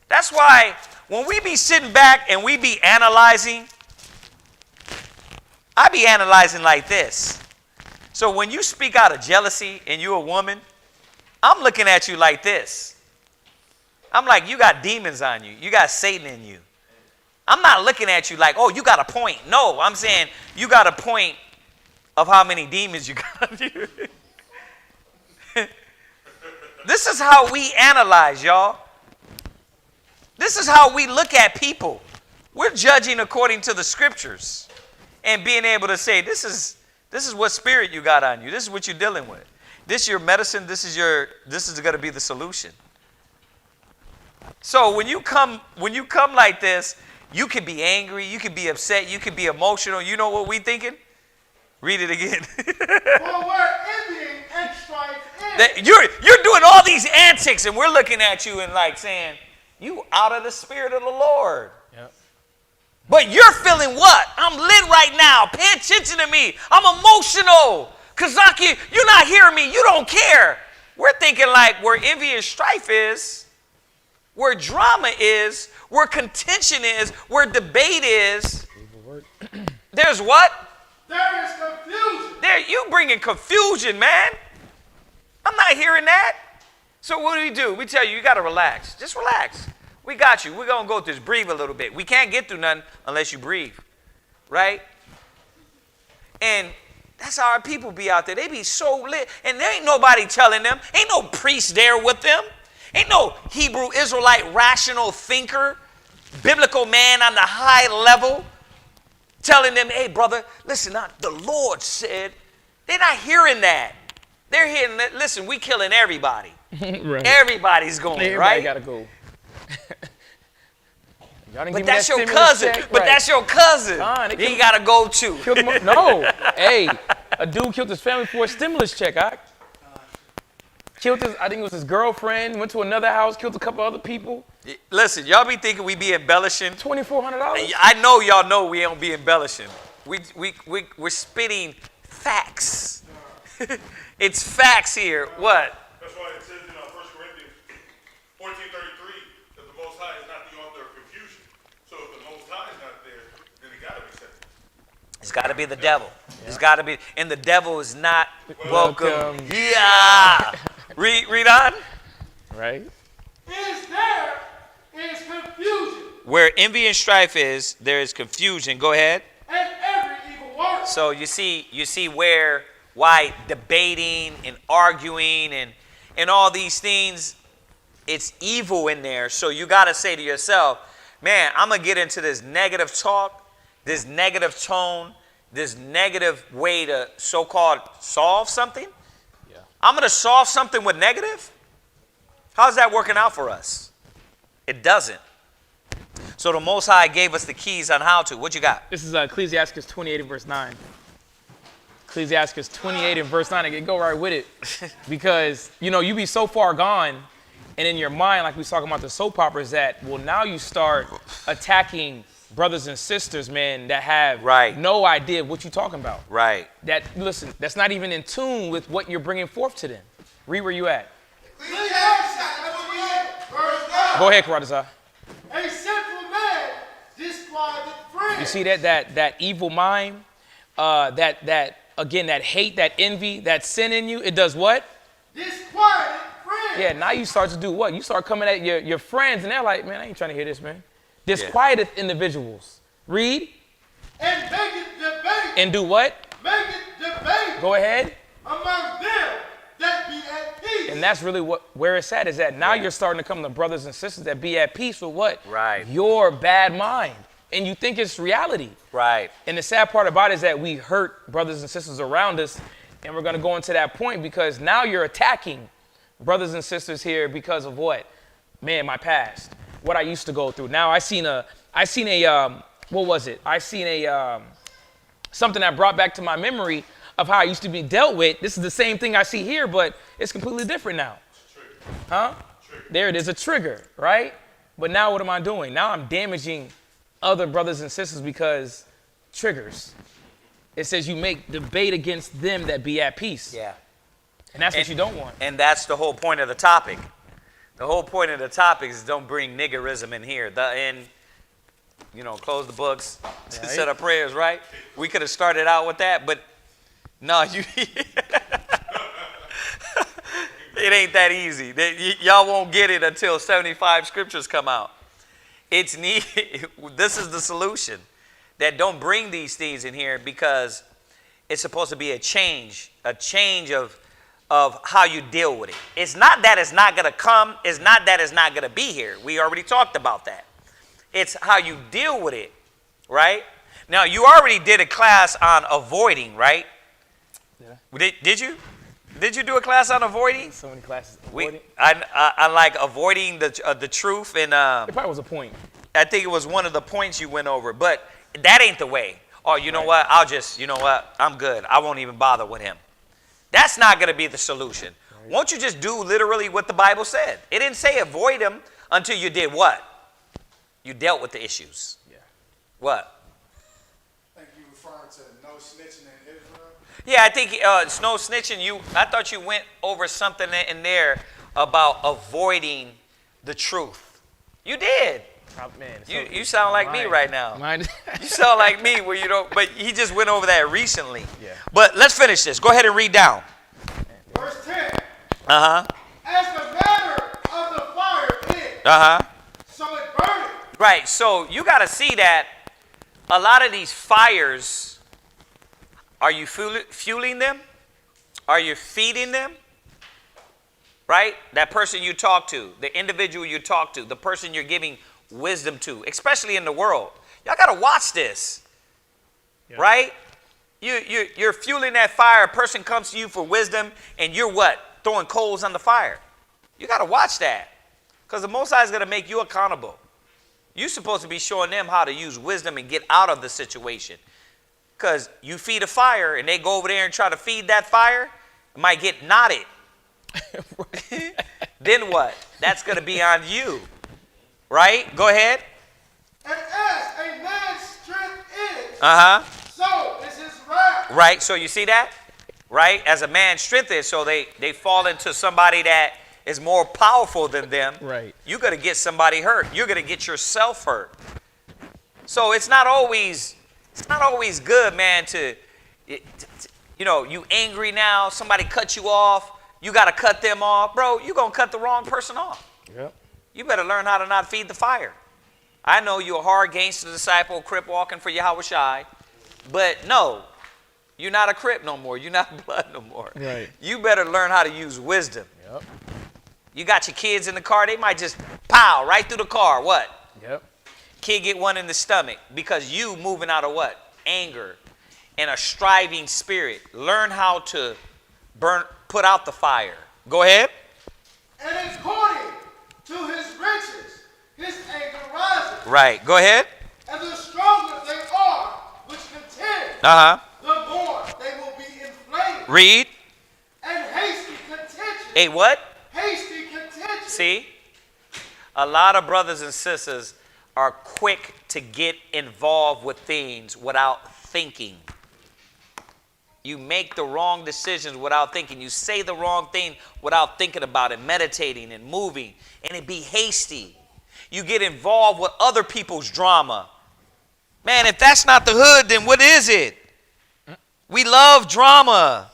S4: That's why when we be sitting back and we be analyzing, I be analyzing like this. So when you speak out of jealousy and you're a woman, I'm looking at you like this. I'm like, you got demons on you. You got Satan in you. I'm not looking at you like, oh, you got a point. No, I'm saying you got a point of how many demons you got on you. This is how we analyze, y'all. This is how we look at people. We're judging according to the scriptures and being able to say, this is what spirit you got on you. This is what you're dealing with. This is your medicine. This is going to be the solution. So when you come like this, you can be angry, you can be upset, you can be emotional. You know what we thinking? Read it again.
S5: For where envying and strife is.
S4: You're doing all these antics, and we're looking at you and like saying, you out of the spirit of the Lord.
S3: Yep.
S4: But you're feeling what? I'm lit right now. Pay attention to me. I'm emotional. CHAAZAQYA, you're not hearing me. You don't care. We're thinking like where envy and strife is, where drama is, where contention is, where debate is. There's what?
S5: There is confusion.
S4: There, you bringing confusion, man. I'm not hearing that. So what do? We tell you, you got to relax. Just relax. We got you. We're going to go through this. Breathe a little bit. We can't get through nothing unless you breathe. Right? And that's how our people be out there. They be so lit. And there ain't nobody telling them. Ain't no priest there with them. Ain't no Hebrew Israelite rational thinker, biblical man on the high level telling them, hey, brother, listen, the Lord said. They're not hearing that. They're hearing that, listen, we killing everybody.
S3: Right.
S4: Everybody's going,
S3: Everybody
S4: right?
S3: got to go.
S4: But that's your cousin. But that's your cousin. He got to go too.
S3: No. Hey, a dude killed his family for a stimulus check. Killed I think it was his girlfriend, went to another house, killed a couple other people.
S4: Listen, y'all be thinking we be embellishing.
S3: $2,400.
S4: I know y'all know we don't be embellishing. We're spitting facts. It's facts here. What?
S9: That's why it says in 1 Corinthians 14:33 that the Most High is not the author of confusion. So if the Most High is not there, then it got to be Satan.
S4: It's got to be the devil. Yeah. It's got to be, and the devil is not welcome. Yeah. Read on.
S5: Right. There is confusion.
S4: Where envy and strife is, there is confusion. Go ahead.
S5: And every evil work.
S4: So you see why debating and arguing and all these things, it's evil in there. So you got to say to yourself, man, I'm going to get into this negative talk, this negative tone, this negative way to so-called solve something. Yeah. I'm going to solve something with negative. How's that working out for us? It doesn't. So the Most High gave us the keys on how to. What you got?
S3: This is Ecclesiasticus 28 and verse 9. Ecclesiasticus 28 and verse 9. I can go right with it. Because, you be so far gone, and in your mind, like we was talking about the soap operas, that, well, now you start attacking brothers and sisters, man, that have no idea what you're talking about.
S4: Right.
S3: Listen, that's not even in tune with what you're bringing forth to them. Read where you at. Go ahead, CHAAZAQYA.
S5: A sinful man disquieted friends.
S3: You see that evil mind, that hate, that envy, that sin in you, it does what?
S5: Disquieted friends.
S3: Yeah, now you start to do what? You start coming at your friends, and they're like, man, I ain't trying to hear this, man. Disquieteth individuals. Read.
S5: And make it debate.
S3: And do what?
S5: Make it debate.
S3: Go ahead.
S5: among them that be at peace.
S3: And that's really where it's at, is that now you're starting to come to brothers and sisters that be at peace with what?
S4: Right.
S3: Your bad mind. And you think it's reality.
S4: Right.
S3: And the sad part about it is that we hurt brothers and sisters around us. And we're going to go into that point because now you're attacking brothers and sisters here because of what? Man, my past. What I used to go through. Now I seen a what was it? I seen something that brought back to my memory of how I used to be dealt with. This is the same thing I see here, but it's completely different now. Huh? There it is, a trigger, right? But now what am I doing? Now I'm damaging other brothers and sisters because triggers. It says you make debate against them that be at peace.
S4: Yeah.
S3: And that's what you don't want.
S4: And that's the whole point of the topic. The whole point of the topic is don't bring niggerism in here. Close the books, set up prayers, right? We could have started out with that, but no, it ain't that easy. Y'all won't get it until 75 scriptures come out. This is the solution. That don't bring these things in here because it's supposed to be a change of how you deal with it. It's not that it's not going to come. It's not that it's not going to be here. We already talked about that. It's how you deal with it, right? Now, you already did a class on avoiding, right? Yeah. Did you? Did you do a class on avoiding?
S3: So many classes. Avoiding.
S4: I like avoiding the truth. And
S3: it probably was a point.
S4: I think it was one of the points you went over. But that ain't the way. Oh, you know what? I'm good. I won't even bother with him. That's not going to be the solution. Right. Won't you just do literally what the Bible said? It didn't say avoid him until you did what? You dealt with the issues. Yeah. What?
S5: I think you referring to no snitching in Israel?
S4: Yeah, I think no snitching. I thought you went over something in there about avoiding the truth. You did.
S3: Oh, man,
S4: you sound like me right now. You sound like me where you don't. But he just went over that recently. Yeah. But let's finish this. Go ahead and read down.
S5: Verse 10.
S4: Uh-huh.
S5: As the matter of the fire is.
S4: Uh-huh.
S5: So it burneth.
S4: Right. So you got to see that a lot of these fires, are you fueling them? Are you feeding them? Right? That person you talk to, the individual you talk to, the person you're giving wisdom to, especially in the world. Y'all got to watch this. Yep. Right? You're fueling that fire. A person comes to you for wisdom and you're what? Throwing coals on the fire. You got to watch that because the Most High is going to make you accountable. You're supposed to be showing them how to use wisdom and get out of the situation. Because you feed a fire and they go over there and try to feed that fire, it might get knotted. Then what? That's going to be on you. Right? Go ahead.
S5: And as a man's strength is, so is his wrath.
S4: Right. So you see that? Right? As a man's strength is, so they fall into somebody that is more powerful than them. Right. You're going to get somebody hurt. You're going to get yourself hurt. So it's not always good, man, you angry now, somebody cut you off, you got to cut them off. Bro, you're going to cut the wrong person off. Yep. You better learn how to not feed the fire. I know you're a hard gangster disciple, crip walking for Yahweh Shai, but no, you're not a crip no more. You're not blood no more. Right. You better learn how to use wisdom. Yep. You got your kids in the car, they might just pow right through the car. What? Yep. Kid get one in the stomach because you moving out of what? Anger and a striving spirit. Learn how to put out the fire. Go ahead.
S5: And according to his riches, his anger rises.
S4: Right. Go ahead.
S5: And the stronger they are, which contend, the more they will be inflamed.
S4: Read.
S5: And hasty contention.
S4: A what?
S5: Hasty contention.
S4: See? A lot of brothers and sisters are quick to get involved with things without thinking. You make the wrong decisions without thinking. You say the wrong thing without thinking about it, meditating and moving, and it be hasty. You get involved with other people's drama. Man, if that's not the hood, then what is it? We love drama.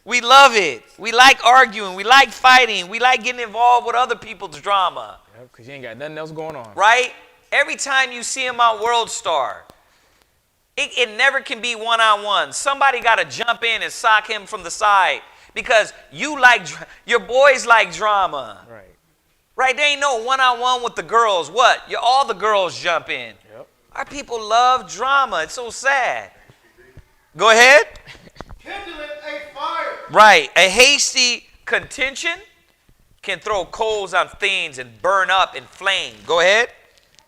S4: We love it. We like arguing. We like fighting. We like getting involved with other people's drama. Because you ain't got nothing else going on. Right? Every time you see him on World Star, It never can be one-on-one. Somebody got to jump in and sock him from the side because your boys like drama.
S3: Right.
S4: Right? There ain't no one-on-one with the girls. What? All the girls jump in.
S3: Yep.
S4: Our people love drama. It's so sad. Go ahead.
S5: Kindling a fire.
S4: Right. A hasty contention can throw coals on things and burn up in flame. Go ahead.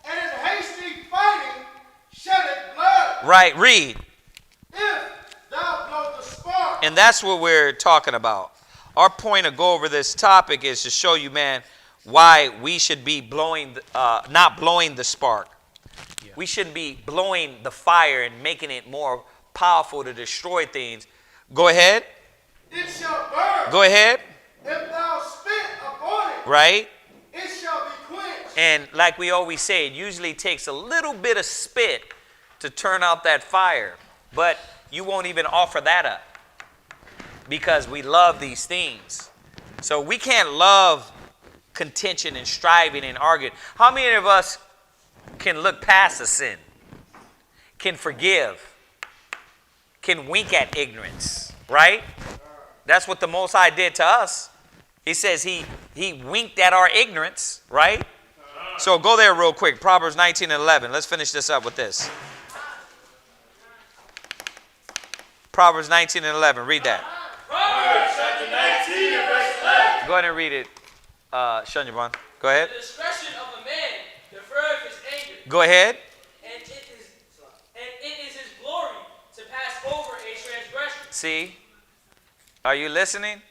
S5: And in hasty fighting, sheddeth blood.
S4: Right. Read.
S5: If thou blow the spark.
S4: And that's what we're talking about. Our point to go over this topic is to show you, man, why we should be not blowing the spark. Yeah. We shouldn't be blowing the fire and making it more powerful to destroy things. Go ahead.
S5: It shall burn.
S4: Go ahead.
S5: If thou spit upon it.
S4: Right.
S5: It shall be quenched.
S4: And like we always say, it usually takes a little bit of spit to turn out that fire. But you won't even offer that up because we love these things. So we can't love contention and striving and arguing. How many of us can look past a sin, can forgive, can wink at ignorance, right? That's what the Most High did to us. He says he winked at our ignorance, right? So go there real quick. Proverbs 19:11. Let's finish this up with this. Proverbs 19:11. Read that.
S7: Proverbs chapter 19 and verse 11.
S4: Go ahead and read it. Shunyaban. Go ahead.
S7: The discretion of a man deferreth his anger.
S4: Go ahead.
S7: And it is his glory to pass over a transgression.
S4: See? Are you listening?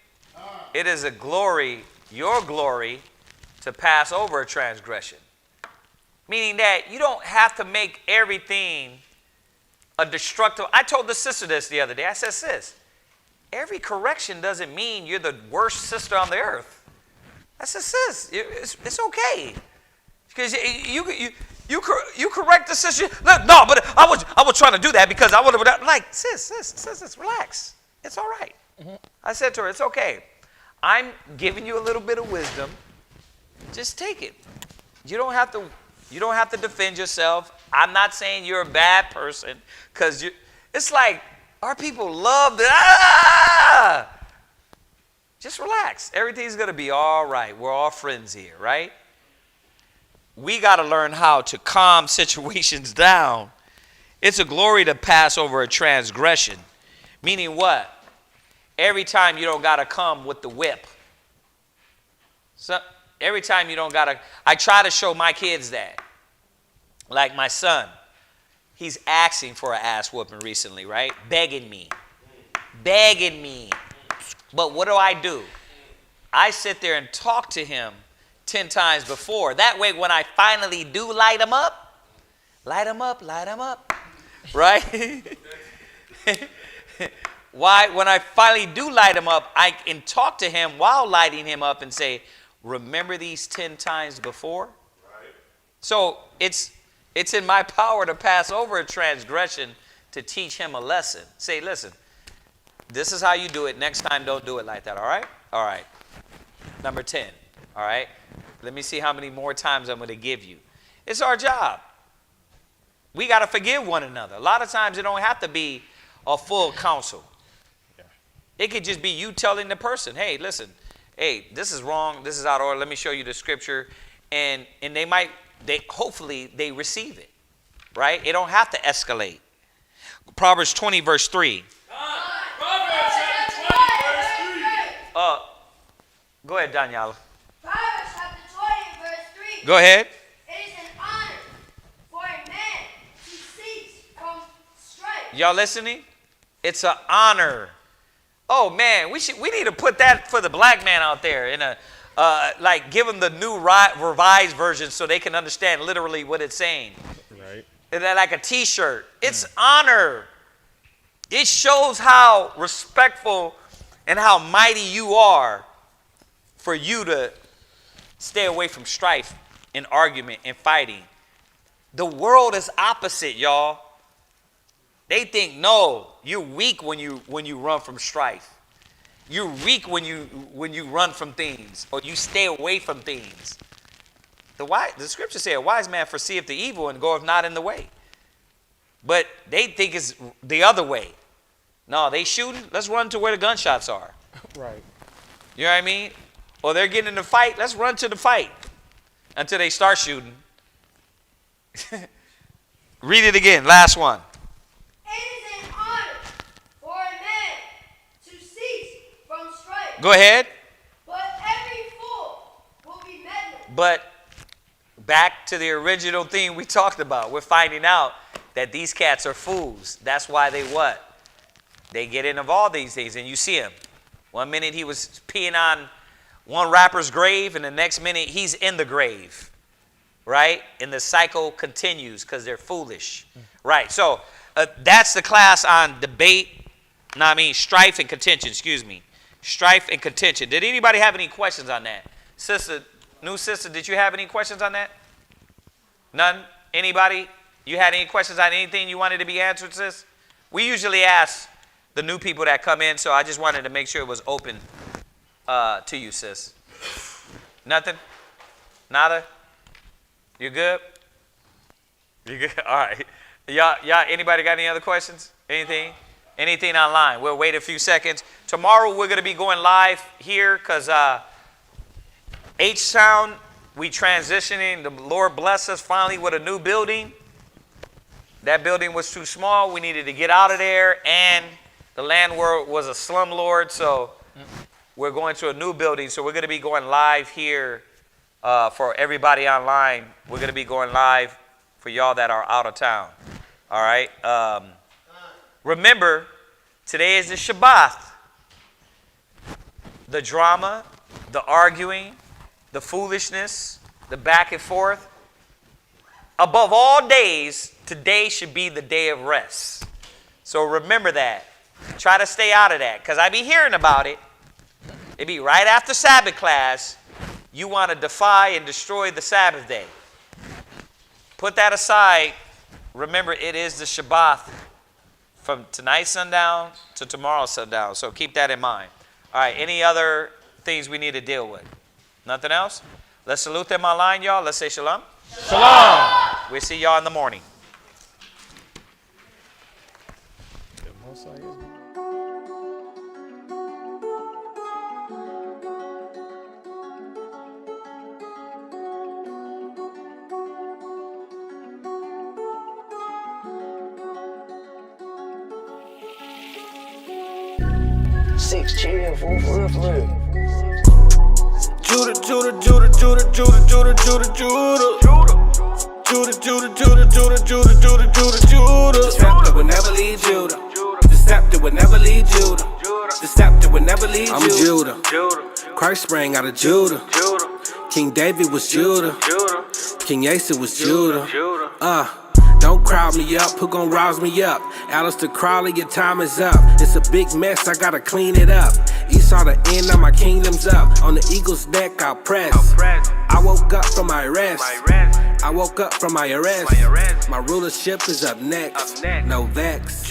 S4: It is a glory, your glory, to pass over a transgression. Meaning that you don't have to make everything a destructive. I told the sister this the other day. I said, sis, every correction doesn't mean you're the worst sister on the earth. I said, sis, it's okay. Because you correct the sister. No, but I was trying to do that because I would have, like, sis, relax. It's all right. Mm-hmm. I said to her, it's okay. I'm giving you a little bit of wisdom. Just take it. You don't have to defend yourself. I'm not saying you're a bad person because it's like our people love that. Just relax. Everything's going to be all right. We're all friends here, right? We got to learn how to calm situations down. It's a glory to pass over a transgression. Meaning what? Every time you don't got to come with the whip. So every time you don't got to, I try to show my kids that. Like my son, he's asking for an ass whooping recently, right? Begging me. But what do? I sit there and talk to him 10 times before. That way when I finally do light him up, right? Why? When I finally do light him up, I can talk to him while lighting him up and say, remember these 10 times before? Right. So it's in my power to pass over a transgression to teach him a lesson. Say, listen, this is how you do it. Next time, don't do it like that, all right? All right. Number 10, all right? Let me see how many more times I'm going to give you. It's our job. We got to forgive one another. A lot of times it don't have to be a full counsel. Yeah. It could just be you telling the person, hey, listen, hey, this is wrong. This is out of order. Let me show you the scripture. And hopefully they receive it, right? It don't have to escalate. Proverbs 20, verse 3.
S7: Proverbs chapter 20, verse 3.
S4: Go ahead, Daniela.
S8: Proverbs chapter 20, verse 3.
S4: Go ahead.
S8: It is an honor for a man to cease from strife.
S4: Y'all listening? It's an honor. Oh man, we need to put that for the black man out there in a like give them the new revised version so they can understand literally what it's saying. Right. And then like a T-shirt. It's honor. It shows how respectful and how mighty you are for you to stay away from strife and argument and fighting. The world is opposite, y'all. They think, no, you're weak when you run from strife. You're weak when you run from things or you stay away from things. The scripture says, a wise man foreseeth the evil and goeth not in the way. But they think it's the other way. No, they shooting. Let's run to where the gunshots are.
S3: Right.
S4: You know what I mean? Or they're getting in the fight. Let's run to the fight until they start shooting. Read it again. Last one.
S8: It is an honor for a man to cease from strife.
S4: Go ahead.
S8: But every fool will be meddling.
S4: But back to the original thing we talked about. We're finding out that these cats are fools. That's why they what? They get into all these things. And you see him. 1 minute he was peeing on one rapper's grave, and the next minute he's in the grave. Right? And the cycle continues because they're foolish. Right. So that's the class on strife and contention. Excuse me. Strife and contention. Did anybody have any questions on that? Sister, new sister, did you have any questions on that? None? Anybody? You had any questions on anything you wanted to be answered, sis? We usually ask the new people that come in, so I just wanted to make sure it was open to you, sis. Nothing? Nada? You good? You good? All right. Y'all, anybody got any other questions? Anything? Anything online? We'll wait a few seconds. Tomorrow we're going to be going live here because H-Town, we transitioning. The Lord bless us finally with a new building. That building was too small. We needed to get out of there, and the landlord was a slumlord, so we're going to a new building. So we're going to be going live here for everybody online. We're going to be going live for y'all that are out of town. All right? Remember, today is the Shabbat. The drama, the arguing, the foolishness, the back and forth. Above all days, today should be the day of rest. So remember that. Try to stay out of that, because I be hearing about it. It be right after Sabbath class. You want to defy and destroy the Sabbath day. Put that aside. Remember, it is the Shabbat from tonight sundown to tomorrow sundown. So keep that in mind. All right, any other things we need to deal with? Nothing else? Let's salute them online, y'all. Let's say shalom.
S3: Shalom.
S4: We'll see y'all in the morning.
S1: Six chill, for real.
S2: Judah, Judah, Judah, Judah, Judah, Judah, Judah, Judah. Judah, Judah, Judah, Judah, Judah, Judah, Judah, Judah. The scepter will never leave Judah. The scepter will never leave Judah. The scepter will never leave Judah. I'm Judah. Christ sprang out of Judah. King David was Judah. King Asa was Judah. Don't crowd me up, who gon' rouse me up? Alistair Crowley, your time is up. It's a big mess, I gotta clean it up. Esau, the end of my kingdom's up. On the eagle's neck, I'll press. I woke up from my rest. I woke up from my arrest. My rulership is up next. No vex.